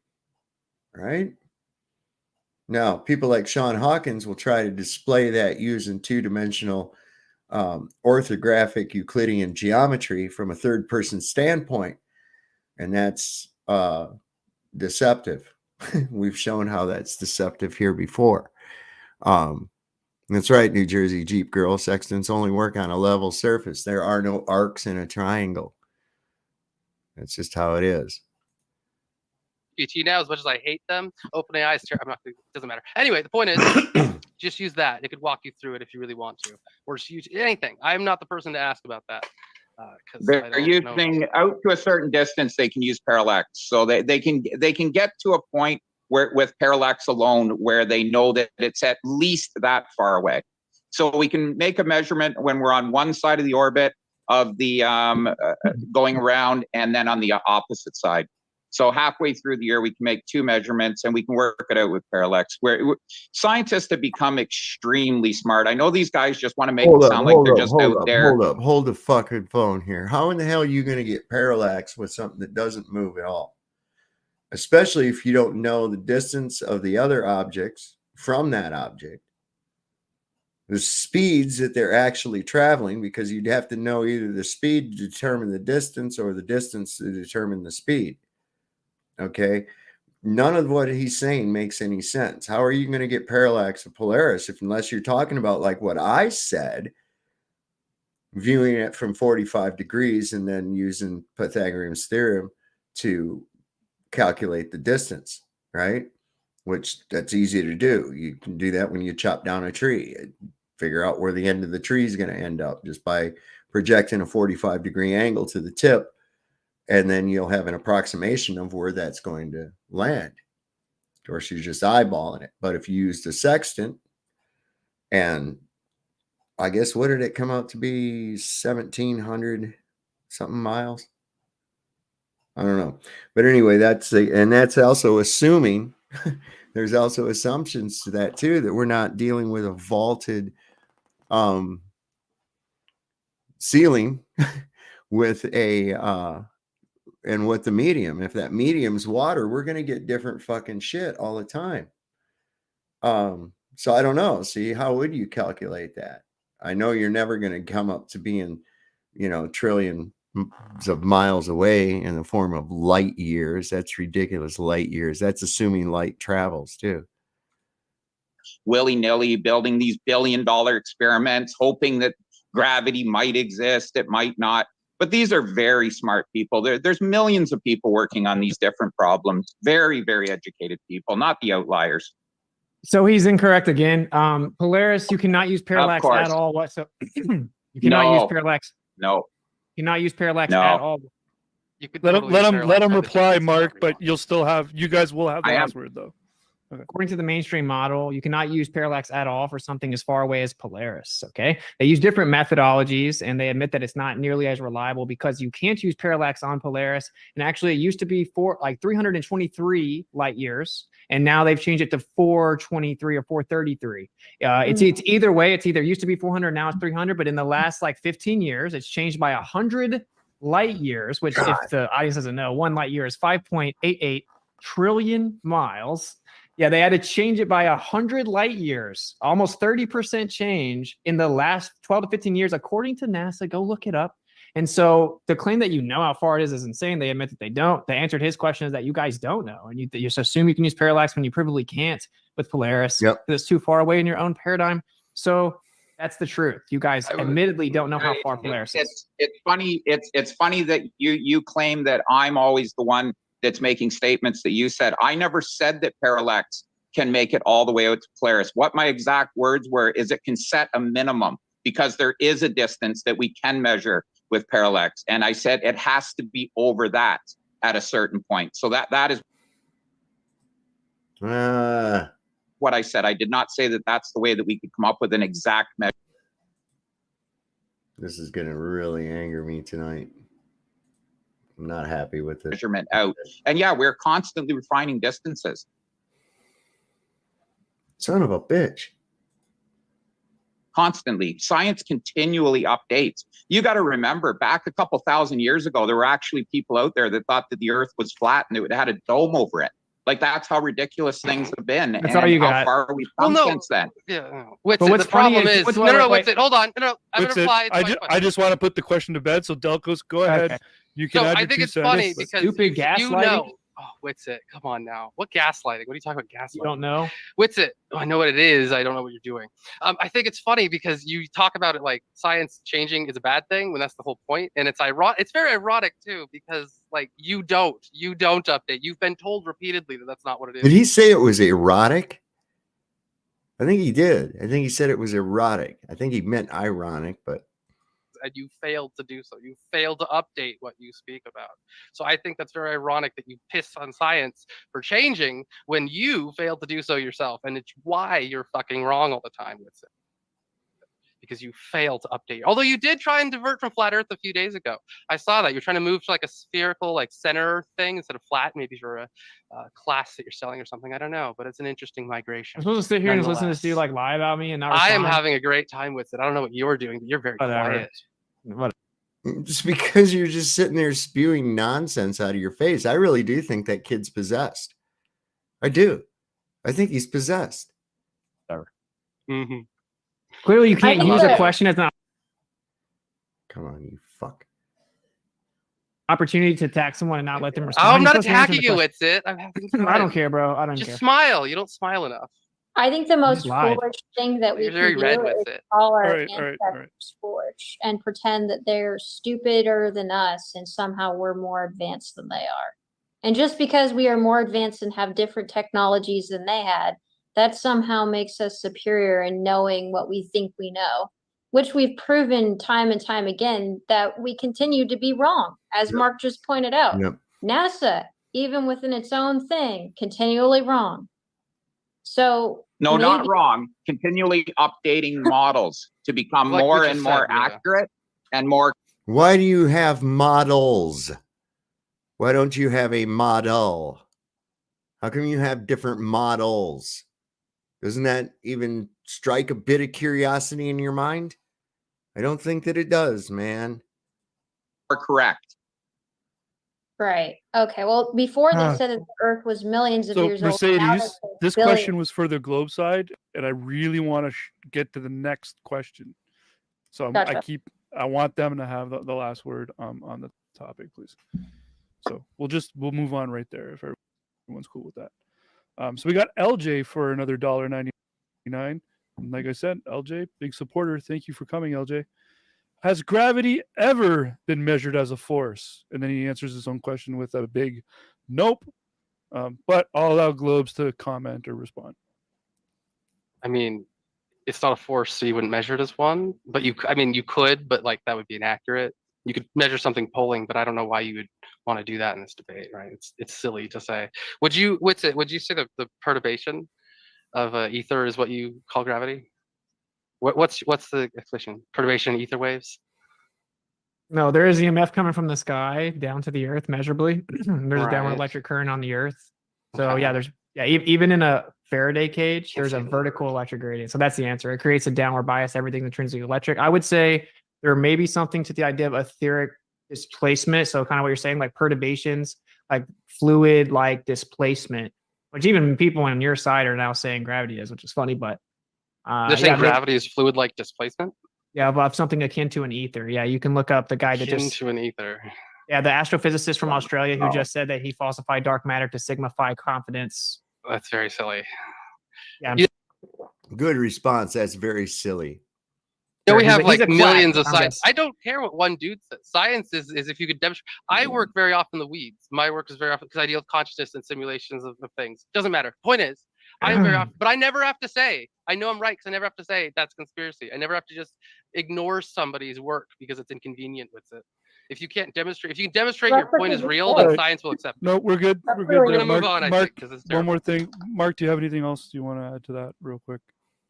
right? Now, people like Sean Hawkins will try to display that using two-dimensional orthographic Euclidean geometry from a third-person standpoint, and that's deceptive. We've shown how that's deceptive here before. That's right, New Jersey Jeep girl. Sextants only work on a level surface. There are no arcs in a triangle. That's just how it is. GPT now, as much as I hate them, OpenAI is terrible. It doesn't matter. Anyway, the point is, just use that. It could walk you through it if you really want to, or just use anything. I'm not the person to ask about that. They're using out to a certain distance. They can use parallax, so they can get to a point where with parallax alone where they know that it's at least that far away. So we can make a measurement when we're on one side of the orbit of the going around, and then on the opposite side. So halfway through the year, we can make two measurements, and we can work it out with parallax. Where scientists have become extremely smart. I know these guys just want to make it sound like they're just out there. Hold the fucking phone here. How in the hell are you going to get parallax with something that doesn't move at all? Especially if you don't know the distance of the other objects from that object, the speeds that they're actually traveling, because you'd have to know either the speed to determine the distance or the distance to determine the speed. Okay, none of what he's saying makes any sense. How are you going to get parallax of Polaris unless you're talking about like what I said, viewing it from 45 degrees and then using Pythagorean's theorem to calculate the distance, right? Which that's easy to do. You can do that when you chop down a tree, figure out where the end of the tree is going to end up just by projecting a 45-degree angle to the tip. And then you'll have an approximation of where that's going to land. Of course, you're just eyeballing it. But if you used a sextant, and I guess, what did it come out to be? 1,700 something miles? I don't know. But anyway, that's also assuming there's also assumptions to that too, that we're not dealing with a vaulted ceiling with a and with the medium. If that medium's water, we're going to get different fucking shit all the time. So I don't know. See, how would you calculate that? I know you're never going to come up to being, trillions of miles away in the form of light years. That's ridiculous. Light years. That's assuming light travels too. Willy-nilly building these billion-dollar experiments, hoping that gravity might exist. It might not. But these are very smart people. There's millions of people working on these different problems. Very, very educated people, not the outliers. So he's incorrect again. Polaris, you cannot use parallax at all. You cannot use parallax. No. You cannot use parallax at all. You could let totally him reply, Mark. But you guys will have the last word though. Okay. According to the mainstream model, you cannot use parallax at all for something as far away as Polaris. Okay, they use different methodologies, and they admit that it's not nearly as reliable because you can't use parallax on Polaris. And actually, it used to be 323 light years, and now they've changed it to 423 or 433. It's either way. It's either used to be 400, now it's 300. But in the last 15 years, it's changed by 100 light years. Which, if the audience doesn't know, 1 light year is 5.88 trillion miles. Yeah, they had to change it by 100 light years, almost 30% change in the last 12 to 15 years, according to NASA. Go look it up. And so the claim that you know how far it is insane. They admit that they don't. They answered his question is that you guys don't know. And you just assume you can use parallax when you probably can't with Polaris because it's too far away in your own paradigm. So that's the truth. You guys admittedly don't know how far Polaris is. It's funny. It's funny that you claim that I'm always the one that's making statements that you said. I never said that parallax can make it all the way out to Polaris. What my exact words were is it can set a minimum because there is a distance that we can measure with parallax. And I said it has to be over that. at a certain point. So that is what I said. I did not say that that's the way that we could come up with an exact measure. This is going to really anger me tonight. I'm not happy with it. Measurement out. And yeah, we're constantly refining distances. Son of a bitch. Constantly. Science continually updates. You got to remember, back a couple thousand years ago, there were actually people out there that thought that the earth was flat and it had a dome over it. Like, that's how ridiculous things have been. That's and all you how got. far we've come since then. Yeah. No. What's what's the problem funny is what's- no, wait, what's it? Hold on. No, I'm What's gonna it? reply. I just want to put the question to bed. So Delcos, go ahead. Okay. You can So add I your think 2 it's cents. funny because Stupid you gaslighting? know. Oh, what's it? Come on now. What gaslighting? What are you talking about gaslighting? You don't know? What's it? Oh, I know what it is. I don't know what you're doing. I think it's funny because you talk about it like science changing is a bad thing when that's the whole point. And it's ironic. It's very ironic too, because like you don't update. You've been told repeatedly that that's not what it is. Did he say it was erotic? I think he did. I think he said it was erotic. I think he meant ironic, but And you failed to do so. You failed to update what you speak about. So I think that's very ironic that you piss on science for changing when you failed to do so yourself. And it's why you're fucking wrong all the time with it. Because you failed to update. Although you did try and divert from flat Earth a few days ago. I saw that. You're trying to move to like a spherical, like center thing instead of flat, maybe for a class that you're selling or something. I don't know, but it's an interesting migration. I'm supposed to sit here and just listen to this dude like lie about me and not I am respond? having a great time with it. I don't know what you're doing, but you're very Whatever. quiet. What? just because you're just sitting there spewing nonsense out of your face, I really do think that kid's possessed. I do. I think he's possessed. Mm-hmm. Clearly, you can't think use a that- question as an Come on, you fuck. opportunity to attack someone and not let them respond. Oh, I'm You're not supposed to answer attacking the you. question. It's it. I'm having fun. I don't care, bro. I don't Just care. smile. You don't smile enough. I think the most just lied. foolish thing that we You're very can red do with is it. call our Alright, alright, alright. ancestors foolish and pretend that they're stupider than us and somehow we're more advanced than they are. And just because we are more advanced and have different technologies than they had, that somehow makes us superior in knowing what we think we know, which we've proven time and time again that we continue to be wrong, as Yep. Mark just pointed out. Yep. NASA, even within its own thing, continually wrong. So No, not maybe- wrong. Continually updating models to become Like we more just and more said, yeah. accurate and more. Why do you have models? Why don't you have a model? How come you have different models? Doesn't that even strike a bit of curiosity in your mind? I don't think that it does, man. Correct. Right. Okay. Well, before they Ah. said that the Earth was millions of So years old. now they Mercedes, say this billions. question was for the globe side, and I really want to get to the next question. So Gotcha. I want them to have the last word on the topic, please. So we'll move on right there if everyone's cool with that. So we got LJ for another $1.99. And like I said, LJ, big supporter. Thank you for coming, LJ. Has gravity ever been measured as a force? And then he answers his own question with a big nope. But I'll allow globes to comment or respond. I mean, it's not a force, so you wouldn't measure it as one. But you could, but like that would be inaccurate. You could measure something pulling, but I don't know why you would want to do that in this debate, right? It's silly to say. Would you say the perturbation of ether is what you call gravity? What's the expression? Perturbation ether waves? No, there is EMF coming from the sky down to the earth measurably. There's a downward Right. electric current on the earth. So Okay. yeah, even in a Faraday cage, Can't there's say a the vertical word. electric gradient. So that's the answer. It creates a downward bias. Everything's intrinsically electric. I would say there may be something to the idea of etheric displacement. So kind of what you're saying, like perturbations, like fluid, like displacement, which even people on your side are now saying gravity is, which is funny, but They're saying yeah, gravity is fluid-like displacement. yeah, but something akin to an ether. Yeah, you can look up the guy that Akin just to an ether. yeah, the astrophysicist from Australia who Oh. just said that he falsified dark matter to signify confidence. That's very silly. Yeah, You- Good response. That's very silly. Yeah, we He's a- have he's like a quack. millions of I'm science. just- I don't care what one dude says. Science is if you could demonstrate. I work very often in the weeds. My work is very often because I deal with consciousness and simulations of things. Doesn't matter. Point is, I'm very often, but I never have to say. I know I'm right because I never have to say that's conspiracy. I never have to just ignore somebody's work because it's inconvenient with it. If you can't demonstrate, if you can demonstrate That's your what point you is just real, said. then science will accept it. No, we're good. That's We're good. really We're gonna Mark, move on, I Mark, think, because it's one terrible. more thing. Mark, do you have anything else you want to add to that real quick?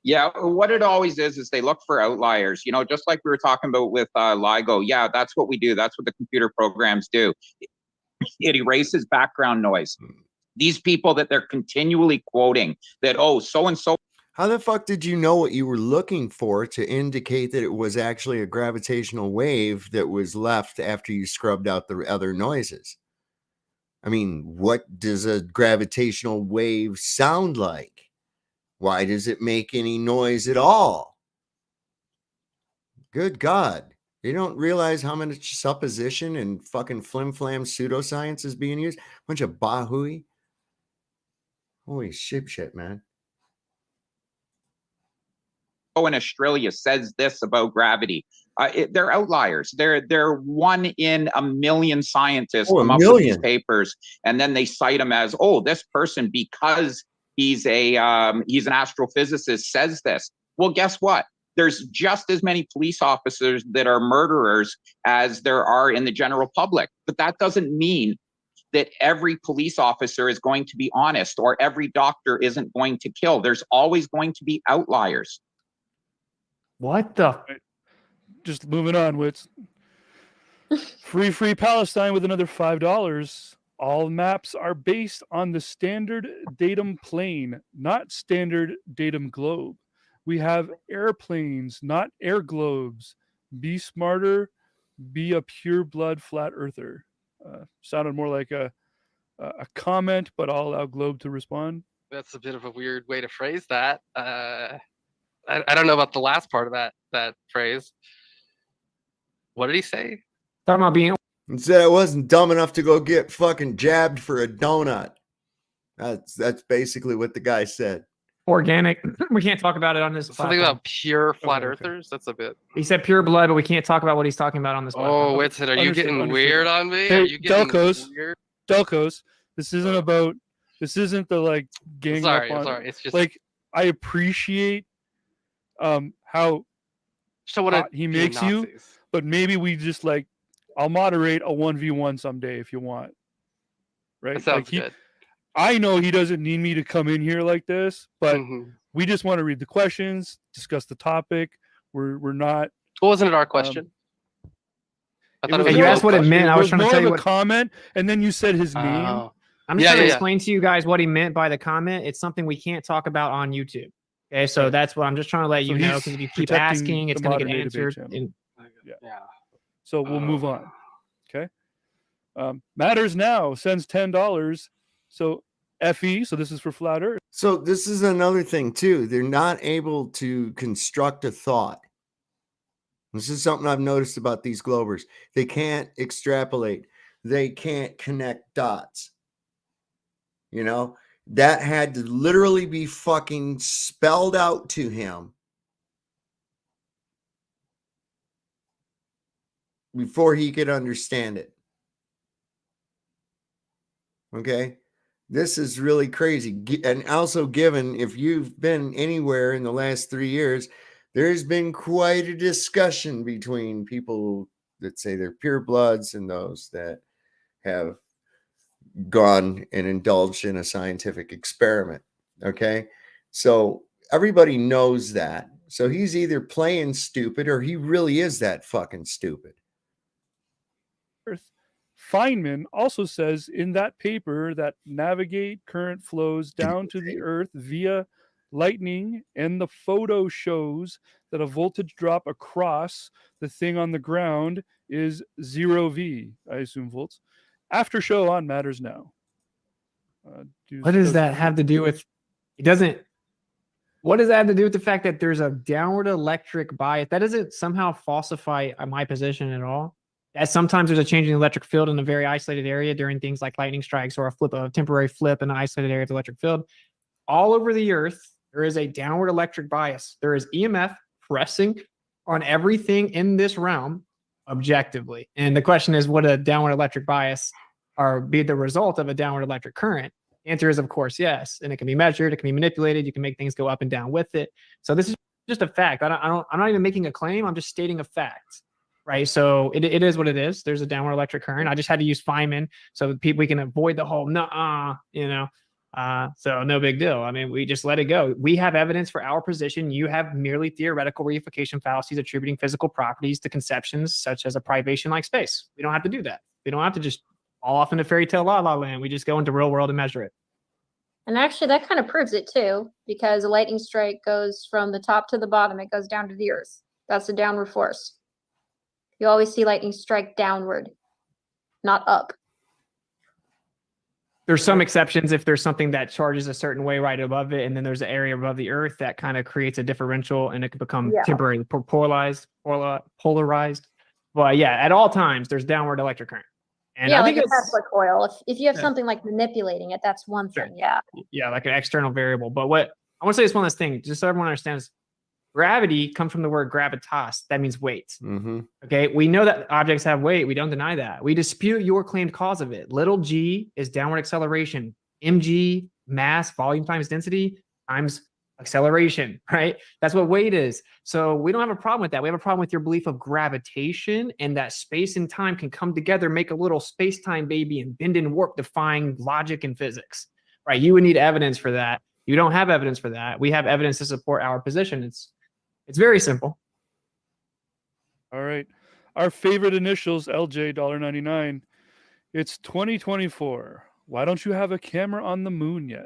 Yeah, what it always is they look for outliers, you know, just like we were talking about with LIGO. Yeah, that's what we do. That's what the computer programs do. It erases background noise. These people that they're continually quoting that, oh, so-and-so. How the fuck did you know what you were looking for to indicate that it was actually a gravitational wave that was left after you scrubbed out the other noises? I mean, what does a gravitational wave sound like? Why does it make any noise at all? Good God. They don't realize how much supposition and fucking flim-flam pseudoscience is being used? Bunch of bahooey. Holy shit, man. In Australia says this about gravity. They're outliers. They're one in a million scientists come up with these papers, and then they cite them as, oh, this person, because he's an astrophysicist, says this. Well, guess what? There's just as many police officers that are murderers as there are in the general public, but that doesn't mean that every police officer is going to be honest or every doctor isn't going to kill. There's always going to be outliers. What the? Just moving on, Wits. Free Palestine with another $5. All maps are based on the standard datum plane, not standard datum globe. We have airplanes, not air globes. Be smarter, be a pure blood flat earther. Sounded more like a comment, but I'll allow Globe to respond. That's a bit of a weird way to phrase that. I don't know about the last part of that phrase. What did he say? Talking about being. He said I wasn't dumb enough to go get fucking jabbed for a donut. That's basically what the guy said. Organic. We can't talk about it on this. Something platform. about pure flat earthers. That's a bit. He said pure blood, but we can't talk about what he's talking about on this. Oh, wait, are you getting weird on me? Hey, are you getting weird? Delcos. This isn't about. This isn't the like gang up on. Sorry. It's just like I appreciate how so what he makes you, but maybe we just like I'll moderate a 1v1 someday if you want. Right? That sounds good. I know he doesn't need me to come in here like this, but we just want to read the questions, discuss the topic. We're not. What wasn't it our question? I thought you asked what it meant. I was trying to tell you what comment, and then you said his name. I'm just trying to explain to you guys what he meant by the comment. It's something we can't talk about on YouTube. Okay, so that's what I'm just trying to let you know, because if you keep asking, it's going to get answered. So we'll move on. Okay. Matters Now sends $10. So FE, so this is for flat earth. So this is another thing too. They're not able to construct a thought. This is something I've noticed about these globers. They can't extrapolate. They can't connect dots. You know, that had to literally be fucking spelled out to him before he could understand it. Okay. This is really crazy. And also, given if you've been anywhere in the last 3 years, there's been quite a discussion between people that say they're purebloods and those that have gone and indulged in a scientific experiment. Okay. So everybody knows that. So he's either playing stupid or he really is that fucking stupid. Feynman also says in that paper that navigate current flows down to the earth via lightning, and the photo shows that a voltage drop across the thing on the ground is 0V, I assume volts. After show on Matters Now. What does that have to do with? It doesn't. What does that have to do with the fact that there's a downward electric bias? That doesn't somehow falsify my position at all. As sometimes there's a change in the electric field in a very isolated area during things like lightning strikes or a temporary flip in an isolated area of the electric field. All over the earth, there is a downward electric bias. There is EMF pressing on everything in this realm objectively. And the question is, would a downward electric bias or be the result of a downward electric current? The answer is, of course, yes. And it can be measured, it can be manipulated, you can make things go up and down with it. So this is just a fact. I'm not even making a claim, I'm just stating a fact. right? So it is what it is. There's a downward electric current. I just had to use Feynman so we can avoid the whole nuh-uh, so no big deal. I mean, we just let it go. We have evidence for our position. You have merely theoretical reification fallacies attributing physical properties to conceptions such as a privation-like space. We don't have to do that. We don't have to just fall off into fairy tale la la land. We just go into real world and measure it. And actually, that kind of proves it too, because a lightning strike goes from the top to the bottom. It goes down to the earth. That's a downward force. You always see lightning strike downward, not up. There's some exceptions if there's something that charges a certain way right above it, and then there's an area above the earth that kind of creates a differential, and it can become temporarily polarized. But yeah, at all times, there's downward electric current. And I think like a Tesla coil. If you have something like manipulating it, that's one thing. Yeah, like an external variable. But what I want to say is one last thing, just so everyone understands. Gravity comes from the word gravitas. That means weight. Okay. We know that objects have weight. We don't deny that. We dispute your claimed cause of it. Little g is downward acceleration. Mg, mass, volume times density times acceleration, right? That's what weight is. So we don't have a problem with that. We have a problem with your belief of gravitation and that space and time can come together, make a little space-time baby and bend and warp, defying logic and physics, right? You would need evidence for that. You don't have evidence for that. We have evidence to support our position. It's very simple. All right. Our favorite initials, LJ $1.99. It's 2024. Why don't you have a camera on the moon yet?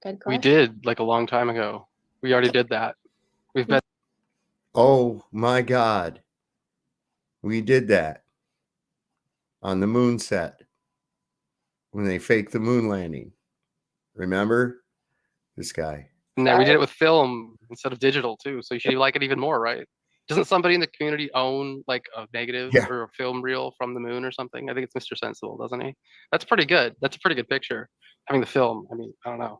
Good question. We did like a long time ago. We already did that. We've been. Oh my God. We did that on the moon set when they faked the moon landing. Remember this guy? No, we did it with film instead of digital too. So you should like it even more, right? Doesn't somebody in the community own like a negative or a film reel from the moon or something? I think it's Mr. Sensible, doesn't he? That's pretty good. That's a pretty good picture. Having the film. I mean, I don't know.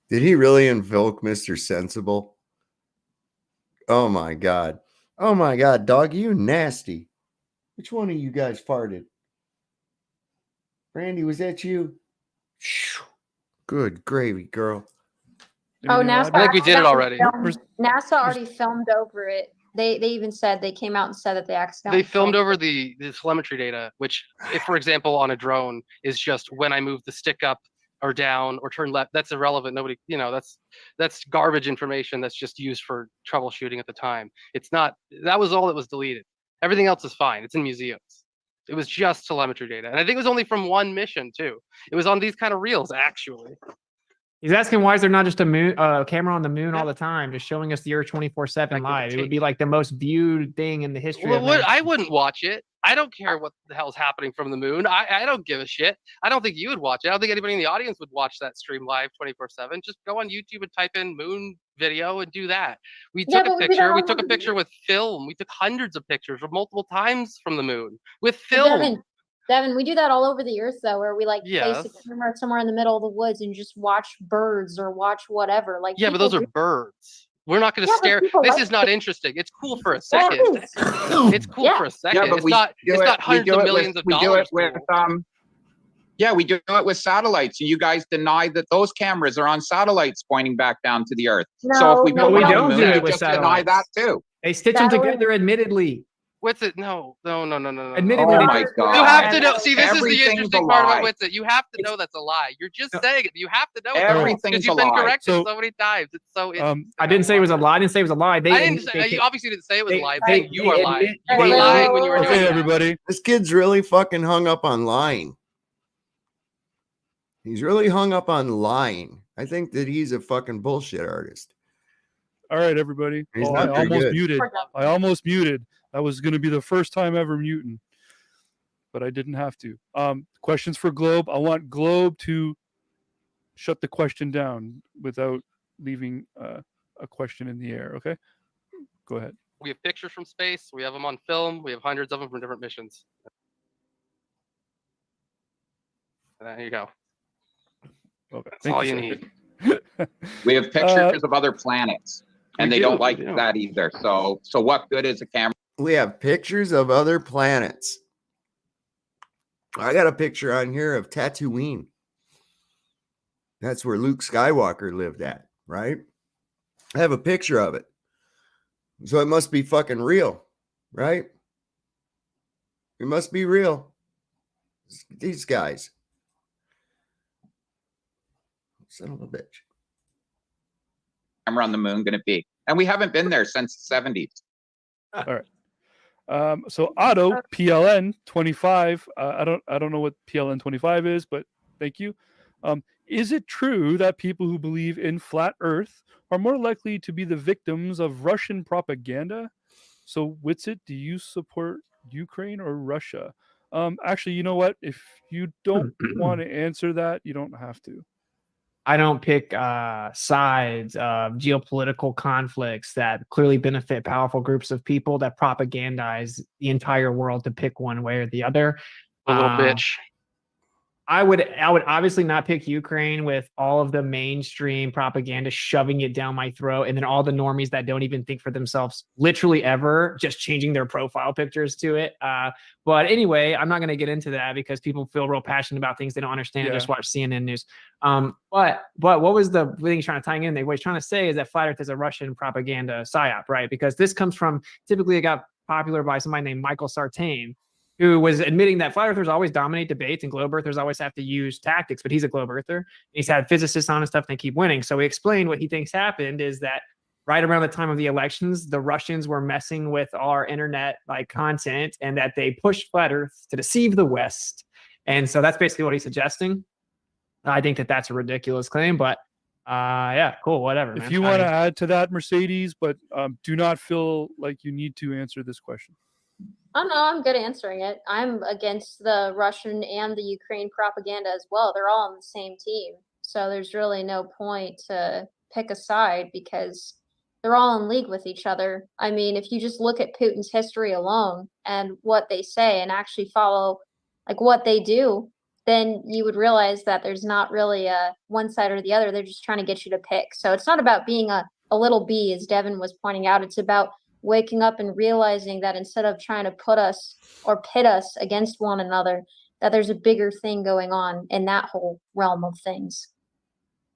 Did he really invoke Mr. Sensible? Oh my God. Oh my God, dog, you nasty. Which one of you guys farted? Randy, was that you? Good gravy, girl. Oh, NASA. I think we did it already. NASA already filmed over it. They even said, they came out and said that they accidentally filmed over the telemetry data, which if, for example, on a drone is just when I move the stick up or down or turn left, that's irrelevant. Nobody, that's garbage information that's just used for troubleshooting at the time. It's not, that was all that was deleted. Everything else is fine. It's in museums. It was just telemetry data. And I think it was only from one mission too. It was on these kind of reels, actually. He's asking why is there not just a camera on the moon all the time, just showing us the Earth 24/7 live? It would be like the most viewed thing in the history of man. I wouldn't watch it. I don't care what the hell's happening from the moon. I don't give a shit. I don't think you would watch it. I don't think anybody in the audience would watch that stream live 24/7. Just go on YouTube and type in moon video and do that. We took a picture. We took a picture with film. We took hundreds of pictures of multiple times from the moon with film. Devin, we do that all over the earth though, where we like place a camera somewhere in the middle of the woods and just watch birds or watch whatever. Like but those are birds. We're not going to stare. This is not interesting. It's cool for a second. It's cool for a second. It's not hundreds of millions of dollars. We do it with satellites. You guys deny that those cameras are on satellites pointing back down to the earth. So if we don't do it with just deny that too. They stitch them together, admittedly. What's it? No. Admittedly, oh my God. You have to know. See, this is the interesting part about Witsit. You have to know that's a lie. You're just saying it. You have to know everything's because you've been corrected so many times. It's so interesting. I didn't say it was a lie. I didn't say it was a lie. You obviously didn't say it was a lie. You are lying. You were lying when you were doing it. Everybody. This kid's really fucking hung up on lying. He's really hung up on lying. I think that he's a fucking bullshit artist. All right, everybody. I almost muted. That was going to be the first time ever muting, but I didn't have to. Questions for Globe. I want Globe to shut the question down without leaving a question in the air. Okay, go ahead. We have pictures from space. We have them on film. We have hundreds of them from different missions. There you go. Okay, that's all you need. We have pictures of other planets, and they don't like that either. So what good is a camera? We have pictures of other planets. I got a picture on here of Tatooine. That's where Luke Skywalker lived at, right? I have a picture of it. So it must be fucking real. right? We must be real. These guys. Son of a bitch. Camera on the moon going to be? And we haven't been there since the 70s. All right. So Otto PLN 25. I don't know what PLN 25 is, but thank you. Is it true that people who believe in flat Earth are more likely to be the victims of Russian propaganda? So, Witsit, do you support Ukraine or Russia? Actually, you know what? If you don't want to answer that, you don't have to. I don't pick sides of geopolitical conflicts that clearly benefit powerful groups of people that propagandize the entire world to pick one way or the other. A little bitch. I would obviously not pick Ukraine with all of the mainstream propaganda shoving it down my throat, and then all the normies that don't even think for themselves literally ever, just changing their profile pictures to it. But anyway, I'm not going to get into that because people feel real passionate about things they don't understand. Just watch CNN news. But what was the thing he's trying to tie in? What he's trying to say is that flat Earth is a Russian propaganda psyop, right? Because this comes from, typically it got popular by somebody named Michael Sartain, who was admitting that flat earthers always dominate debates and globe earthers always have to use tactics, but he's a globe earther. He's had physicists on and stuff, and they keep winning. So he explained what he thinks happened is that right around the time of the elections, the Russians were messing with our internet like content, and that they pushed flat earth to deceive the West. And so that's basically what he's suggesting. I think that that's a ridiculous claim, but yeah, cool, whatever. If you want to add to that, Mercedes, but do not feel like you need to answer this question. Oh no, I'm good answering it. I'm against the Russian and the Ukraine propaganda as well. They're all on the same team. So there's really no point to pick a side because they're all in league with each other. I mean, if you just look at Putin's history alone and what they say and actually follow like what they do, then you would realize that there's not really a one side or the other. They're just trying to get you to pick. So it's not about being a little bee, as Devin was pointing out. It's about waking up and realizing that instead of trying to put us or pit us against one another, that there's a bigger thing going on in that whole realm of things.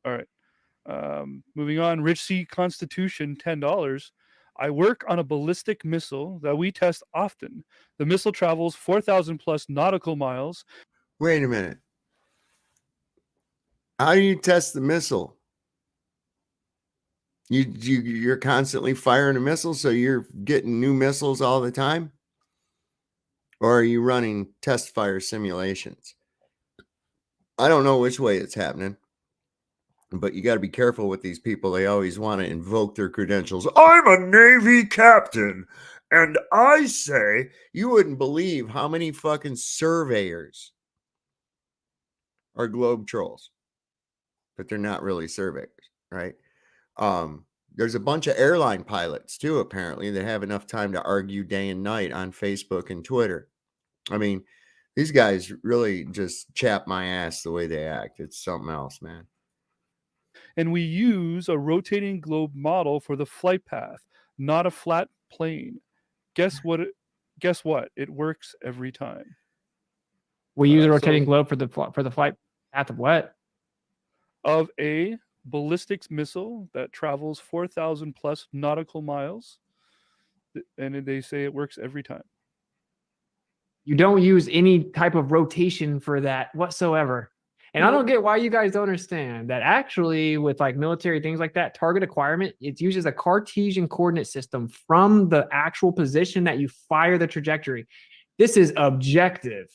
All right. Moving on. Rich C Constitution, $10. I work on a ballistic missile that we test often. The missile travels 4,000 plus nautical miles. Wait a minute. How do you test the missile? You're constantly firing a missile, so you're getting new missiles all the time? Or are you running test fire simulations? I don't know which way it's happening, but you got to be careful with these people. They always want to invoke their credentials. I'm a Navy captain, and I say you wouldn't believe how many fucking surveyors are globe trolls, but they're not really surveyors, right? There's a bunch of airline pilots too, apparently, that have enough time to argue day and night on Facebook and Twitter. I mean, these guys really just chap my ass the way they act. It's something else, man. And we use a rotating globe model for the flight path, not a flat plane. Guess what? It works every time. We use a rotating globe for the flight path of what? Of a ballistics missile that travels 4,000 plus nautical miles, and they say it works every time. You don't use any type of rotation for that whatsoever. And I don't get why you guys don't understand that actually with like military things like that, target acquirement, it uses a Cartesian coordinate system from the actual position that you fire the trajectory. This is objective.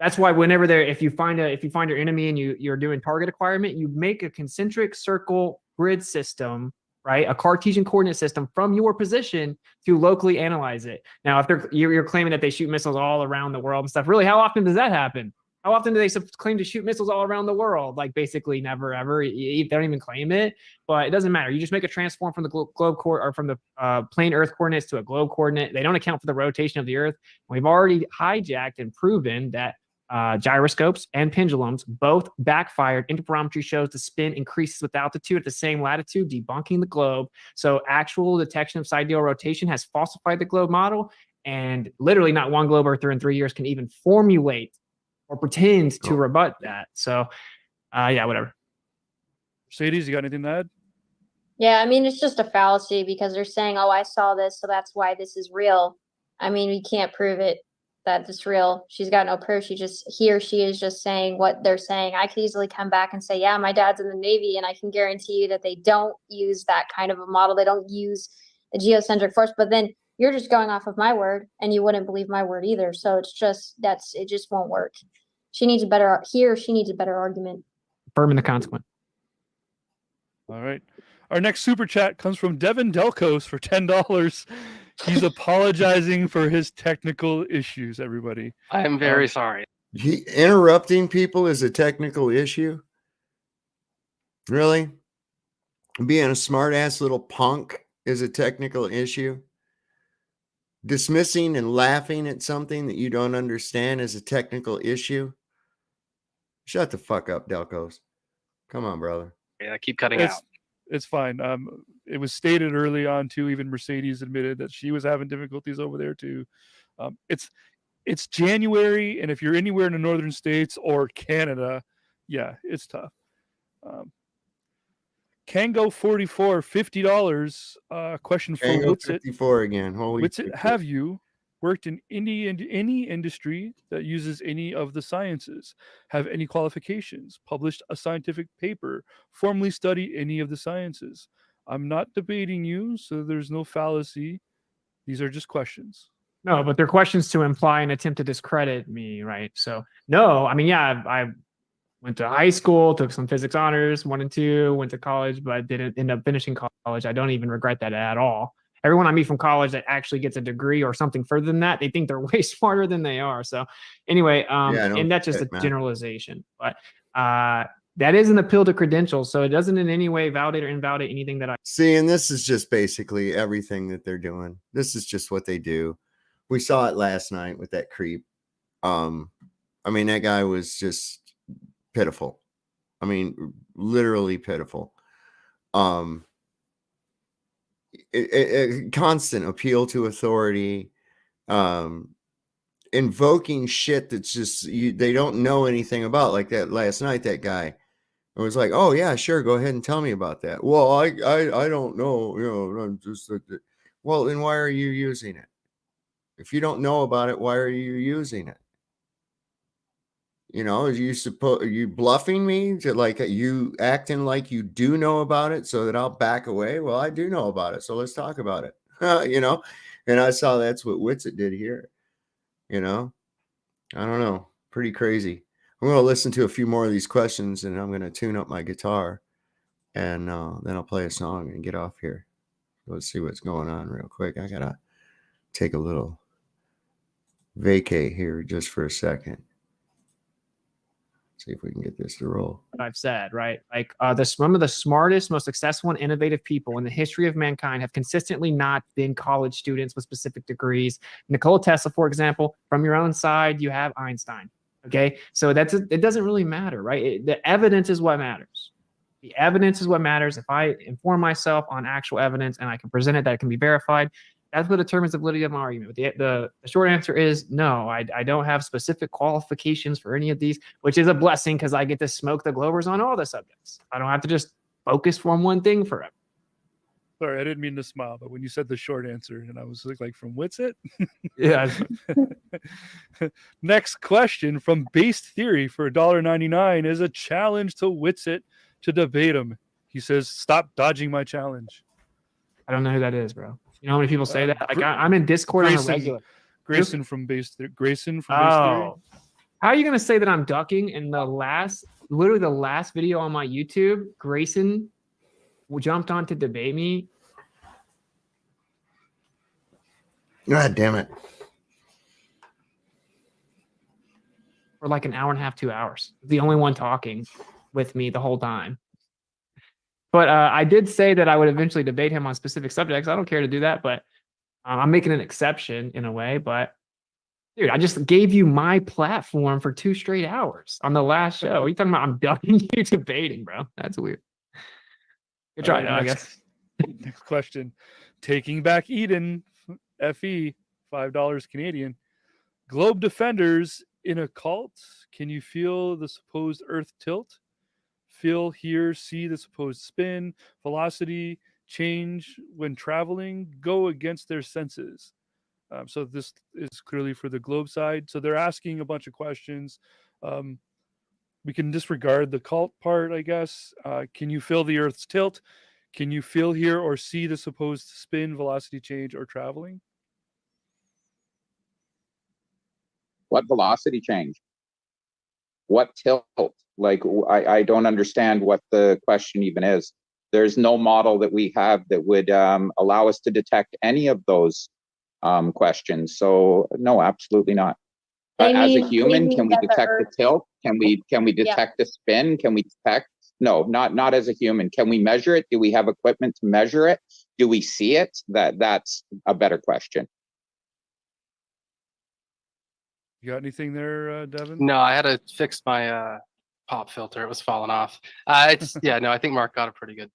That's why whenever if you find your enemy and you're doing target acquirement, you make a concentric circle grid system, right? A Cartesian coordinate system from your position to locally analyze it. Now, if you're claiming that they shoot missiles all around the world and stuff, really, how often does that happen? How often do they claim to shoot missiles all around the world? Like basically never, ever. They don't even claim it, but it doesn't matter. You just make a transform from the globe or from the plane Earth coordinates to a globe coordinate. They don't account for the rotation of the Earth. We've already hijacked and proven that gyroscopes and pendulums both backfired. Interferometry shows the spin increases with altitude at the same latitude, debunking the globe. So actual detection of sidereal rotation has falsified the globe model, and literally not one globe earther in 3 years can even formulate or pretend to rebut that. So yeah, whatever. Mercedes, you got anything to add? Yeah, I mean, it's just a fallacy because they're saying, oh, I saw this, so that's why this is real. I mean, we can't prove it that it's real. She's got no proof. He or she is just saying what they're saying. I could easily come back and say, yeah, my dad's in the Navy, and I can guarantee you that they don't use that kind of a model. They don't use a geocentric force, but then you're just going off of my word, and you wouldn't believe my word either. So it's just, it just won't work. He or she needs a better argument. Affirming the consequence. All right. Our next super chat comes from Devin Delcos for $10. He's apologizing for his technical issues, everybody. I am very sorry. Interrupting people is a technical issue? Really? Being a smart ass little punk is a technical issue? Dismissing and laughing at something that you don't understand is a technical issue? Shut the fuck up, Delcos. Come on, brother. Yeah, keep cutting out. It's fine. It was stated early on too. Even Mercedes admitted that she was having difficulties over there too. It's January, and if you're anywhere in the northern states or Canada, yeah, it's tough. Kango 44, $50. Question for Kango Witsit. 54 again. Holy Witsit, have you worked in any industry that uses any of the sciences? Have any qualifications? Published a scientific paper? Formally studied any of the sciences? I'm not debating you, so there's no fallacy. These are just questions. No, but they're questions to imply and attempt to discredit me, right? So no, I mean, yeah, I went to high school, took some physics honors, 1 and 2, went to college, but didn't end up finishing college. I don't even regret that at all. Everyone I meet from college that actually gets a degree or something further than that, they think they're way smarter than they are. So anyway, and that's just a generalization. But that is an appeal to credentials. So it doesn't in any way validate or invalidate anything that I see. And this is just basically everything that they're doing. This is just what they do. We saw it last night with that creep. I mean, that guy was just pitiful. I mean, literally pitiful. A constant appeal to authority, invoking shit that's just they don't know anything about. Like that last night, that guy was like, "Oh yeah, sure, go ahead and tell me about that." Well, I don't know, I'm just well, then why are you using it? If you don't know about it, why are you using it? Are you bluffing me to like you acting like you do know about it so that I'll back away? Well, I do know about it, so let's talk about it. And I saw that's what Witsit did here. I don't know, pretty crazy. I'm going to listen to a few more of these questions, and I'm going to tune up my guitar, and then I'll play a song and get off here. Let's see what's going on real quick. I gotta take a little vacay here just for a second. See if we can get this to roll. I've said, right? Like some of the smartest, most successful and innovative people in the history of mankind have consistently not been college students with specific degrees. Nikola Tesla, for example, from your own side, you have Einstein. Okay. So it doesn't really matter, right? The evidence is what matters. The evidence is what matters. If I inform myself on actual evidence and I can present it that can be verified, that's what determines the validity of my argument. The short answer is no, I don't have specific qualifications for any of these, which is a blessing because I get to smoke the Globers on all the subjects. I don't have to just focus on one thing forever. Sorry, I didn't mean to smile, but when you said the short answer, and I was like from Witsit? Yeah. Next question from Base Theory for $1.99 is a challenge to Witsit to debate him. He says, "Stop dodging my challenge." I don't know who that is, bro. You know how many people say that? Like I'm in Discord on a regular. Grayson from Base Theory. Base Theory. How are you gonna say that I'm ducking? In literally the last video on my YouTube, Grayson jumped on to debate me. God damn it. For like an hour and a half, 2 hours. The only one talking with me the whole time. But I did say that I would eventually debate him on specific subjects. I don't care to do that, but I'm making an exception in a way. But dude, I just gave you my platform for 2 straight hours on the last show. What are you talking about? I'm ducking you debating, bro. That's weird. Good try, I guess. Next question. Taking Back Eden, FE, $5 Canadian. Globe defenders in a cult. Can you feel the supposed Earth tilt? Feel, hear, see the supposed spin, velocity, change when traveling, go against their senses. So this is clearly for the globe side. So they're asking a bunch of questions. We can disregard the cult part, I guess. Can you feel the Earth's tilt? Can you feel, hear, or see the supposed spin, velocity change, or traveling? What velocity change? What tilt? Like, I don't understand what the question even is. There's no model that we have that would allow us to detect any of those questions. So no, absolutely not. As a human, can we detect the tilt? Can we detect the spin? Can we detect? No, not as a human. Can we measure it? Do we have equipment to measure it? Do we see it? That's a better question. You got anything there, Devin? No, I had to fix my pop filter. It was falling off. It's yeah, no, I think Mark got a pretty good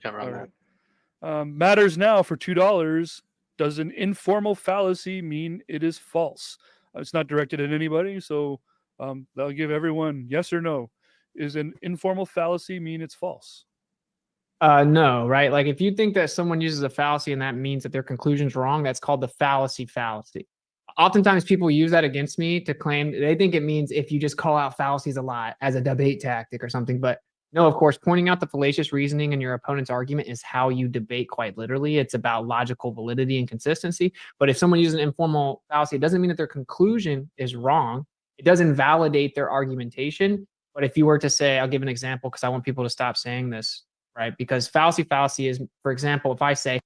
cover on that. Matters now for $2. Does an informal fallacy mean it is false? It's not directed at anybody, so that'll give everyone yes or no. Is an informal fallacy mean it's false? No, right? Like if you think that someone uses a fallacy and that means that their conclusion's wrong, that's called the fallacy. Oftentimes people use that against me to claim they think it means if you just call out fallacies a lot as a debate tactic or something. But no, of course, pointing out the fallacious reasoning in your opponent's argument is how you debate quite literally. It's about logical validity and consistency. But if someone uses an informal fallacy, it doesn't mean that their conclusion is wrong. It does invalidate their argumentation. But if you were to say, I'll give an example because I want people to stop saying this, right? Because fallacy is, for example, if I say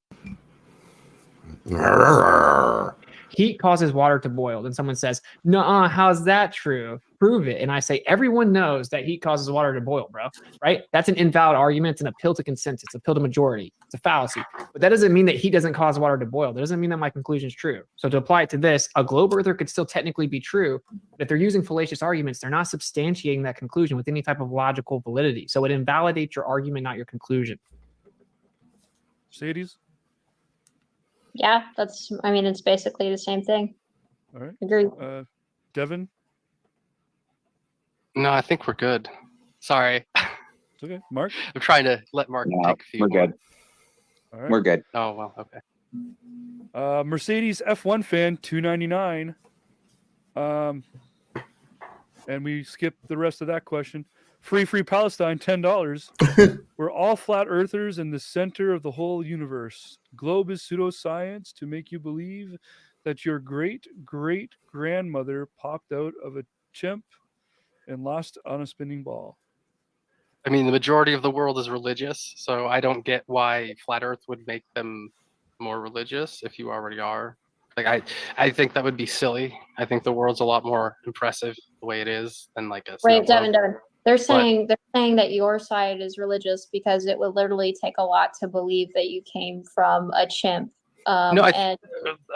heat causes water to boil, then someone says, "No, how's that true? Prove it." And I say, everyone knows that heat causes water to boil, bro, right? That's an invalid argument. It's an appeal to consensus, appeal to majority. It's a fallacy. But that doesn't mean that heat doesn't cause water to boil. That doesn't mean that my conclusion is true. So to apply it to this, a globe earther could still technically be true, but if they're using fallacious arguments, they're not substantiating that conclusion with any type of logical validity. So it invalidates your argument, not your conclusion. Mercedes? Yeah, I mean, it's basically the same thing. All right. Agree. Devin? No, I think we're good. Sorry. It's okay. Mark? I'm trying to let Mark take a few. We're good. All right. We're good. Oh, well, okay. Mercedes F1 fan, $2.99. And we skipped the rest of that question. Free Palestine, $10. We're all flat earthers in the center of the whole universe. Globe is pseudoscience to make you believe that your great-great-grandmother popped out of a chimp and lost on a spinning ball. I mean, the majority of the world is religious, so I don't get why flat Earth would make them more religious if you already are. Like, I think that would be silly. I think the world's a lot more impressive the way it is than like a. Wait, Devin. They're saying that your side is religious because it would literally take a lot to believe that you came from a chimp. No, I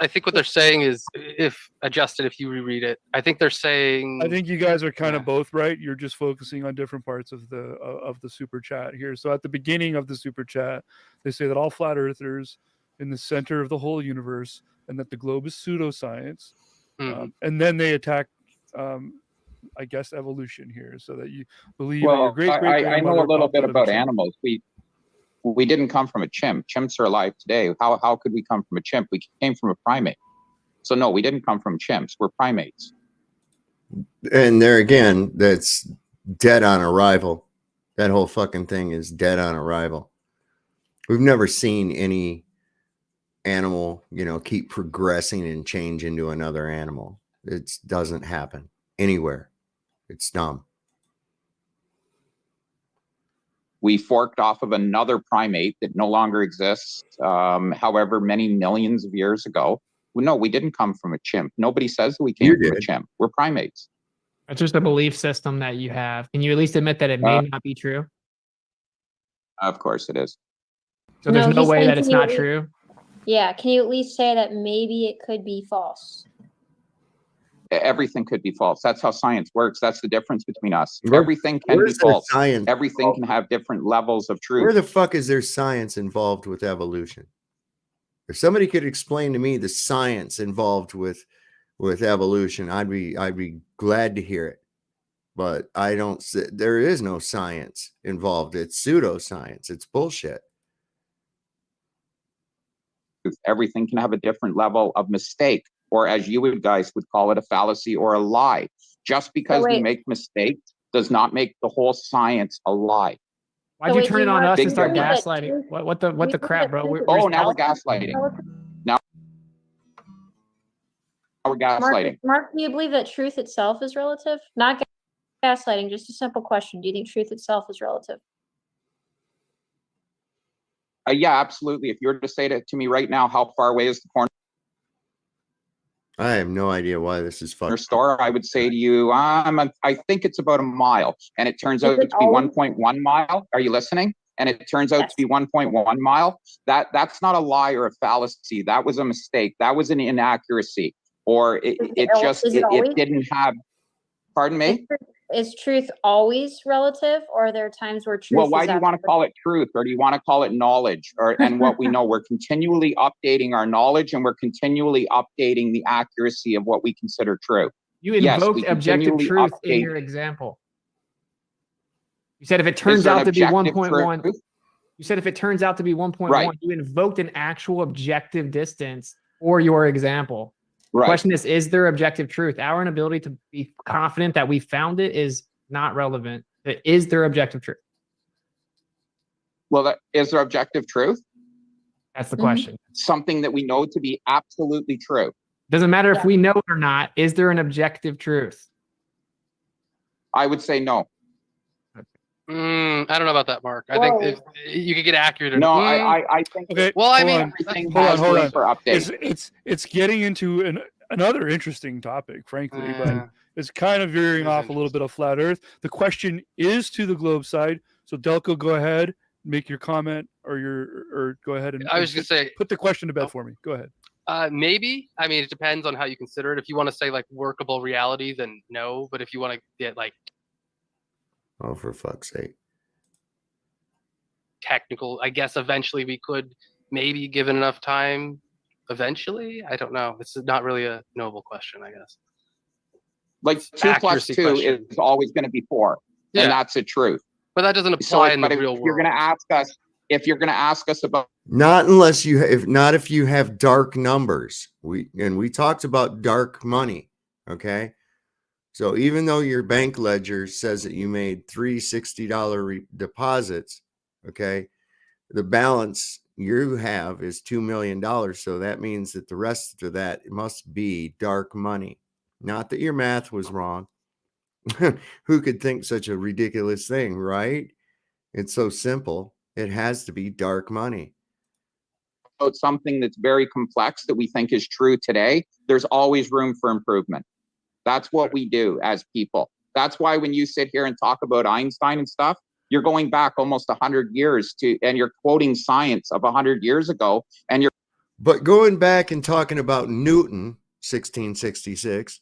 think what they're saying is, if adjusted, if you reread it, I think they're saying. I think you guys are kind of both right. You're just focusing on different parts of the super chat here. So at the beginning of the super chat, they say that all flat earthers in the center of the whole universe, and that the globe is pseudoscience. And then they attack, I guess, evolution here, so that you believe. Well, I know a little bit about animals. We didn't come from a chimp. Chimps are alive today. How could we come from a chimp? We came from a primate. So no, we didn't come from chimps. We're primates. And there again, that's dead on arrival. That whole fucking thing is dead on arrival. We've never seen any animal, keep progressing and change into another animal. It doesn't happen anywhere. It's dumb. We forked off of another primate that no longer exists, however many millions of years ago. No, we didn't come from a chimp. Nobody says that we came from a chimp. We're primates. It's just a belief system that you have. Can you at least admit that it may not be true? Of course it is. So there's no way that it's not true? Yeah. Can you at least say that maybe it could be false? Everything could be false. That's how science works. That's the difference between us. Everything can be false. Everything can have different levels of truth. Where the fuck is there science involved with evolution? If somebody could explain to me the science involved with evolution, I'd be glad to hear it. But I don't. There is no science involved. It's pseudoscience. It's bullshit. Everything can have a different level of mistake, or as you guys would call it, a fallacy or a lie. Just because we make mistakes does not make the whole science a lie. Why'd you turn it on us and start Big gaslighting? What the crap, bro? Now we're gaslighting. Now we're gaslighting. Mark, do you believe that truth itself is relative? Not gaslighting, just a simple question. Do you think truth itself is relative? Yeah, absolutely. If you were to say to me right now, how far away is the corner I have no idea why this is fun. store, I would say to you, I think it's about a mile, and it turns out to be 1.1 mile. Are you listening? And it turns out to be 1.1 mile. That's not a lie or a fallacy. That was a mistake. That was an inaccuracy, or it didn't have. Pardon me? Is truth always relative, or are there times where truth? Well, why do you want to call it truth, or do you want to call it knowledge? And what we know, we're continually updating our knowledge, and we're continually updating the accuracy of what we consider true. You invoked objective truth in your example. You said if it turns out to be 1.1, you said if it turns out to be 1.1, you invoked an actual objective distance for your example. The question is there objective truth? Our inability to be confident that we found it is not relevant. Is there objective truth? Well, is there objective truth? That's the question. Something that we know to be absolutely true. Doesn't matter if we know it or not. Is there an objective truth? I would say no. I don't know about that, Mark. I think if you could get accurate. No, I think. Okay. Well, I mean, everything has room for update. It's getting into another interesting topic, frankly, but it's kind of veering off a little bit of flat Earth. The question is to the globe side. So Delco, go ahead, make your comment, or go ahead and. I was just gonna say, put the question to bed for me. Go ahead. Maybe. I mean, it depends on how you consider it. If you want to say like workable reality, then no. But if you want to get like, oh, for fuck's sake, technical, I guess eventually we could, maybe given enough time. Eventually, I don't know. It's not really a knowable question, I guess. Like 2 plus 2 question. Is always going to be 4, and that's the truth. But that doesn't apply in the real world. You're going to ask us. If you're going to ask us about, not unless you, if you have dark numbers. We talked about dark money. Okay, so even though your bank ledger says that you made 3 $60 deposits, okay, the balance you have is $2 million. So that means that the rest of that must be dark money. Not that your math was wrong. Who could think such a ridiculous thing, right? It's so simple. It has to be dark money. About something that's very complex that we think is true today, there's always room for improvement. That's what we do as people. That's why when you sit here and talk about Einstein and stuff, you're going back almost 100 years and you're quoting science of 100 years ago. But going back and talking about Newton, 1666,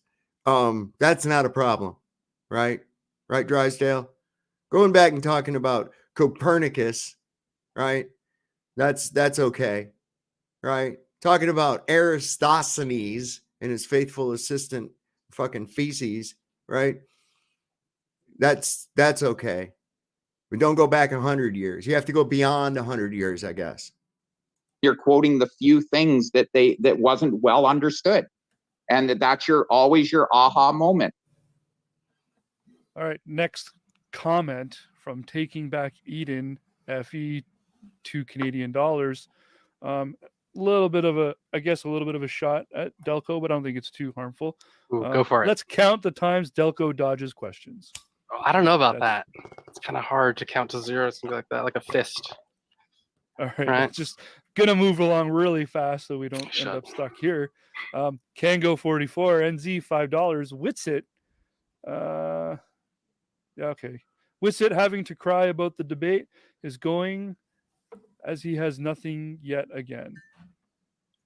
that's not a problem, right? Right, Drysdale? Going back and talking about Copernicus, right? That's okay, right? Talking about Eratosthenes and his faithful assistant, fucking feces, right? That's okay. We don't go back 100 years. You have to go beyond 100 years, I guess. You're quoting the few things that wasn't well understood, and that's always your aha moment. All right, next comment from Taking Back Eden, FE, $2 Canadian. Little bit of a shot at Delco, but I don't think it's too harmful. Ooh, go for it. Let's count the times Delco dodges questions. I don't know about that. It's kind of hard to count to 0, something like that, like a fist. All right. Just gonna move along really fast so we don't end up stuck here. Kango 44, NZ $5, Witsit. Yeah, okay. Witsit having to cry about the debate is going as he has nothing yet again.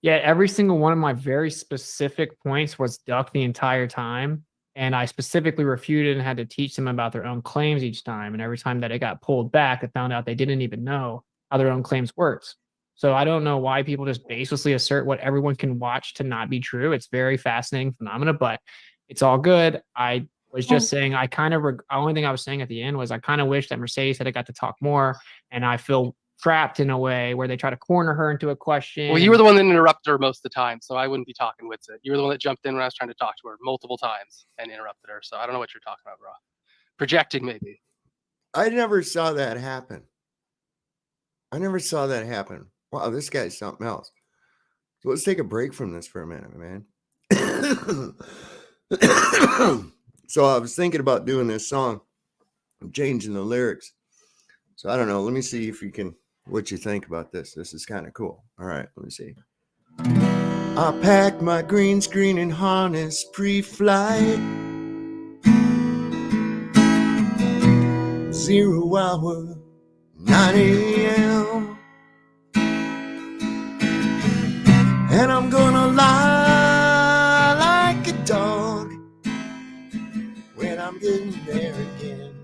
Yeah, every single one of my very specific points was ducked the entire time. And I specifically refuted and had to teach them about their own claims each time. And every time that it got pulled back, I found out they didn't even know how their own claims works. So I don't know why people just baselessly assert what everyone can watch to not be true. It's very fascinating phenomena, but it's all good. I was just saying, only thing I was saying at the end was I kind of wish that Mercedes had got to talk more. And I feel trapped in a way where they try to corner her into a question. Well, you were the one that interrupted her most of the time, so I wouldn't be talking with it. You were the one that jumped in when I was trying to talk to her multiple times and interrupted her. So I don't know what you're talking about, bro. Projecting, maybe. I never saw that happen. Wow, this guy's something else. So let's take a break from this for a minute, man. So I was thinking about doing this song, changing the lyrics. So I don't know. Let me see if you can, what you think about this. This is kind of cool. All right, let me see. I packed my green screen and harness pre-flight. 0 hour, 9 a.m. And I'm gonna lie like a dog when I'm getting there again.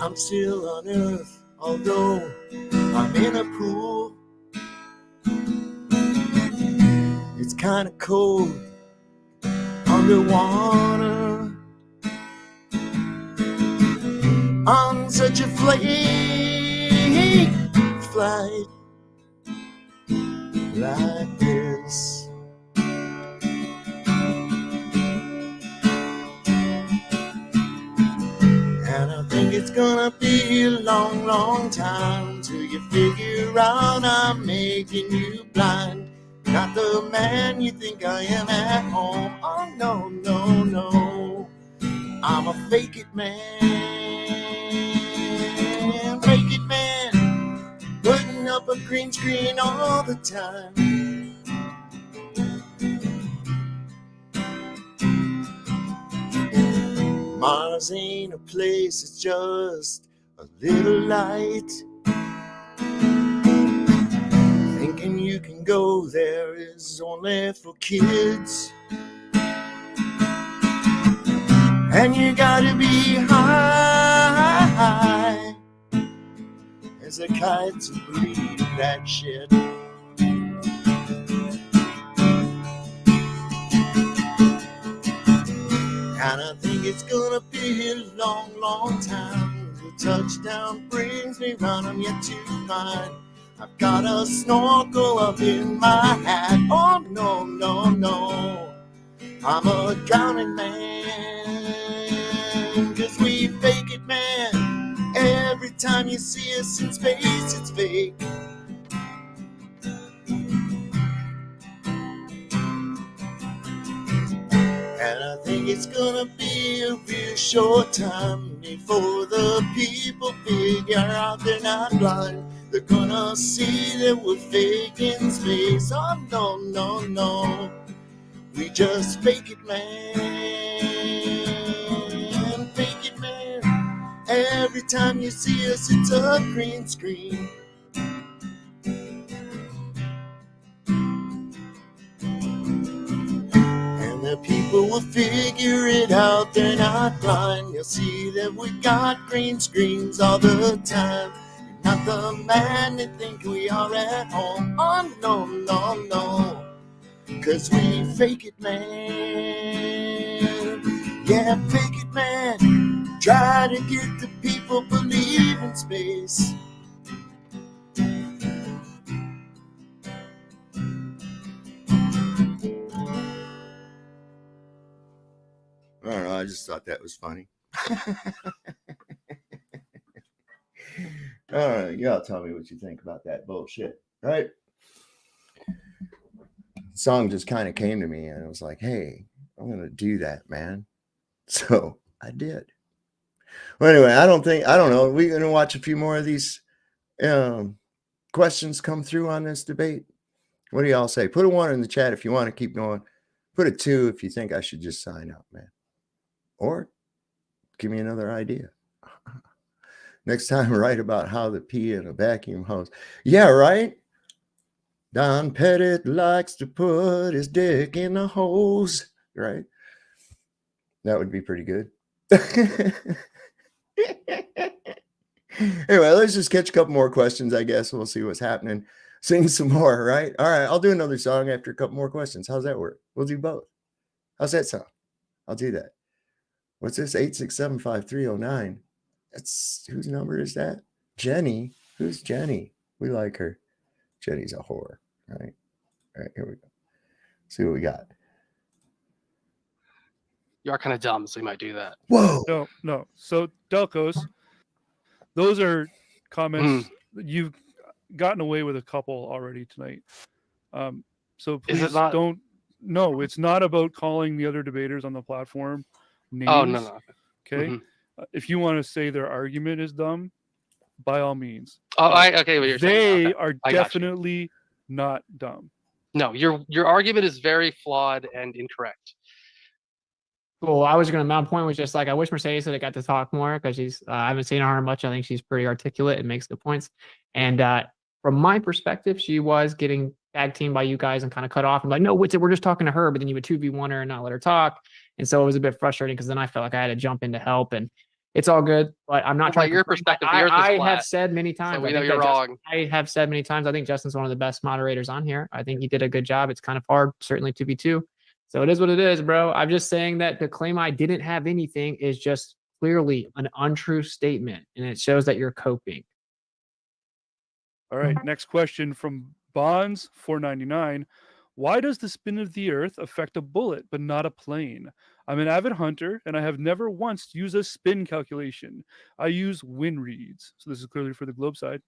I'm still on Earth, although I'm in a pool. It's kind of cold underwater on such a flake flight like this. And I think it's gonna be a long, long time till you figure out I'm making you blind. Not the man you think I am at home. Oh, no, no, no. I'm a fake it man. Fake it man. Putting up a green screen all the time. Mars ain't a place, it's just a little light. Thinking you can go there is only for kids. And you gotta be high as a kite to believe that shit. And I think it's gonna be a long, long time. The touchdown brings me round, I'm yet to find. I've got a snorkel up in my hat. Oh, no, no, no. I'm a drowning man. 'Cause we fake it, man. Every time you see us in space, it's fake. And I think it's gonna be a real short time before the people figure out they're not blind. They're gonna see that we're faking space. Oh, no, no, no. We just fake it, man. Fake it, man. Every time you see us, it's a green screen. And the people will figure it out, they're not blind. You'll see that we got green screens all the time. Not the man they think we are at home. Oh, no, no, no. 'Cause we fake it, man. Yeah, fake it, man. Try to get the people believe in space. I don't know, I just thought that was funny. All right, y'all tell me what you think about that bullshit, right? The song just kind of came to me and I was like, hey, I'm going to do that, man. So I did. Well, anyway, I don't know. We're going to watch a few more of these questions come through on this debate. What do y'all say? Put a 1 in the chat if you want to keep going. Put a 2 if you think I should just sign up, man. Or give me another idea. Next time, write about how to pee in a vacuum hose. Yeah, right? Don Pettit likes to put his dick in the hose. Right? That would be pretty good. Anyway, let's just catch a couple more questions, I guess. We'll see what's happening. Sing some more, right? All right, I'll do another song after a couple more questions. How's that work? We'll do both. How's that sound? I'll do that. What's this? 8675309. That's whose number is that? Jenny. Who's Jenny? We like her. Jenny's a whore. Right. All right, here we go. See what we got. You are kind of dumb, so you might do that. Whoa. No. So Delcos, those are comments. You've gotten away with a couple already tonight. So please don't. No, it's not about calling the other debaters on the platform names. Oh, no. Okay. If you want to say their argument is dumb, by all means. Oh, okay. What you're saying. They are definitely not dumb. No, your argument is very flawed and incorrect. Well, I was going to, my point was just like, I wish Mercedes had got to talk more because she's, I haven't seen her much. I think she's pretty articulate and makes good points. And from my perspective, she was getting tag teamed by you guys and kind of cut off. And like, no, we're just talking to her, but then you would 2v1 her and not let her talk. And so it was a bit frustrating because then I felt like I had to jump in to help, and it's all good, but I'm not trying to. Your perspective, I have said many times. So we know you're wrong. I have said many times, I think Justin's one of the best moderators on here. I think he did a good job. It's kind of hard, certainly 2v2. So it is what it is, bro. I'm just saying that the claim I didn't have anything is just clearly an untrue statement, and it shows that you're coping. All right, next question from Bonds 499. Why does the spin of the Earth affect a bullet but not a plane? I'm an avid hunter, and I have never once used a spin calculation. I use wind reads. So this is clearly for the globe side.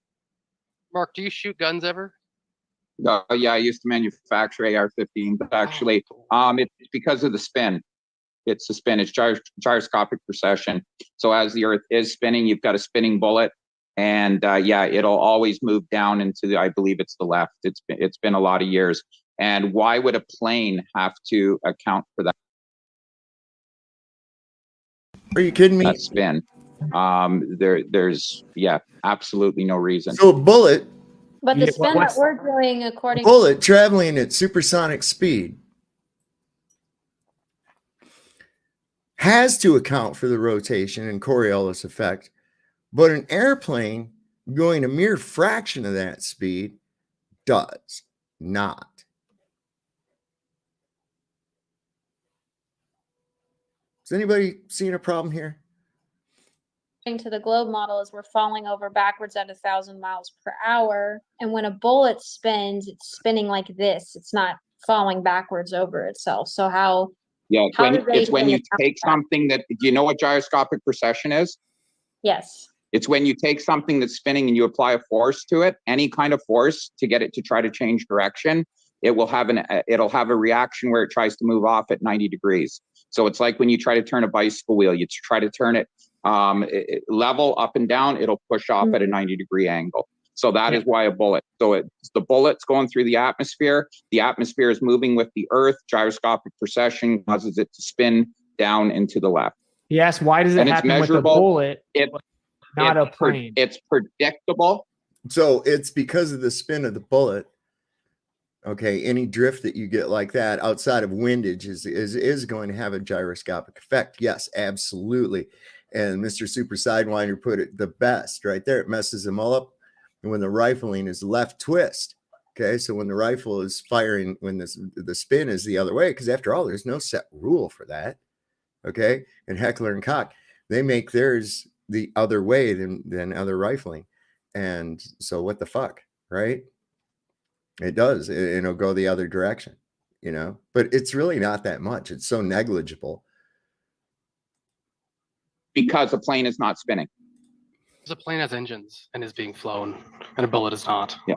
Mark, do you shoot guns ever? Yeah, I used to manufacture AR-15, but actually, it's because of the spin. It's the spin. It's gyroscopic precession. So as the Earth is spinning, you've got a spinning bullet, and it'll always move down into I believe it's the left. It's been a lot of years. And why would a plane have to account for that? Are you kidding me? That spin. There's absolutely no reason. So a bullet. But the spin that we're doing according bullet traveling at supersonic speed has to account for the rotation and Coriolis effect, but an airplane going a mere fraction of that speed does not. Is anybody seeing a problem here? to the globe model is we're falling over backwards at 1,000 miles per hour. And when a bullet spins, it's spinning like this. It's not falling backwards over itself. So how? Yeah, it's when you take something that, do you know what gyroscopic precession is? Yes. It's when you take something that's spinning and you apply a force to it, any kind of force to get it to try to change direction. It will have it'll have a reaction where it tries to move off at 90 degrees. So it's like when you try to turn a bicycle wheel, you try to turn it level up and down, it'll push off at a 90-degree angle. So that is why a bullet. So the bullet's going through the atmosphere is moving with the Earth. Gyroscopic precession causes it to spin down into the left. Yes, why does it happen with a bullet, not a plane? It's predictable. So it's because of the spin of the bullet. Okay, any drift that you get like that outside of windage is going to have a gyroscopic effect. Yes, absolutely. And Mr. Super Sidewinder put it the best right there. It messes them all up. And when the rifling is left twist, okay, so when the rifle is firing, when the spin is the other way, because after all, there's no set rule for that. Okay, and Heckler and Koch, they make theirs the other way than other rifling. And so what the fuck, right? It does. It'll go the other direction, you know, but it's really not that much. It's so negligible. Because a plane is not spinning. Because a plane has engines and is being flown, and a bullet is not. Yeah.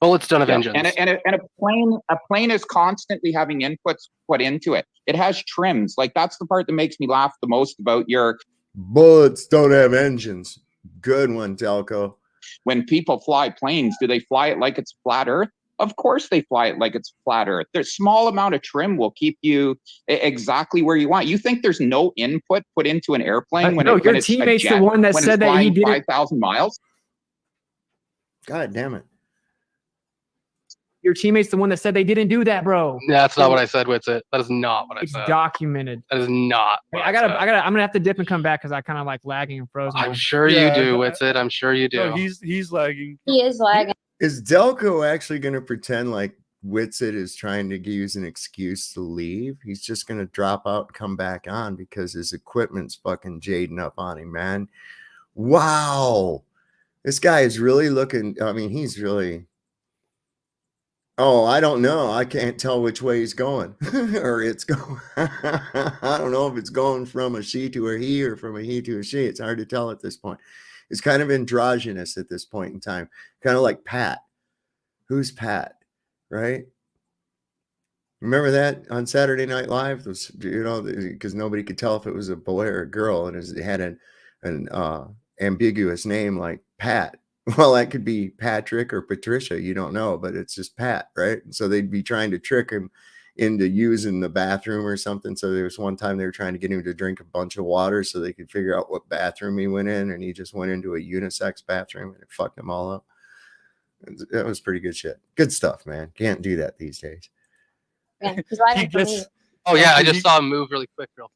Bullets don't have engines. And a plane is constantly having inputs put into it. It has trims. Like, that's the part that makes me laugh the most about your bullets don't have engines. Good one, Delco. When people fly planes, do they fly it like it's flat Earth? Of course they fly it like it's flat Earth. There's small amount of trim will keep you exactly where you want. You think there's no input put into an airplane your teammate's the one that said that he did 5,000 miles? God damn it. Your teammate's the one that said they didn't do that, bro. That's not what I said, Witsit. That is not what I said. It's documented. That is not. I'm gonna have to dip and come back because I kind of like lagging and frozen. I'm sure you do, Witsit. I'm sure you do. No, he's lagging. He is lagging. Is Delco actually going to pretend like Whitsitt is trying to use an excuse to leave. He's just going to drop out and come back on because his equipment's fucking jading up on him, man. Wow. This guy is really looking. I mean, he's really. Oh, I don't know. I can't tell which way he's going or it's going. I don't know if it's going from a she to a he or from a he to a she. It's hard to tell at this point. It's kind of androgynous at this point in time. Kind of like Pat. Who's Pat? Right? Remember that on Saturday Night Live? Those, you know, because nobody could tell if it was a boy or a girl, and it had an ambiguous name like Pat. Well, that could be Patrick or Patricia. You don't know, but it's just Pat, right? And so they'd be trying to trick him into using the bathroom or something. So there was one time they were trying to get him to drink a bunch of water so they could figure out what bathroom he went in, and he just went into a unisex bathroom and it fucked them all up. That was pretty good shit. Good stuff, man. Can't do that these days. Yeah, he's lying for me. Oh yeah, I just saw him move really quick, real.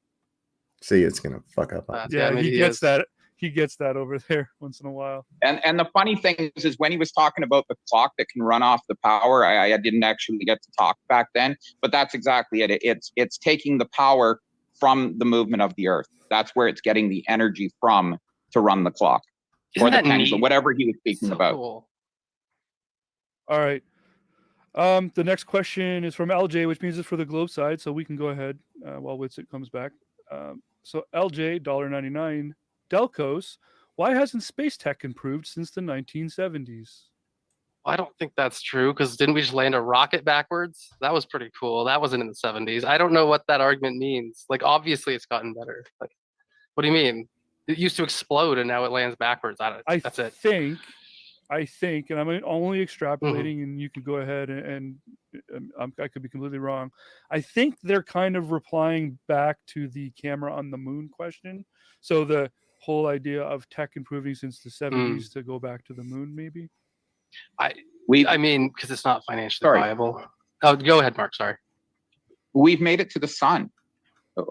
See, it's gonna fuck up. Yeah, he gets that. He gets that over there once in a while. And the funny thing is when he was talking about the clock that can run off the power, I didn't actually get to talk back then, but that's exactly it. It's taking the power from the movement of the Earth. That's where it's getting the energy from to run the clock. Isn't or the that pendulum, neat? whatever he was speaking So about. cool. All right. The next question is from LJ, which means it's for the globe side, so we can go ahead while Whitsitt comes back. So LJ, $1.99. Delcos, why hasn't space tech improved since the 1970s? I don't think that's true, because didn't we just land a rocket backwards? That was pretty cool. That wasn't in the 70s. I don't know what that argument means. Like, obviously it's gotten better. Like, what do you mean? It used to explode and now it lands backwards. That's it. I think, and I'm only extrapolating, and you can go ahead and I could be completely wrong. I think they're kind of replying back to the camera on the moon question. So the whole idea of tech improving since the 70s to go back to the moon, maybe. I mean, because it's not financially viable. Oh, go ahead, Mark. Sorry. We've made it to the sun.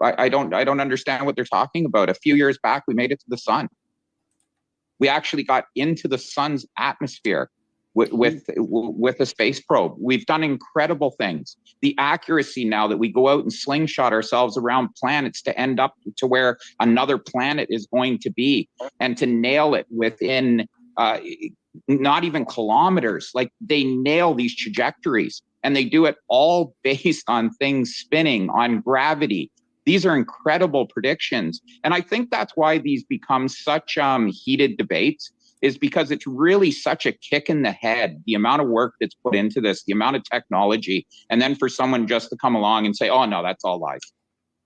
I don't understand what they're talking about. A few years back, we made it to the sun. We actually got into the sun's atmosphere with a space probe. We've done incredible things. The accuracy now that we go out and slingshot ourselves around planets to end up to where another planet is going to be, and to nail it within not even kilometers. Like, they nail these trajectories, and they do it all based on things spinning, on gravity. These are incredible predictions. And I think that's why these become such heated debates, is because it's really such a kick in the head, the amount of work that's put into this, the amount of technology, and then for someone just to come along and say, oh, no, that's all lies.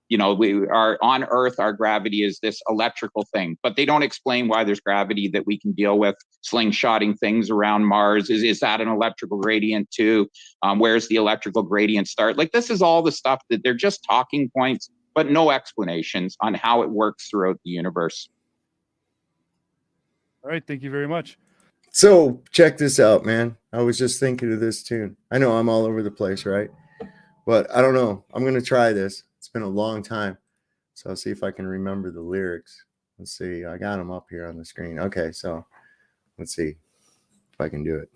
You know, we are on Earth, our gravity is this electrical thing, but they don't explain why there's gravity that we can deal with. Slingshotting things around Mars, is that an electrical gradient too? Where's the electrical gradient start? Like, this is all the stuff that they're just talking points, but no explanations on how it works throughout the universe. All right, thank you very much. So check this out, man. I was just thinking of this tune. I know I'm all over the place, right? But I don't know. I'm going to try this. It's been a long time. So I'll see if I can remember the lyrics. Let's see. I got them up here on the screen. Okay, so let's see if I can do it.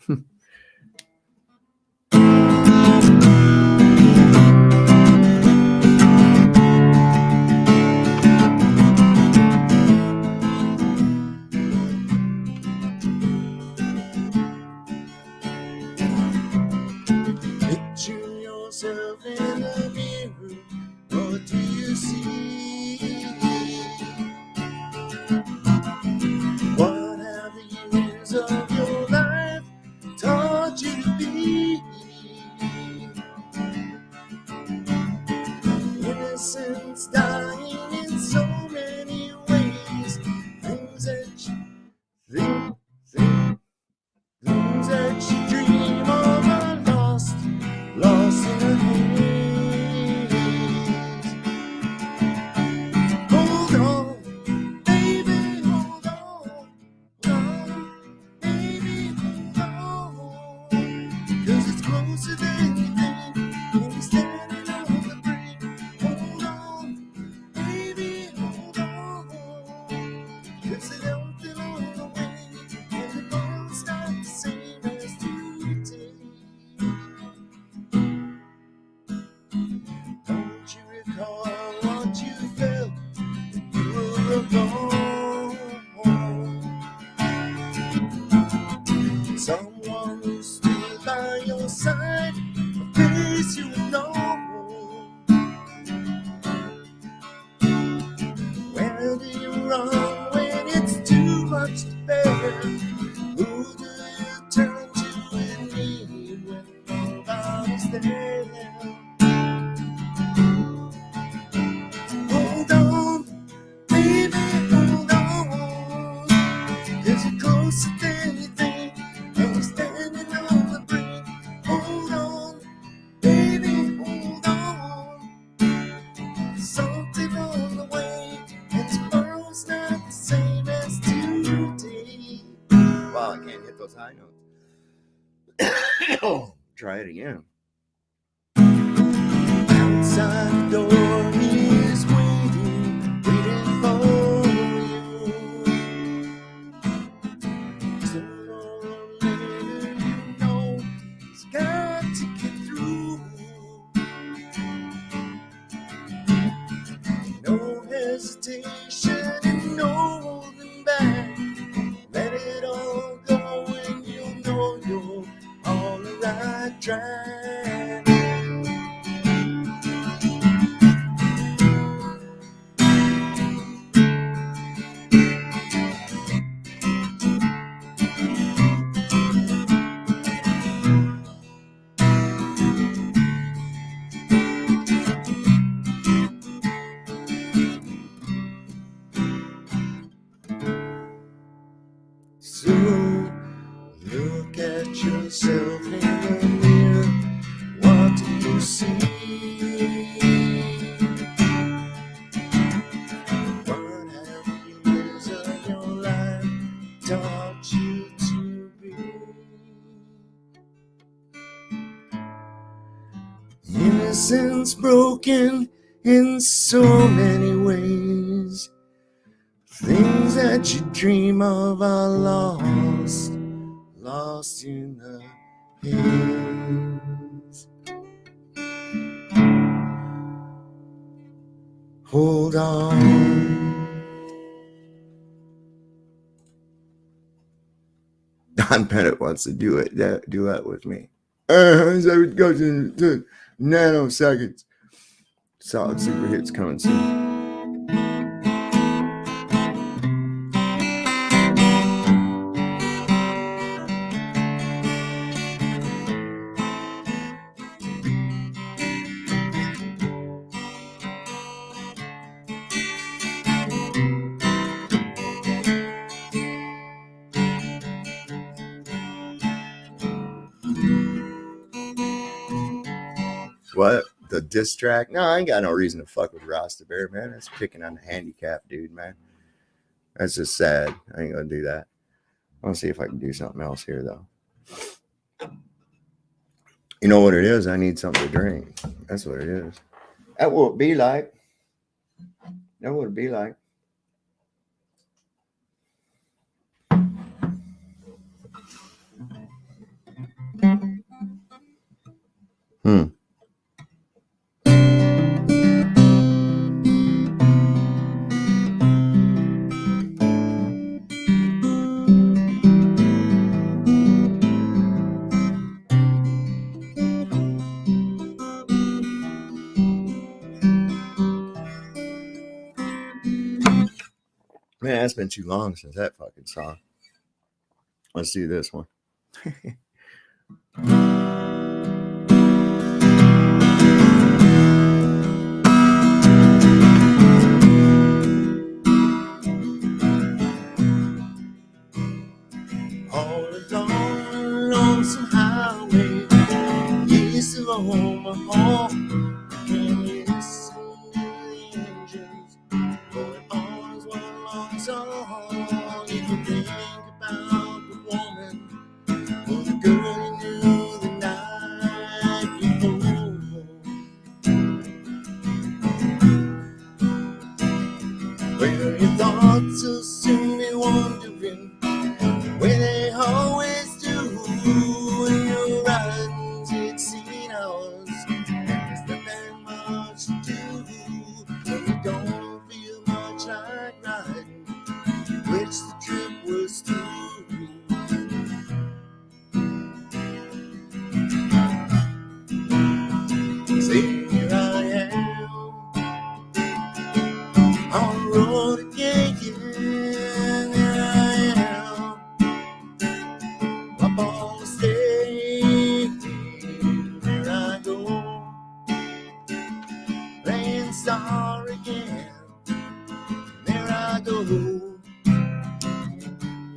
Picture yourself in the mirror. What do you see? What have the years of your life taught will go home. Someone who stood by your side, a face you would know. Where do you run when it's too much to bear? Who do you turn to in need when nobody's there? Hold on, baby, hold on. 'Cause you're closer than you think, and we're standing on the brink. Hold on, baby, hold on. Something on the way, and tomorrow's not the same as today. Wow, I can't hit those high notes. Try it again. Outside the door, he is waiting for you. Sooner or later, you know he's got to get through. No hesitation and no holding back. Let it all go and you'll know you're on the right track. So look at yourself in the mirror. What do you see? What have the years of your life taught you to be? Innocence broken in so many ways. Things that you dream of are lost in the haze. Hold on. Don Pettit wants to do that with me. So it goes into nanoseconds. Solid super hits coming soon. What? The diss track? No, I ain't got no reason to fuck with Rasta Bear, man. That's picking on the handicap dude, man. That's just sad. I ain't gonna do that. I want to see if I can do something else here, though. You know what it is? I need something to drink. That's what it is. That what it be like. That what it be like. Man, it's been too long since that fucking song. Let's do this one. All along a lonesome highway, east of Omaha, can you see the engines going on as one long song? You can think about the woman or the girl you knew the night before. Well, your thoughts will soon be wandering where they always do when you're riding 16 hours. There's nothing much to do when you don't feel much like riding.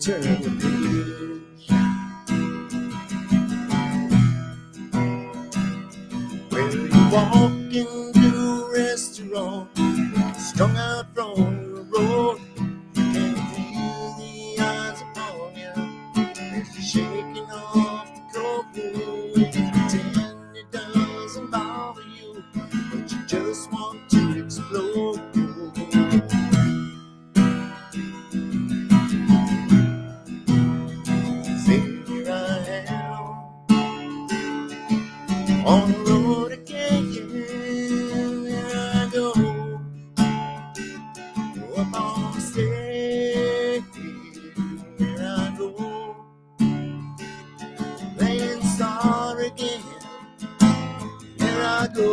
turn the page. Well, you walk into a restaurant, strung out from the road, and feel the eyes upon you as you're shaking off the cold. Pretend it doesn't bother you, but you just want to explode. Say, here I am on the road again. Here I go, up on the stage. Here I go, playing sorry again. Here I go,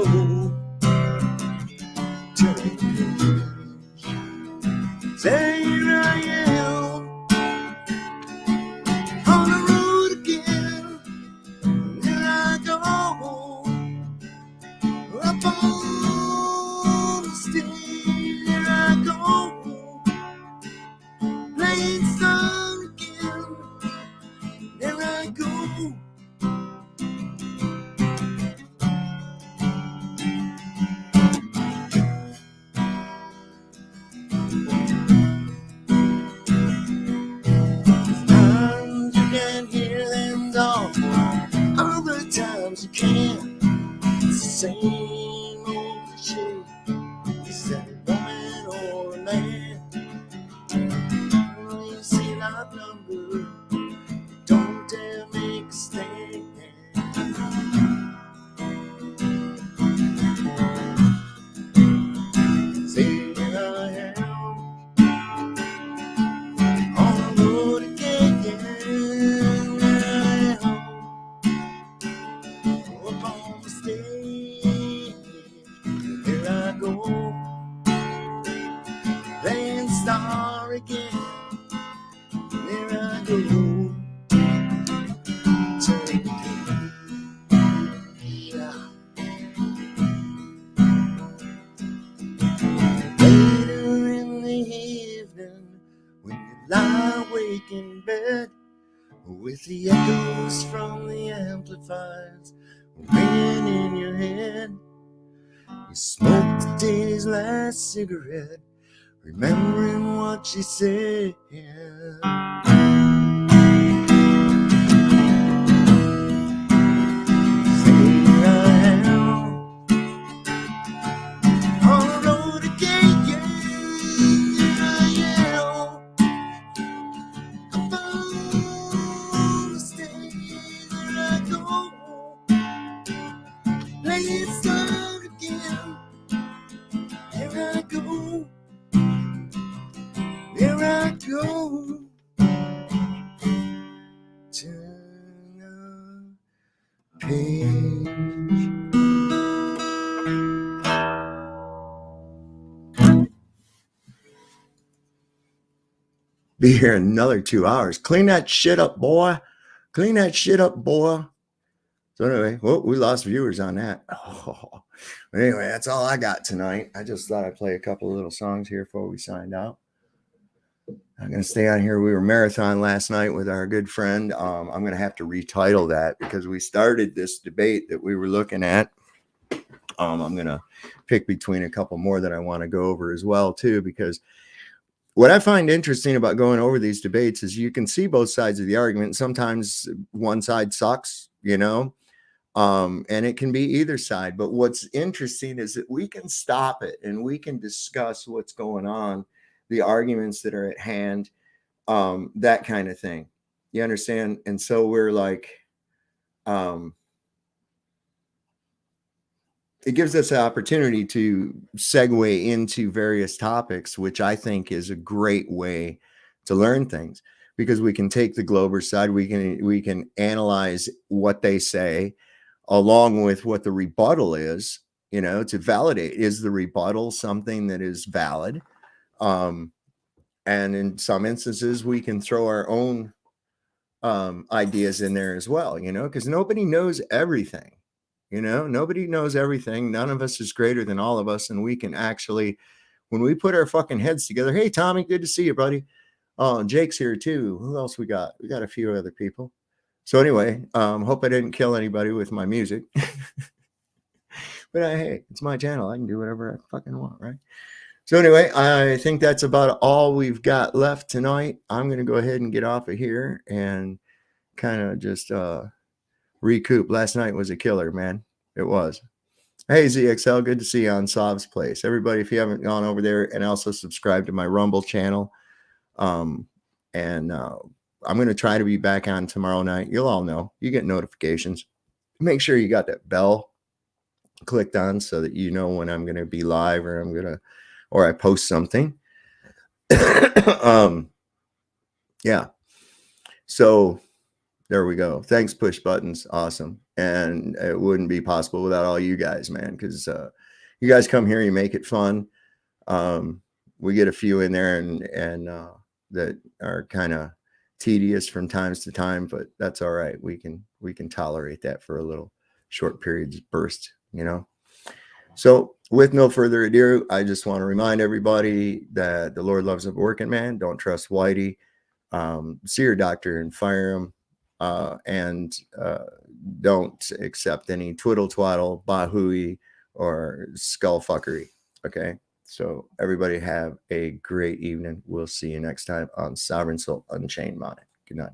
turning the page. Say, here I am on the road again. Here I go, up on the stage. Here I go, playing song again. Here I go. Sometimes you can hear them talk, other times you can't. It's the same old cliche. Is that a woman or a man? When you see that number, don't dare make a stand. Say, here I am on the road again. Here I am up on the stage. Here I go, playing star again. Here I go, turning the page. Later in the evening, when you lie awake in bed, with the echoes from the amplifiers ringing in your head, you smoke the day's last cigarette, remembering what she said. Say, here I am on the road again. Here I am up on the stage. Here I go, playing song again. Here I go, here I go, turn the page. Be here another 2 hours. Clean that shit up, boy. Clean that shit up, boy. So anyway, well, we lost viewers on that. Oh. Anyway, that's all I got tonight. I just thought I'd play a couple of little songs here before we signed out. I'm going to stay on here. We were marathon last night with our good friend. I'm going to have to retitle that because we started this debate that we were looking at. I'm going to pick between a couple more that I want to go over as well, too, because what I find interesting about going over these debates is you can see both sides of the argument. Sometimes one side sucks, you know, and it can be either side. But what's interesting is that we can stop it and we can discuss what's going on, the arguments that are at hand, that kind of thing. You understand? And so we're like, it gives us an opportunity to segue into various topics, which I think is a great way to learn things, because we can take the Glober side, we can analyze what they say along with what the rebuttal is, you know, to validate, is the rebuttal something that is valid? And in some instances, we can throw our own ideas in there as well, you know, because nobody knows everything. You know, nobody knows everything. None of us is greater than all of us. And we can actually, when we put our fucking heads together, hey, Tommy, good to see you, buddy. Oh, Jake's here too. Who else we got? We got a few other people. So anyway, hope I didn't kill anybody with my music. But hey, it's my channel. I can do whatever I fucking want, right? So anyway, I think that's about all we've got left tonight. I'm going to go ahead and get off of here and kind of just recoup. Last night was a killer, man. It was. Hey, ZXL, good to see you on Sov's Place. Everybody, if you haven't gone over there, and also subscribe to my Rumble channel. I'm going to try to be back on tomorrow night. You'll all know. You get notifications. Make sure you got that bell clicked on so that you know when I'm going to be live or I post something. Yeah. So there we go. Thanks, Push Buttons. Awesome. And it wouldn't be possible without all you guys, man, because you guys come here, you make it fun. We get a few in there and that are kind of tedious from times to time, but that's all right. We can tolerate that for a little short periods burst, you know. So with no further ado, I just want to remind everybody that the Lord loves a working man. Don't trust Whitey. See your doctor and fire him. And don't accept any twiddle twaddle, bahooey, or skullfuckery. Okay. So everybody have a great evening. We'll see you next time on Sovereign Soul Unchained Mind. Good night.